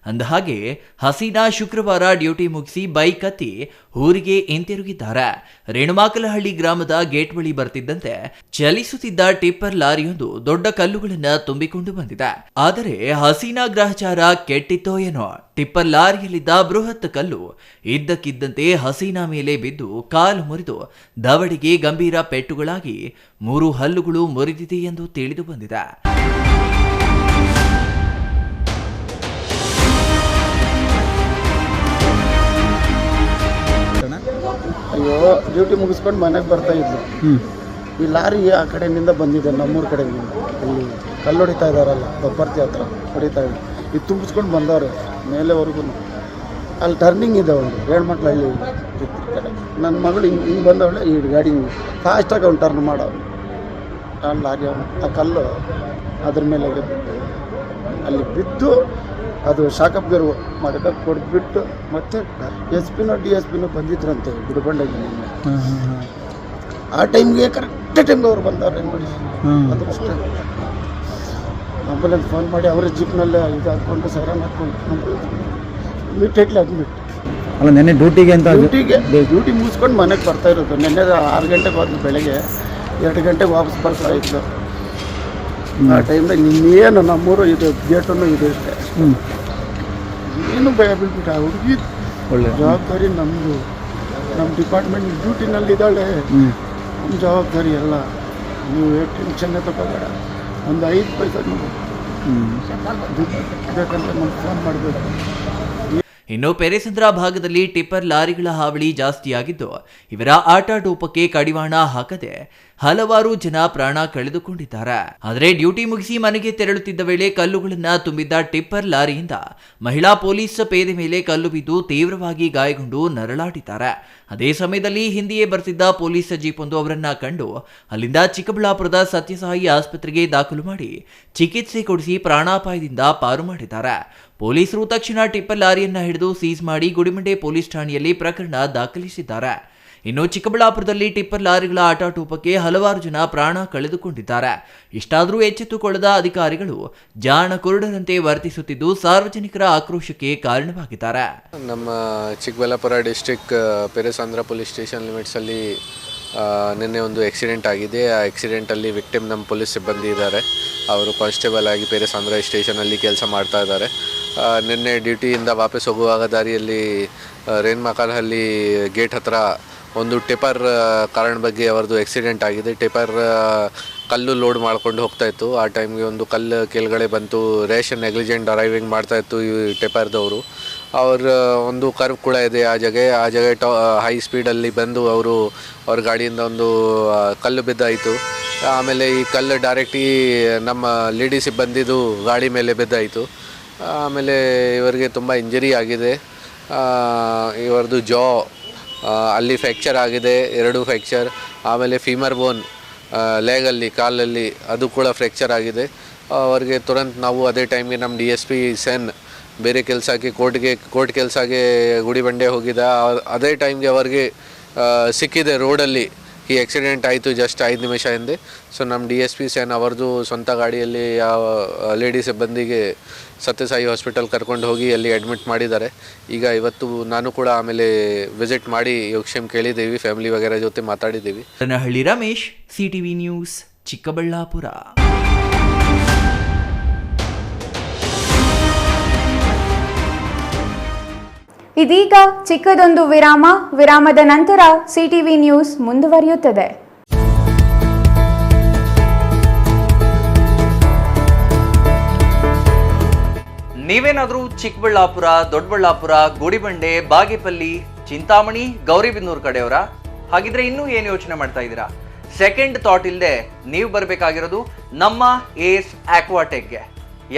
ಅಂದಹಾಗೆ ಹಸೀನಾ ಶುಕ್ರವಾರ ಡ್ಯೂಟಿ ಮುಗಿಸಿ ಬೈಕ್ ಹತ್ತಿ ಊರಿಗೆ ಹಿಂತಿರುಗಿದ್ದಾರೆ. ರೇಣುಮಾಕಲಹಳ್ಳಿ ಗ್ರಾಮದ ಗೇಟ್ ಬಳಿ ಬರ್ತಿದ್ದಂತೆ ಚಲಿಸುತ್ತಿದ್ದ ಟಿಪ್ಪರ್ ಲಾರಿಯೊಂದು ದೊಡ್ಡ ಕಲ್ಲುಗಳನ್ನ ತುಂಬಿಕೊಂಡು ಬಂದಿದೆ. ಆದರೆ ಹಸೀನಾ ಗ್ರಹಚಾರ ಕೆಟ್ಟಿತ್ತೋ ಏನೋ, ಟಿಪ್ಪರ್ ಲಾರಿಯಲ್ಲಿದ್ದ ಬೃಹತ್ ಕಲ್ಲು ಇದ್ದಕ್ಕಿದ್ದಂತೆ ಹಸೀನಾ ಮೇಲೆ ಬಿದ್ದು ಕಾಲು ಮುರಿದು ದವಡಿಗೆ ಗಂಭೀರ ಪೆಟ್ಟುಗಳಾಗಿ 3 ಹಲ್ಲುಗಳು ಮುರಿದಿದೆ ಎಂದು ತಿಳಿದು ಬಂದಿದೆ. ಅಯ್ಯೋ, ಡ್ಯೂಟಿ ಮುಗಿಸ್ಕೊಂಡು ಮನೆಗೆ ಬರ್ತಾ ಇದ್ಲು. ಈ ಲಾರಿ ಆ ಕಡೆಯಿಂದ ಬಂದಿದೆ, ನಮ್ಮೂರ ಕಡೆಯಿಂದ. ಅಲ್ಲಿ ಕಲ್ಲು ಹೊಡಿತಾ ಇದ್ದಾರಲ್ಲ, ಬಬ್ಬರ್ತಿ ಹತ್ರ ಹೊಡಿತಾ ಇದ್ರು. ಇದು ತುಂಬಿಸ್ಕೊಂಡು ಬಂದವ್ರೆ ಮೇಲೆವರೆಗೂ. ಅಲ್ಲಿ ಟರ್ನಿಂಗ್ ಇದೆ ಒಂದು ರೇಣುಮಾಕಲಹಳ್ಳಿ ಕಡೆ. ನನ್ನ ಮಗಳು ಹಿಂಗೆ ಬಂದವಳೆ, ಈ ಗಾಡಿ ಫಾಸ್ಟಾಗಿ ಅವ್ನು ಟರ್ನ್ ಮಾಡೋನು. ಆ ಲಾರಿ ಆ ಕಲ್ಲು ಅದ್ರ ಮೇಲೆ ಬಿಟ್ಟು ಅಲ್ಲಿ ಬಿದ್ದು ಅದು ಶಾಕಪ್ ಗೇರು ಮಾಡಕ್ಕೆ ಕೊಡ್ಬಿಟ್ಟು ಮತ್ತೆ SP-ನೋ DSP-ನೋ ಬಂದಿದ್ರಂತೆ ಗುಡಿಬಂಡೆಗೆ. ಆ ಟೈಮ್ಗೆ ಕರೆಕ್ಟ್ ಟೈಮ್ಗೆ ಅವ್ರು ಬಂದವ್ರು. ಏನು ಮಾಡಿ ಅದೃಷ್ಟ. ಆಂಬುಲೆನ್ಸ್ ಫೋನ್ ಮಾಡಿ ಅವರ ಜೀಪ್ನಲ್ಲೇ ಇದು ಹಾಕ್ಕೊಂಡು ಸೈರನ್ ಹಾಕ್ಕೊಂಡು ಇಮಿಡಿಯೇಟ್ಲಿ ಅಡ್ಮಿಟ್. ಅಲ್ಲ, ನೆನ್ನೆ ಡ್ಯೂಟಿಗೆ ಅಂತ ಡ್ಯೂಟಿ ಮುಗಿಸ್ಕೊಂಡು ಮನೆಗೆ ಬರ್ತಾ ಇರೋದು. ನೆನ್ನೆ 6 ಗಂಟೆಗೆ ಹೋದ್ಲು, ಬೆಳಗ್ಗೆ 2 ಗಂಟೆಗೆ ವಾಪಸ್ ಬರ್ತಾ ಇತ್ತು. ಆ ಟೈಮ್ದಾಗ ಇನ್ನೇನು ನಮ್ಮೂರು ಇದು ಗೇಟನ್ನು ಇದು ಇಷ್ಟೇ. ಏನು ಭಯ ಬೀಳ್ಬಿಟ್ಟು ಆ ಹುಡುಗಿ ಒಳ್ಳೆ ಜವಾಬ್ದಾರಿ ನಮ್ಮದು. ನಮ್ಮ ಡಿಪಾರ್ಟ್ಮೆಂಟ್ ಡ್ಯೂಟಿನಲ್ಲಿದ್ದಾಳೆ, ನಮ್ಮ ಜವಾಬ್ದಾರಿ ಎಲ್ಲ. ನೀವು ಟೆನ್ಷನ್ನೇ ತಗೋಬೇಡ. ಒಂದು 5 ಪೈಸೆ ಬೇಕಂತ ನಮ್ಗೆ ಫೋನ್ ಮಾಡಬೇಕು. ಇನ್ನು ಪೆರೇಸಂದ್ರ ಭಾಗದಲ್ಲಿ ಟಿಪ್ಪರ್ ಲಾರಿಗಳ ಹಾವಳಿ ಜಾಸ್ತಿಯಾಗಿದ್ದು, ಇವರ ಆಟಾಟೋಪಕ್ಕೆ ಕಡಿವಾಣ ಹಾಕದೆ ಹಲವಾರು ಜನ ಪ್ರಾಣ ಕಳೆದುಕೊಂಡಿದ್ದಾರೆ. ಆದರೆ ಡ್ಯೂಟಿ ಮುಗಿಸಿ ಮನೆಗೆ ತೆರಳುತ್ತಿದ್ದ ವೇಳೆ ಕಲ್ಲುಗಳನ್ನ ತುಂಬಿದ್ದ ಟಿಪ್ಪರ್ ಲಾರಿಯಿಂದ ಮಹಿಳಾ ಪೊಲೀಸ್ ಪೇದೆ ಮೇಲೆ ಕಲ್ಲು ಬಿದ್ದು ತೀವ್ರವಾಗಿ ಗಾಯಗೊಂಡು ನರಳಾಡಿದ್ದಾರೆ. ಅದೇ ಸಮಯದಲ್ಲಿ ಹಿಂದೆಯೇ ಬರ್ತಿದ್ದ ಪೊಲೀಸ್ ಜೀಪೊಂದು ಅವರನ್ನ ಕಂಡು ಅಲ್ಲಿಂದ ಚಿಕ್ಕಬಳ್ಳಾಪುರದ ಸತ್ಯಸಾಯಿ ಆಸ್ಪತ್ರೆಗೆ ದಾಖಲು ಮಾಡಿ ಚಿಕಿತ್ಸೆ ಕೊಡಿಸಿ ಪ್ರಾಣಾಪಾಯದಿಂದ ಪಾರು ಮಾಡಿದ್ದಾರೆ. ಪೊಲೀಸರು ತಕ್ಷಣ ಟಿಪ್ಪರ್ ಲಾರಿಯನ್ನ ಹಿಡಿದು ಸೀಸ್ ಮಾಡಿ ಗುಡಿಬಂಡೆ ಪೊಲೀಸ್ ಠಾಣೆಯಲ್ಲಿ ಪ್ರಕರಣ ದಾಖಲಿಸಿದ್ದಾರೆ. ಇನ್ನು ಚಿಕ್ಕಬಳ್ಳಾಪುರದಲ್ಲಿ ಟಿಪ್ಪರ್ ಲಾರಿಗಳ ಆಟಾಟೋಪಕ್ಕೆ ಹಲವಾರು ಜನ ಪ್ರಾಣ ಕಳೆದುಕೊಂಡಿದ್ದಾರೆ. ಇಷ್ಟಾದರೂ ಎಚ್ಚೆತ್ತುಕೊಳ್ಳದ ಅಧಿಕಾರಿಗಳು ಜಾಣ ಕುರುಡರಂತೆ ವರ್ತಿಸುತ್ತಿದ್ದು ಸಾರ್ವಜನಿಕರ ಆಕ್ರೋಶಕ್ಕೆ ಕಾರಣವಾಗಿದ್ದಾರೆ. ನಮ್ಮ ಚಿಕ್ಕಬಳ್ಳಾಪುರ ಡಿಸ್ಟ್ರಿಕ್ಟ್ ಪೆರೇಸಾಂದ್ರ ಪೊಲೀಸ್ ಸ್ಟೇಷನ್ ಲಿಮಿಟ್ಸಲ್ಲಿ ನಿನ್ನೆ ಒಂದು ಆಕ್ಸಿಡೆಂಟ್ ಆಗಿದೆ. ಆ ಆಕ್ಸಿಡೆಂಟಲ್ಲಿ ವಿಕ್ಟಿಮ್ ನಮ್ಮ ಪೊಲೀಸ್ ಸಿಬ್ಬಂದಿ ಇದ್ದಾರೆ. ಅವರು ಕಾನ್ಸ್ಟೇಬಲ್ ಆಗಿ ಪೆರೇಸಾಂದ್ರ ಸ್ಟೇಷನಲ್ಲಿ ಕೆಲಸ ಮಾಡ್ತಾ ಇದ್ದಾರೆ. ನಿನ್ನೆ ಡ್ಯೂಟಿಯಿಂದ ವಾಪಸ್ ಹೋಗುವಾಗ ದಾರಿಯಲ್ಲಿ ರೇನ್ಮಕಾಲಹಳ್ಳಿ ಗೇಟ್ ಹತ್ರ ಒಂದು ಟಿಪ್ಪರ್ ಕಾರಣ ಬಗ್ಗೆ ಅವರದು ಆಕ್ಸಿಡೆಂಟ್ ಆಗಿದೆ. ಟಿಪ್ಪರ್ ಕಲ್ಲು ಲೋಡ್ ಮಾಡ್ಕೊಂಡು ಹೋಗ್ತಾಯಿತ್ತು. ಆ ಟೈಮ್ಗೆ ಒಂದು ಕಲ್ಲು ಕೆಳಗಡೆ ಬಂತು. ರ್ಯಾಶ್ ಆ್ಯಂಡ್ ನೆಗ್ಲಿಜೆಂಟ್ ಡ್ರೈವಿಂಗ್ ಮಾಡ್ತಾಯಿತ್ತು ಈ ಟಿಪ್ಪರ್ದವರು. ಅವ್ರ ಒಂದು ಕರ್ವ್ ಕೂಡ ಇದೆ ಆ ಜಾಗ ಹೈ ಸ್ಪೀಡಲ್ಲಿ ಬಂದು ಅವ್ರ ಗಾಡಿಯಿಂದ ಒಂದು ಕಲ್ಲು ಬಿದ್ದಾಯಿತು. ಆಮೇಲೆ ಈ ಕಲ್ಲು ಡೈರೆಕ್ಟಿ ನಮ್ಮ ಲೇಡಿ ಸಿಬ್ಬಂದಿದು ಗಾಡಿ ಮೇಲೆ ಬಿದ್ದಾಯಿತು. ಆಮೇಲೆ ಇವರಿಗೆ ತುಂಬ ಇಂಜರಿ ಆಗಿದೆ. ಇವರದು ಜಾ ಅಲ್ಲಿ ಫ್ರ್ಯಾಕ್ಚರ್ ಆಗಿದೆ, 2 ಫ್ರ್ಯಾಕ್ಚರ್. ಆಮೇಲೆ ಫೀಮರ್ ಬೋನ್ ಲೆಗಲ್ಲಿ ಕಾಲಲ್ಲಿ ಅದು ಕೂಡ ಫ್ರ್ಯಾಕ್ಚರ್ ಆಗಿದೆ. ಅವರಿಗೆ ತುರಂತ ನಾವು ಅದೇ ಟೈಮ್ಗೆ ನಮ್ಮ DSP ಸೆನ್ ಬೇರೆ ಕೆಲಸಕ್ಕೆ ಕೋರ್ಟ್ ಕೆಲಸಕ್ಕೆ ಗುಡಿಬಂಡೆ ಹೋಗಿದ್ದ. ಅದೇ ಟೈಮ್ಗೆ ಅವ್ರಿಗೆ ಸಿಕ್ಕಿದೆ ರೋಡಲ್ಲಿ ಈ ಆಕ್ಸಿಡೆಂಟ್ ಆಯಿತು ಜಸ್ಟ್ 5 ನಿಮಿಷ ಹಿಂದೆ. ಸೊ ನಮ್ಮ DSP ಸೆನ್ ಅವ್ರದ್ದು ಸ್ವಂತ ಗಾಡಿಯಲ್ಲಿ ಲೇಡಿ ಸಿಬ್ಬಂದಿಗೆ ಸತ್ಯಸಾಯಿ ಹಾಸ್ಪಿಟಲ್ ಕರ್ಕೊಂಡು ಹೋಗಿ ಅಲ್ಲಿ ಅಡ್ಮಿಟ್ ಮಾಡಿದ್ದಾರೆ. ಈಗ ಇವತ್ತು ನಾನು ಕೂಡ ಆಮೇಲೆ ವಿಸಿಟ್ ಮಾಡಿ ಯೋಗಕ್ಷೇಮ ಕೇಳಿದ್ದೀವಿ, ಫ್ಯಾಮಿಲಿ ವಗೇರೆ ಜೊತೆ ಮಾತಾಡಿದ್ದೀವಿ. ಹಳ್ಳಿ ರಮೇಶ್, CTV ನ್ಯೂಸ್, ಚಿಕ್ಕಬಳ್ಳಾಪುರ. ಇದೀಗ ಚಿಕ್ಕದೊಂದು ವಿರಾಮದ ನಂತರ CTV ನ್ಯೂಸ್ ಮುಂದುವರಿಯುತ್ತದೆ. ನೀವೇನಾದರೂ ಚಿಕ್ಕಬಳ್ಳಾಪುರ, ದೊಡ್ಡಬಳ್ಳಾಪುರ, ಗುಡಿಬಂಡೆ, ಬಾಗೇಪಲ್ಲಿ, ಚಿಂತಾಮಣಿ, ಗೌರಿಬಿದನೂರು ಕಡೆಯವರ? ಹಾಗಿದ್ರೆ ಇನ್ನೂ ಏನು ಯೋಚನೆ ಮಾಡ್ತಾ ಇದ್ದೀರಾ? ಸೆಕೆಂಡ್ ಥಾಟ್ ಇಲ್ಲದೆ ನೀವು ಬರಬೇಕಾಗಿರೋದು ನಮ್ಮ ಏಸ್ ಆಕ್ವಾಟೆಕ್ಗೆ.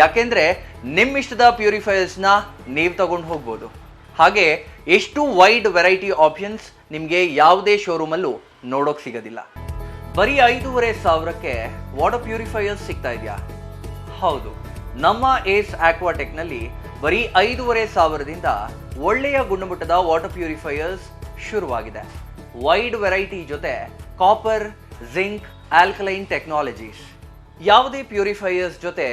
ಯಾಕೆಂದ್ರೆ ನಿಮ್ಮಿಷ್ಟದ ಪ್ಯೂರಿಫೈಯರ್ಸ್ನ ನೀವು ತಗೊಂಡು ಹೋಗ್ಬೋದು. ಹಾಗೆ ಎಷ್ಟು ವೈಡ್ ವೆರೈಟಿ ಆಪ್ಷನ್ಸ್ ನಿಮಗೆ ಯಾವುದೇ ಶೋರೂಮಲ್ಲೂ ನೋಡೋಕೆ ಸಿಗೋದಿಲ್ಲ. ಬರೀ 5,500ಕ್ಕೆ ವಾಟರ್ ಪ್ಯೂರಿಫೈಯರ್ಸ್ ಸಿಗ್ತಾ ಇದೆಯಾ? ಹೌದು, ನಮ್ಮ ಏಸ್ ಆಕ್ವಾಟೆಕ್ನಲ್ಲಿ ಬರೀ 5,500ದಿಂದ ಒಳ್ಳೆಯ ಗುಣಮಟ್ಟದ ವಾಟರ್ ಪ್ಯೂರಿಫೈಯರ್ಸ್ ಶುರುವಾಗಿದೆ. ವೈಡ್ ವೆರೈಟಿ ಜೊತೆ ಕಾಪರ್, ಜಿಂಕ್, ಆಲ್ಕಲೈನ್ ಟೆಕ್ನಾಲಜೀಸ್. ಯಾವುದೇ ಪ್ಯೂರಿಫೈಯರ್ಸ್ ಜೊತೆ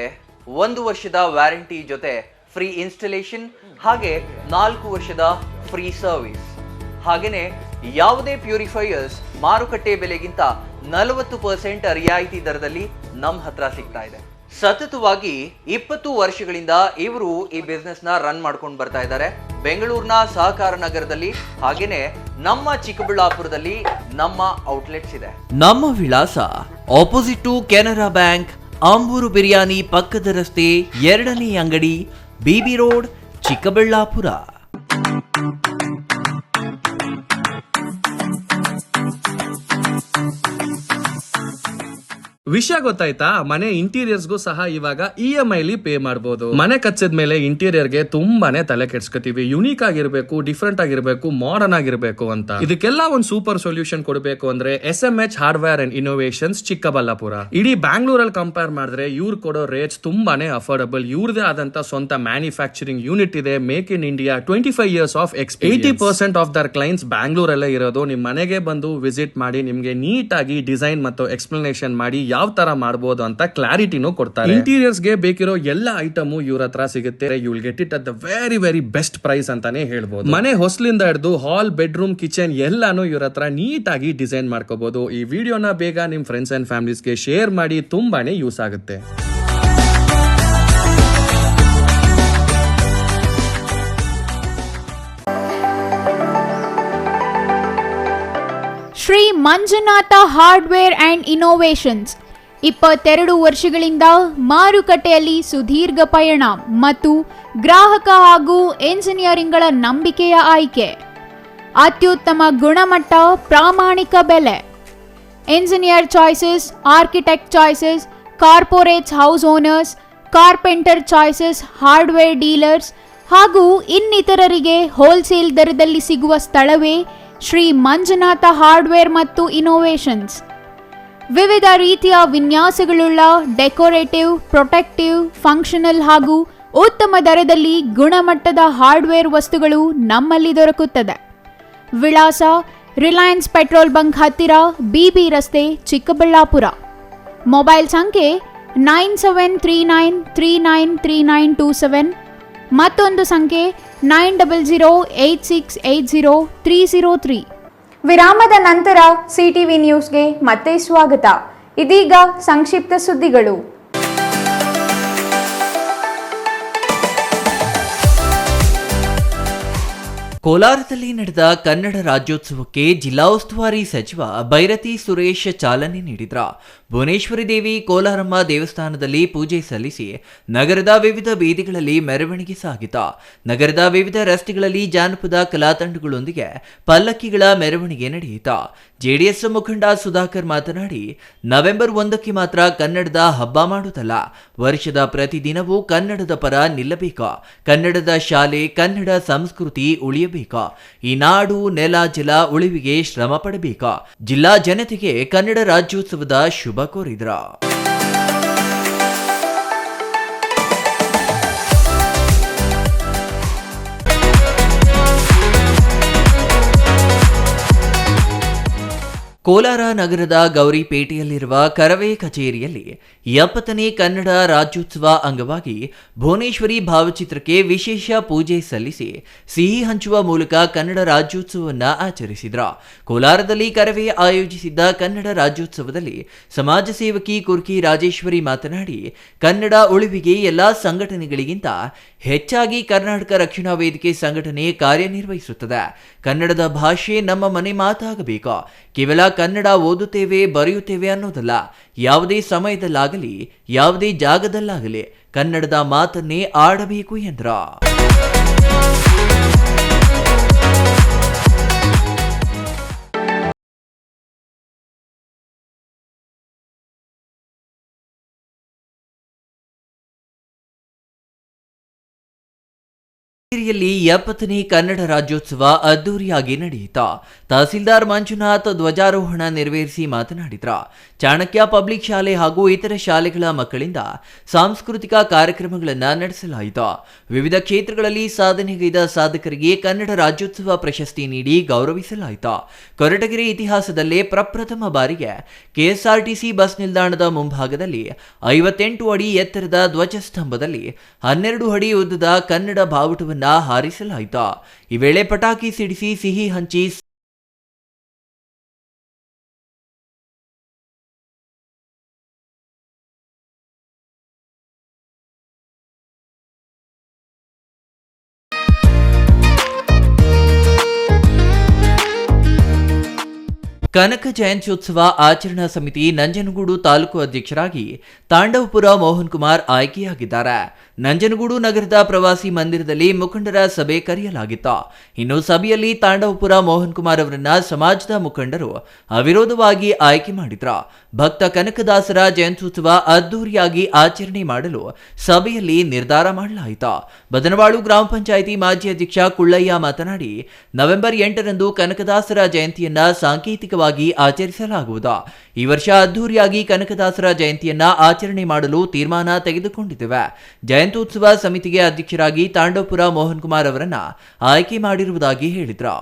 1 ವರ್ಷದ ವ್ಯಾರಂಟಿ ಜೊತೆ ಫ್ರೀ ಇನ್ಸ್ಟಾಲೇಷನ್, ಹಾಗೆ 4 ವರ್ಷದ ಫ್ರೀ ಸರ್ವಿಸ್. ಹಾಗೆಯೇ ಯಾವುದೇ ಪ್ಯೂರಿಫೈಯರ್ಸ್ ಮಾರುಕಟ್ಟೆ ಬೆಲೆಗಿಂತ 40% ರಿಯಾಯಿತಿ ದರದಲ್ಲಿ ನಮ್ಮ ಹತ್ರ ಸಿಗ್ತಾ ಇದೆ. ಸತತವಾಗಿ 20 ವರ್ಷಗಳಿಂದ ಇವರು ಈ ಬಿಸ್ನೆಸ್ನ ರನ್ ಮಾಡ್ಕೊಂಡು ಬರ್ತಾ ಇದ್ದಾರೆ. ಬೆಂಗಳೂರಿನ ಸಹಕಾರ ನಗರದಲ್ಲಿ, ಹಾಗೇನೆ ನಮ್ಮ ಚಿಕ್ಕಬಳ್ಳಾಪುರದಲ್ಲಿ ನಮ್ಮ ಔಟ್ಲೆಟ್ಸ್ ಇದೆ. ನಮ್ಮ ವಿಳಾಸ ಆಪೋಸಿಟ್ ಟು ಕೆನರಾ ಬ್ಯಾಂಕ್, ಆಂಬೂರು ಬಿರಿಯಾನಿ ಪಕ್ಕದ ರಸ್ತೆ, 2ನೇ ಅಂಗಡಿ, BB ರೋಡ್, ಚಿಕ್ಕಬಳ್ಳಾಪುರ. ವಿಷಯ ಗೊತ್ತಾಯ್ತಾ? ಮನೆ ಇಂಟೀರಿಯರ್ಸ್ಗೂ ಸಹ ಇವಾಗ EMI ಪೇ ಮಾಡಬಹುದು. ಮನೆ ಕಚ್ಚಿದ ಮೇಲೆ ಇಂಟೀರಿಯರ್ಗೆ ತುಂಬಾನೇ ತಲೆ ಕೆಡ್ಸ್ಕೊತೀವಿ. ಯುನೀಕ್ ಆಗಿರ್ಬೇಕು, ಡಿಫ್ರೆಂಟ್ ಆಗಿರ್ಬೇಕು, ಮಾಡರ್ನ್ ಆಗಿರ್ಬೇಕು ಅಂತ. ಇದಕ್ಕೆಲ್ಲ ಒಂದು ಸೂಪರ್ ಸೊಲ್ಯೂಷನ್ ಕೊಡಬೇಕು ಅಂದ್ರೆ SMH hardware and innovations Chikkaballapur. ಇಡೀ ಬ್ಯಾಂಗ್ಳೂರಲ್ಲಿ ಕಂಪೇರ್ ಮಾಡಿದ್ರೆ ಇವ್ರು ಕೊಡೋ ರೇಟ್ಸ್ ತುಂಬಾನೇ ಅಫೋರ್ಡಬಲ್. ಇವ್ರದೇ ಆದಂತ ಸ್ವಂತ ಮ್ಯಾನುಫ್ಯಾಕ್ಚರಿಂಗ್ ಯೂನಿಟ್ ಇದೆ. Make in India, 25 years of experience. 80% of their clients ಬ್ಯಾಂಗ್ಳೂರಲ್ಲೇ ಇರೋದು. ನಿಮ್ ಮನೆಗೆ ಬಂದು ವಿಸಿಟ್ ಮಾಡಿ ನಿಮ್ಗೆ ನೀಟ್ ಆಗಿ ಡಿಸೈನ್ ಮತ್ತು ಎಕ್ಸ್ಪ್ಲನೇಷನ್ ಮಾಡಿ ಯಾವ ತರ ಮಾಡಬಹುದು ಅಂತ ಕ್ಲಾರಿಟಿನೂ ಕೊಡ್ತಾರೆ. ಇಂಟೀರಿಯರ್ಸ್ ಗೆ ಬೇಕಿರೋ ಎಲ್ಲ ಐಟಮ್ ಇವ್ರ ಹತ್ರ ಸಿಗುತ್ತೆ. You will get it at the very best price ಅಂತಾನೆ ಹೇಳ್ಬೋದು. ಮನೆ ಹೊಸಲಿಂದ ಹಿಡಿದು ಹಾಲ್, ಬೆಡ್ರೂಮ್, ಕಿಚನ್ ಎಲ್ಲಾನು ಇವ್ರ ಹತ್ರ ನೀಟ್ ಆಗಿ ಡಿಸೈನ್ ಮಾಡ್ಕೋಬಹುದು. ಈ ವಿಡಿಯೋನ ಬೇಗ ನಿಮ್ ಫ್ರೆಂಡ್ಸ್ ಅಂಡ್ ಫ್ಯಾಮಿಲೀಸ್ಗೆ ಶೇರ್ ಮಾಡಿ, ತುಂಬಾನೇ ಯೂಸ್ ಆಗುತ್ತೆ. Shri Manjunatha hardware and innovations 22 ವರ್ಷಗಳಿಂದ ಮಾರುಕಟ್ಟೆಯಲ್ಲಿ ಸುದೀರ್ಘ ಪಯಣ ಮತ್ತು ಗ್ರಾಹಕ ಹಾಗೂ ಎಂಜಿನಿಯರಿಂಗ್ಗಳ ನಂಬಿಕೆಯ ಆಯ್ಕೆ. ಅತ್ಯುತ್ತಮ ಗುಣಮಟ್ಟ, ಪ್ರಾಮಾಣಿಕ ಬೆಲೆ. Engineer choices, architect choices, corporates, house owners, carpenter choices, hardware dealers ಹಾಗೂ ಇನ್ನಿತರರಿಗೆ ಹೋಲ್ಸೇಲ್ ದರದಲ್ಲಿ ಸಿಗುವ ಸ್ಥಳವೇ ಶ್ರೀ ಮಂಜುನಾಥ ಹಾರ್ಡ್ವೇರ್ ಮತ್ತು ಇನ್ನೋವೇಷನ್ಸ್. ವಿವಿಧ ರೀತಿಯ ವಿನ್ಯಾಸಗಳುಳ್ಳ ಡೆಕೋರೇಟಿವ್, ಪ್ರೊಟೆಕ್ಟಿವ್, ಫಂಕ್ಷನಲ್ ಹಾಗೂ ಉತ್ತಮ ದರದಲ್ಲಿ ಗುಣಮಟ್ಟದ ಹಾರ್ಡ್ವೇರ್ ವಸ್ತುಗಳು ನಮ್ಮಲ್ಲಿ ದೊರಕುತ್ತದೆ. ವಿಳಾಸ ರಿಲಯನ್ಸ್ ಪೆಟ್ರೋಲ್ ಬಂಕ್ ಹತ್ತಿರ ಬಿಬಿ ರಸ್ತೆ, ಚಿಕ್ಕಬಳ್ಳಾಪುರ. ಮೊಬೈಲ್ ಸಂಖ್ಯೆ 9739393927, ಮತ್ತೊಂದು ಸಂಖ್ಯೆ 9008680303. ವಿರಾಮದ ನಂತರ ಸಿಟಿವಿ ನ್ಯೂಸ್ಗೆ ಮತ್ತೆ ಸ್ವಾಗತ. ಇದೀಗ ಸಂಕ್ಷಿಪ್ತ ಸುದ್ದಿಗಳು. ಕೋಲಾರದಲ್ಲಿ ನಡೆದ ಕನ್ನಡ ರಾಜ್ಯೋತ್ಸವಕ್ಕೆ ಜಿಲ್ಲಾ ಉಸ್ತುವಾರಿ ಸಚಿವ ಬೈರತಿ ಸುರೇಶ್ ಚಾಲನೆ ನೀಡಿದ್ರು. ಭುವನೇಶ್ವರಿ ದೇವಿ ಕೋಲಾರಮ್ಮ ದೇವಸ್ಥಾನದಲ್ಲಿ ಪೂಜೆ ಸಲ್ಲಿಸಿ ನಗರದ ವಿವಿಧ ಬೀದಿಗಳಲ್ಲಿ ಮೆರವಣಿಗೆ ಸಾಗಿತು. ನಗರದ ವಿವಿಧ ರಸ್ತೆಗಳಲ್ಲಿ ಜಾನಪದ ಕಲಾತಂಡಗಳೊಂದಿಗೆ ಪಲ್ಲಕ್ಕಿಗಳ ಮೆರವಣಿಗೆ ನಡೆಯಿತು. ಜೆಡಿಎಸ್ ಮುಖಂಡ ಸುಧಾಕರ್ ಮಾತನಾಡಿ, ನವೆಂಬರ್ 1ಕ್ಕೆ ಮಾತ್ರ ಕನ್ನಡದ ಹಬ್ಬ ಮಾಡುತ್ತಲ್ಲ, ವರ್ಷದ ಪ್ರತಿದಿನವೂ ಕನ್ನಡದ ಪರ ನಿಲ್ಲಬೇಕು. ಕನ್ನಡದ ಶಾಲೆ, ಕನ್ನಡ ಸಂಸ್ಕೃತಿ ಉಳಿಯಬೇಕು. ಈ ನಾಡು, ನೆಲ, ಜಲ ಉಳಿವಿಗೆ ಶ್ರಮ ಪಡಬೇಕು. ಜಿಲ್ಲಾ ಜನತೆಗೆ ಕನ್ನಡ ರಾಜ್ಯೋತ್ಸವದ ಶುಭ ಕೋರಿದ್ರು. ಕೋಲಾರ ನಗರದ ಗೌರಿಪೇಟೆಯಲ್ಲಿರುವ ಕರವೇ ಕಚೇರಿಯಲ್ಲಿ 70ನೇ ಕನ್ನಡ ರಾಜ್ಯೋತ್ಸವ ಅಂಗವಾಗಿ ಭುವನೇಶ್ವರಿ ಭಾವಚಿತ್ರಕ್ಕೆ ವಿಶೇಷ ಪೂಜೆ ಸಲ್ಲಿಸಿ ಸಿಹಿ ಹಂಚುವ ಮೂಲಕ ಕನ್ನಡ ರಾಜ್ಯೋತ್ಸವವನ್ನು ಆಚರಿಸಿದ್ರು. ಕೋಲಾರದಲ್ಲಿ ಕರವೇ ಆಯೋಜಿಸಿದ್ದ ಕನ್ನಡ ರಾಜ್ಯೋತ್ಸವದಲ್ಲಿ ಸಮಾಜ ಸೇವಕಿ ಕುರ್ಕಿ ರಾಜೇಶ್ವರಿ ಮಾತನಾಡಿ, ಕನ್ನಡ ಉಳಿವಿಗೆ ಎಲ್ಲಾ ಸಂಘಟನೆಗಳಿಗಿಂತ ಹೆಚ್ಚಾಗಿ ಕರ್ನಾಟಕ ರಕ್ಷಣಾ ವೇದಿಕೆ ಸಂಘಟನೆ ಕಾರ್ಯನಿರ್ವಹಿಸುತ್ತದೆ. ಕನ್ನಡದ ಭಾಷೆ ನಮ್ಮ ಮನೆ ಮಾತಾಗಬೇಕು. ಕೇವಲ ಕನ್ನಡ ಓದುತ್ತೇವೆ, ಬರೆಯುತ್ತೇವೆ ಅನ್ನೋದಲ್ಲ. ಯಾವುದೇ ಸಮಯದಲ್ಲಾಗಲಿ, ಯಾವುದೇ ಜಾಗದಲ್ಲಾಗಲಿ ಕನ್ನಡದ ಮಾತನ್ನೇ ಆಡಬೇಕು ಎಂದರು. ಯಲ್ಲಿ 70ನೇ ಕನ್ನಡ ರಾಜ್ಯೋತ್ಸವ ಅದ್ದೂರಿಯಾಗಿ ನಡೆಯಿತು. ತಹಸೀಲ್ದಾರ್ ಮಂಜುನಾಥ್ ಧ್ವಜಾರೋಹಣ ನೆರವೇರಿಸಿ ಮಾತನಾಡಿದ್ರು. ಚಾಣಕ್ಯ ಪಬ್ಲಿಕ್ ಶಾಲೆ ಹಾಗೂ ಇತರ ಶಾಲೆಗಳ ಮಕ್ಕಳಿಂದ ಸಾಂಸ್ಕೃತಿಕ ಕಾರ್ಯಕ್ರಮಗಳನ್ನು ನಡೆಸಲಾಯಿತು. ವಿವಿಧ ಕ್ಷೇತ್ರಗಳಲ್ಲಿ ಸಾಧನೆಗೈದ ಸಾಧಕರಿಗೆ ಕನ್ನಡ ರಾಜ್ಯೋತ್ಸವ ಪ್ರಶಸ್ತಿ ನೀಡಿ ಗೌರವಿಸಲಾಯಿತು. ಕೊರಟಗೆರೆ ಇತಿಹಾಸದಲ್ಲೇ ಪ್ರಪ್ರಥಮ ಬಾರಿಗೆ ಕೆಎಸ್ಆರ್ಟಿಸಿ ಬಸ್ ನಿಲ್ದಾಣದ ಮುಂಭಾಗದಲ್ಲಿ 58 ಅಡಿ ಎತ್ತರದ ಧ್ವಜಸ್ತಂಭದಲ್ಲಿ 12 ಅಡಿ ಉದ್ದದ ಕನ್ನಡ ಬಾವುಟವನ್ನು ಹಾರಿಸಲಾಯಿತು. ಈ ವೇಳೆ ಪಟಾಕಿ ಸಿಡಿಸಿ ಸಿಹಿ ಹಂಚಿ ಕನಕ ಜಯಂತ್ಯೋತ್ಸವ ಆಚರಣಾ ಸಮಿತಿ ನಂಜನಗೂಡು ತಾಲೂಕು ಅಧ್ಯಕ್ಷರಾಗಿ ತಾಂಡವಪುರ ಮೋಹನ್ ಕುಮಾರ್ ಆಯ್ಕೆಯಾಗಿದ್ದಾರೆ. ನಂಜನಗೂಡು ನಗರದ ಪ್ರವಾಸಿ ಮಂದಿರದಲ್ಲಿ ಮುಖಂಡರ ಸಭೆ ಕರೆಯಲಾಗಿತ್ತು. ಇನ್ನು ಸಭೆಯಲ್ಲಿ ತಾಂಡವಪುರ ಮೋಹನ್ ಕುಮಾರ್ ಅವರನ್ನ ಸಮಾಜದ ಮುಖಂಡರು ಅವಿರೋಧವಾಗಿ ಆಯ್ಕೆ ಮಾಡಿದ್ರು. ಭಕ್ತ ಕನಕದಾಸರ ಜಯಂತ್ಯೋತ್ಸವ ಅದ್ದೂರಿಯಾಗಿ ಆಚರಣೆ ಮಾಡಲು ಸಭೆಯಲ್ಲಿ ನಿರ್ಧಾರ ಮಾಡಲಾಯಿತು. ಬದನವಾಳು ಗ್ರಾಮ ಪಂಚಾಯಿತಿ ಮಾಜಿ ಅಧ್ಯಕ್ಷ ಕುಳ್ಳಯ್ಯ ಮಾತನಾಡಿ, ನವೆಂಬರ್ 8ರಂದು ಕನಕದಾಸರ ಜಯಂತಿಯನ್ನ ಸಾಂಕೇತಿಕವಾಗಿ ಆಚರಿಸಲಾಗುವುದು. ಈ ವರ್ಷ ಅದ್ದೂರಿಯಾಗಿ ಕನಕದಾಸರ ಜಯಂತಿಯನ್ನ ಆಚರಣೆ ಮಾಡಲು ತೀರ್ಮಾನ ತೆಗೆದುಕೊಂಡಿದ್ದೇವೆ. ಜಯಂತ್ಯೋತ್ಸವ ಸಮಿತಿಗೆ ಅಧ್ಯಕ್ಷರಾಗಿ ತಾಂಡವಪುರ ಮೋಹನ್ ಕುಮಾರ್ ಅವರನ್ನ ಆಯ್ಕೆ ಮಾಡಿರುವುದಾಗಿ ಹೇಳಿದ್ರು.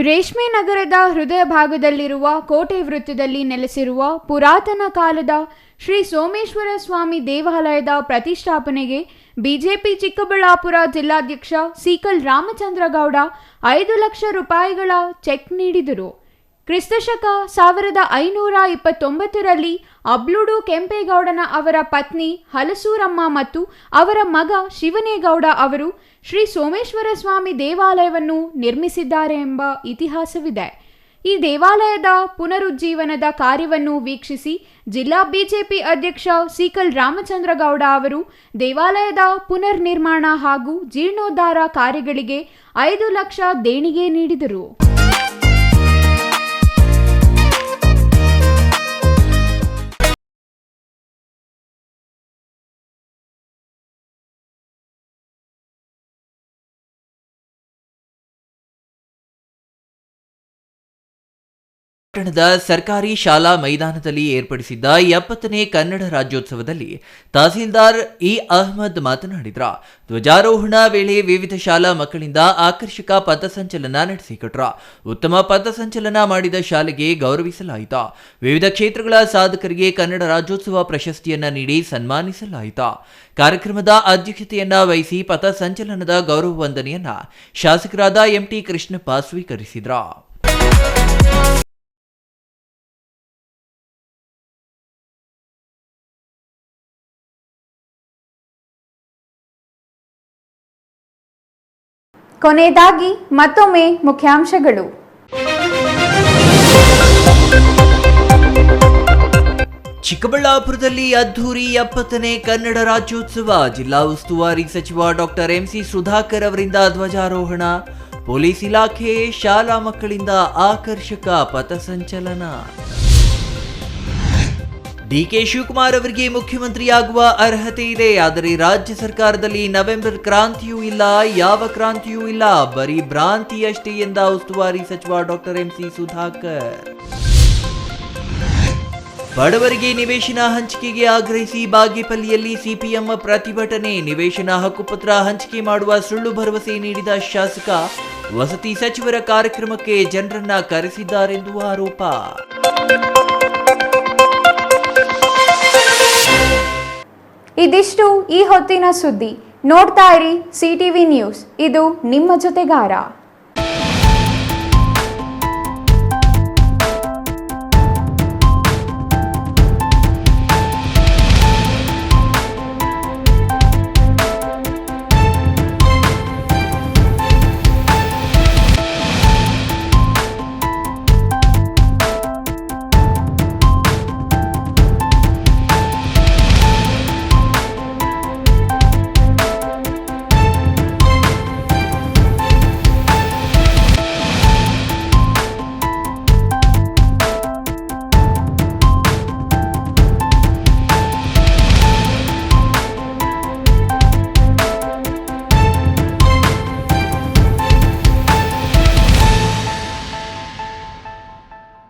ರೇಷ್ಮೆ ನಗರದ ಹೃದಯ ಭಾಗದಲ್ಲಿರುವ ಕೋಟೆ ವೃತ್ತದಲ್ಲಿ ನೆಲೆಸಿರುವ ಪುರಾತನ ಕಾಲದ ಶ್ರೀ ಸೋಮೇಶ್ವರ ಸ್ವಾಮಿ ದೇವಾಲಯದ ಪ್ರತಿಷ್ಠಾಪನೆಗೆ ಬಿಜೆಪಿ ಚಿಕ್ಕಬಳ್ಳಾಪುರ ಜಿಲ್ಲಾಧ್ಯಕ್ಷ ಸೀಕಲ್ ರಾಮಚಂದ್ರ ಗೌಡ 5 ಲಕ್ಷ ರೂಪಾಯಿಗಳ ಚೆಕ್ ನೀಡಿದರು. ಕ್ರಿಸ್ತಶಕ 1529ರಲ್ಲಿ ಅಬ್ಲೂಡು ಕೆಂಪೇಗೌಡನ ಅವರ ಪತ್ನಿ ಹಲಸೂರಮ್ಮ ಮತ್ತು ಅವರ ಮಗ ಶಿವನೇಗೌಡ ಅವರು ಶ್ರೀ ಸೋಮೇಶ್ವರ ಸ್ವಾಮಿ ದೇವಾಲಯವನ್ನು ನಿರ್ಮಿಸಿದ್ದಾರೆ ಎಂಬ ಇತಿಹಾಸವಿದೆ. ಈ ದೇವಾಲಯದ ಪುನರುಜ್ಜೀವನದ ಕಾರ್ಯವನ್ನು ವೀಕ್ಷಿಸಿ ಜಿಲ್ಲಾ ಬಿಜೆಪಿ ಅಧ್ಯಕ್ಷ ಸೀಕಲ್ ರಾಮಚಂದ್ರ ಗೌಡ ಅವರು ದೇವಾಲಯದ ಪುನರ್ ನಿರ್ಮಾಣ ಹಾಗೂ ಜೀರ್ಣೋದ್ಧಾರ ಕಾರ್ಯಗಳಿಗೆ 5 ಲಕ್ಷ ದೇಣಿಗೆ ನೀಡಿದರು. ಪಟ್ಟಣದ ಸರ್ಕಾರಿ ಶಾಲಾ ಮೈದಾನದಲ್ಲಿ ಏರ್ಪಡಿಸಿದ್ದ 70ನೇ ಕನ್ನಡ ರಾಜ್ಯೋತ್ಸವದಲ್ಲಿ ತಹಸೀಲ್ದಾರ್ ಇ ಅಹಮದ್ ಮಾತನಾಡಿದ್ರ. ಧ್ವಜಾರೋಹಣ ವೇಳೆ ವಿವಿಧ ಶಾಲಾ ಮಕ್ಕಳಿಂದ ಆಕರ್ಷಕ ಪಥಸಂಚಲನ ನಡೆಸಿಕೊಟ್ರ. ಉತ್ತಮ ಪಥಸಂಚಲನ ಮಾಡಿದ ಶಾಲೆಗೆ ಗೌರವಿಸಲಾಯಿತು. ವಿವಿಧ ಕ್ಷೇತ್ರಗಳ ಸಾಧಕರಿಗೆ ಕನ್ನಡ ರಾಜ್ಯೋತ್ಸವ ಪ್ರಶಸ್ತಿಯನ್ನ ನೀಡಿ ಸನ್ಮಾನಿಸಲಾಯಿತು. ಕಾರ್ಯಕ್ರಮದ ಅಧ್ಯಕ್ಷತೆಯನ್ನ ವಹಿಸಿ ಪಥಸಂಚಲನದ ಗೌರವ ವಂದನೆಯನ್ನ ಶಾಸಕರಾದ ಎಂಟಿ ಕೃಷ್ಣಪ್ಪ ಸ್ವೀಕರಿಸಿದ್ರ. ಕೊನೆಯದಾಗಿ ಮತ್ತೊಮ್ಮೆ ಮುಖ್ಯಾಂಶಗಳು. ಚಿಕ್ಕಬಳ್ಳಾಪುರದಲ್ಲಿ ಅದ್ಧೂರಿ 70ನೇ ಕನ್ನಡ ರಾಜ್ಯೋತ್ಸವ. ಜಿಲ್ಲಾ ಉಸ್ತುವಾರಿ ಸಚಿವ ಡಾಕ್ಟರ್ ಎಂಸಿ ಸುಧಾಕರ್ ಅವರಿಂದ ಧ್ವಜಾರೋಹಣ. ಪೊಲೀಸ್ ಇಲಾಖೆ ಶಾಲಾ ಮಕ್ಕಳಿಂದ ಆಕರ್ಷಕ ಪಥಸಂಚಲನ. ಡಿಕೆ ಶಿವಕುಮಾರ್ ಅವರಿಗೆ ಮುಖ್ಯಮಂತ್ರಿಯಾಗುವ ಅರ್ಹತೆ ಇದೆ, ಆದರೆ ರಾಜ್ಯ ಸರ್ಕಾರದಲ್ಲಿ ನವೆಂಬರ್ ಕ್ರಾಂತಿಯೂ ಇಲ್ಲ, ಯಾವ ಕ್ರಾಂತಿಯೂ ಇಲ್ಲ, ಬರೀ ಭ್ರಾಂತಿಯಷ್ಟೇ ಎಂದ ಉಸ್ತುವಾರಿ ಸಚಿವ ಡಾಕ್ಟರ್ ಎಂಸಿ ಸುಧಾಕರ್. ಬಡವರಿಗೆ ನಿವೇಶನ ಹಂಚಿಕೆಗೆ ಆಗ್ರಹಿಸಿ ಬಾಗೇಪಲ್ಲಿಯಲ್ಲಿ ಸಿಪಿಎಂ ಪ್ರತಿಭಟನೆ. ನಿವೇಶನ ಹಕ್ಕುಪತ್ರ ಹಂಚಿಕೆ ಮಾಡುವ ಸುಳ್ಳು ಭರವಸೆ ನೀಡಿದ ಶಾಸಕ. ವಸತಿ ಸಚಿವರ ಕಾರ್ಯಕ್ರಮಕ್ಕೆ ಜನರನ್ನ ಕರೆಸಿದ್ದಾರೆಂದು ಆರೋಪ. ಇದಿಷ್ಟು ಈ ಹೊತ್ತಿನ ಸುದ್ದಿ. ನೋಡ್ತಾ ಇರಿ ಸಿಟಿವಿ ನ್ಯೂಸ್, ಇದು ನಿಮ್ಮ ಜೊತೆಗಾರ.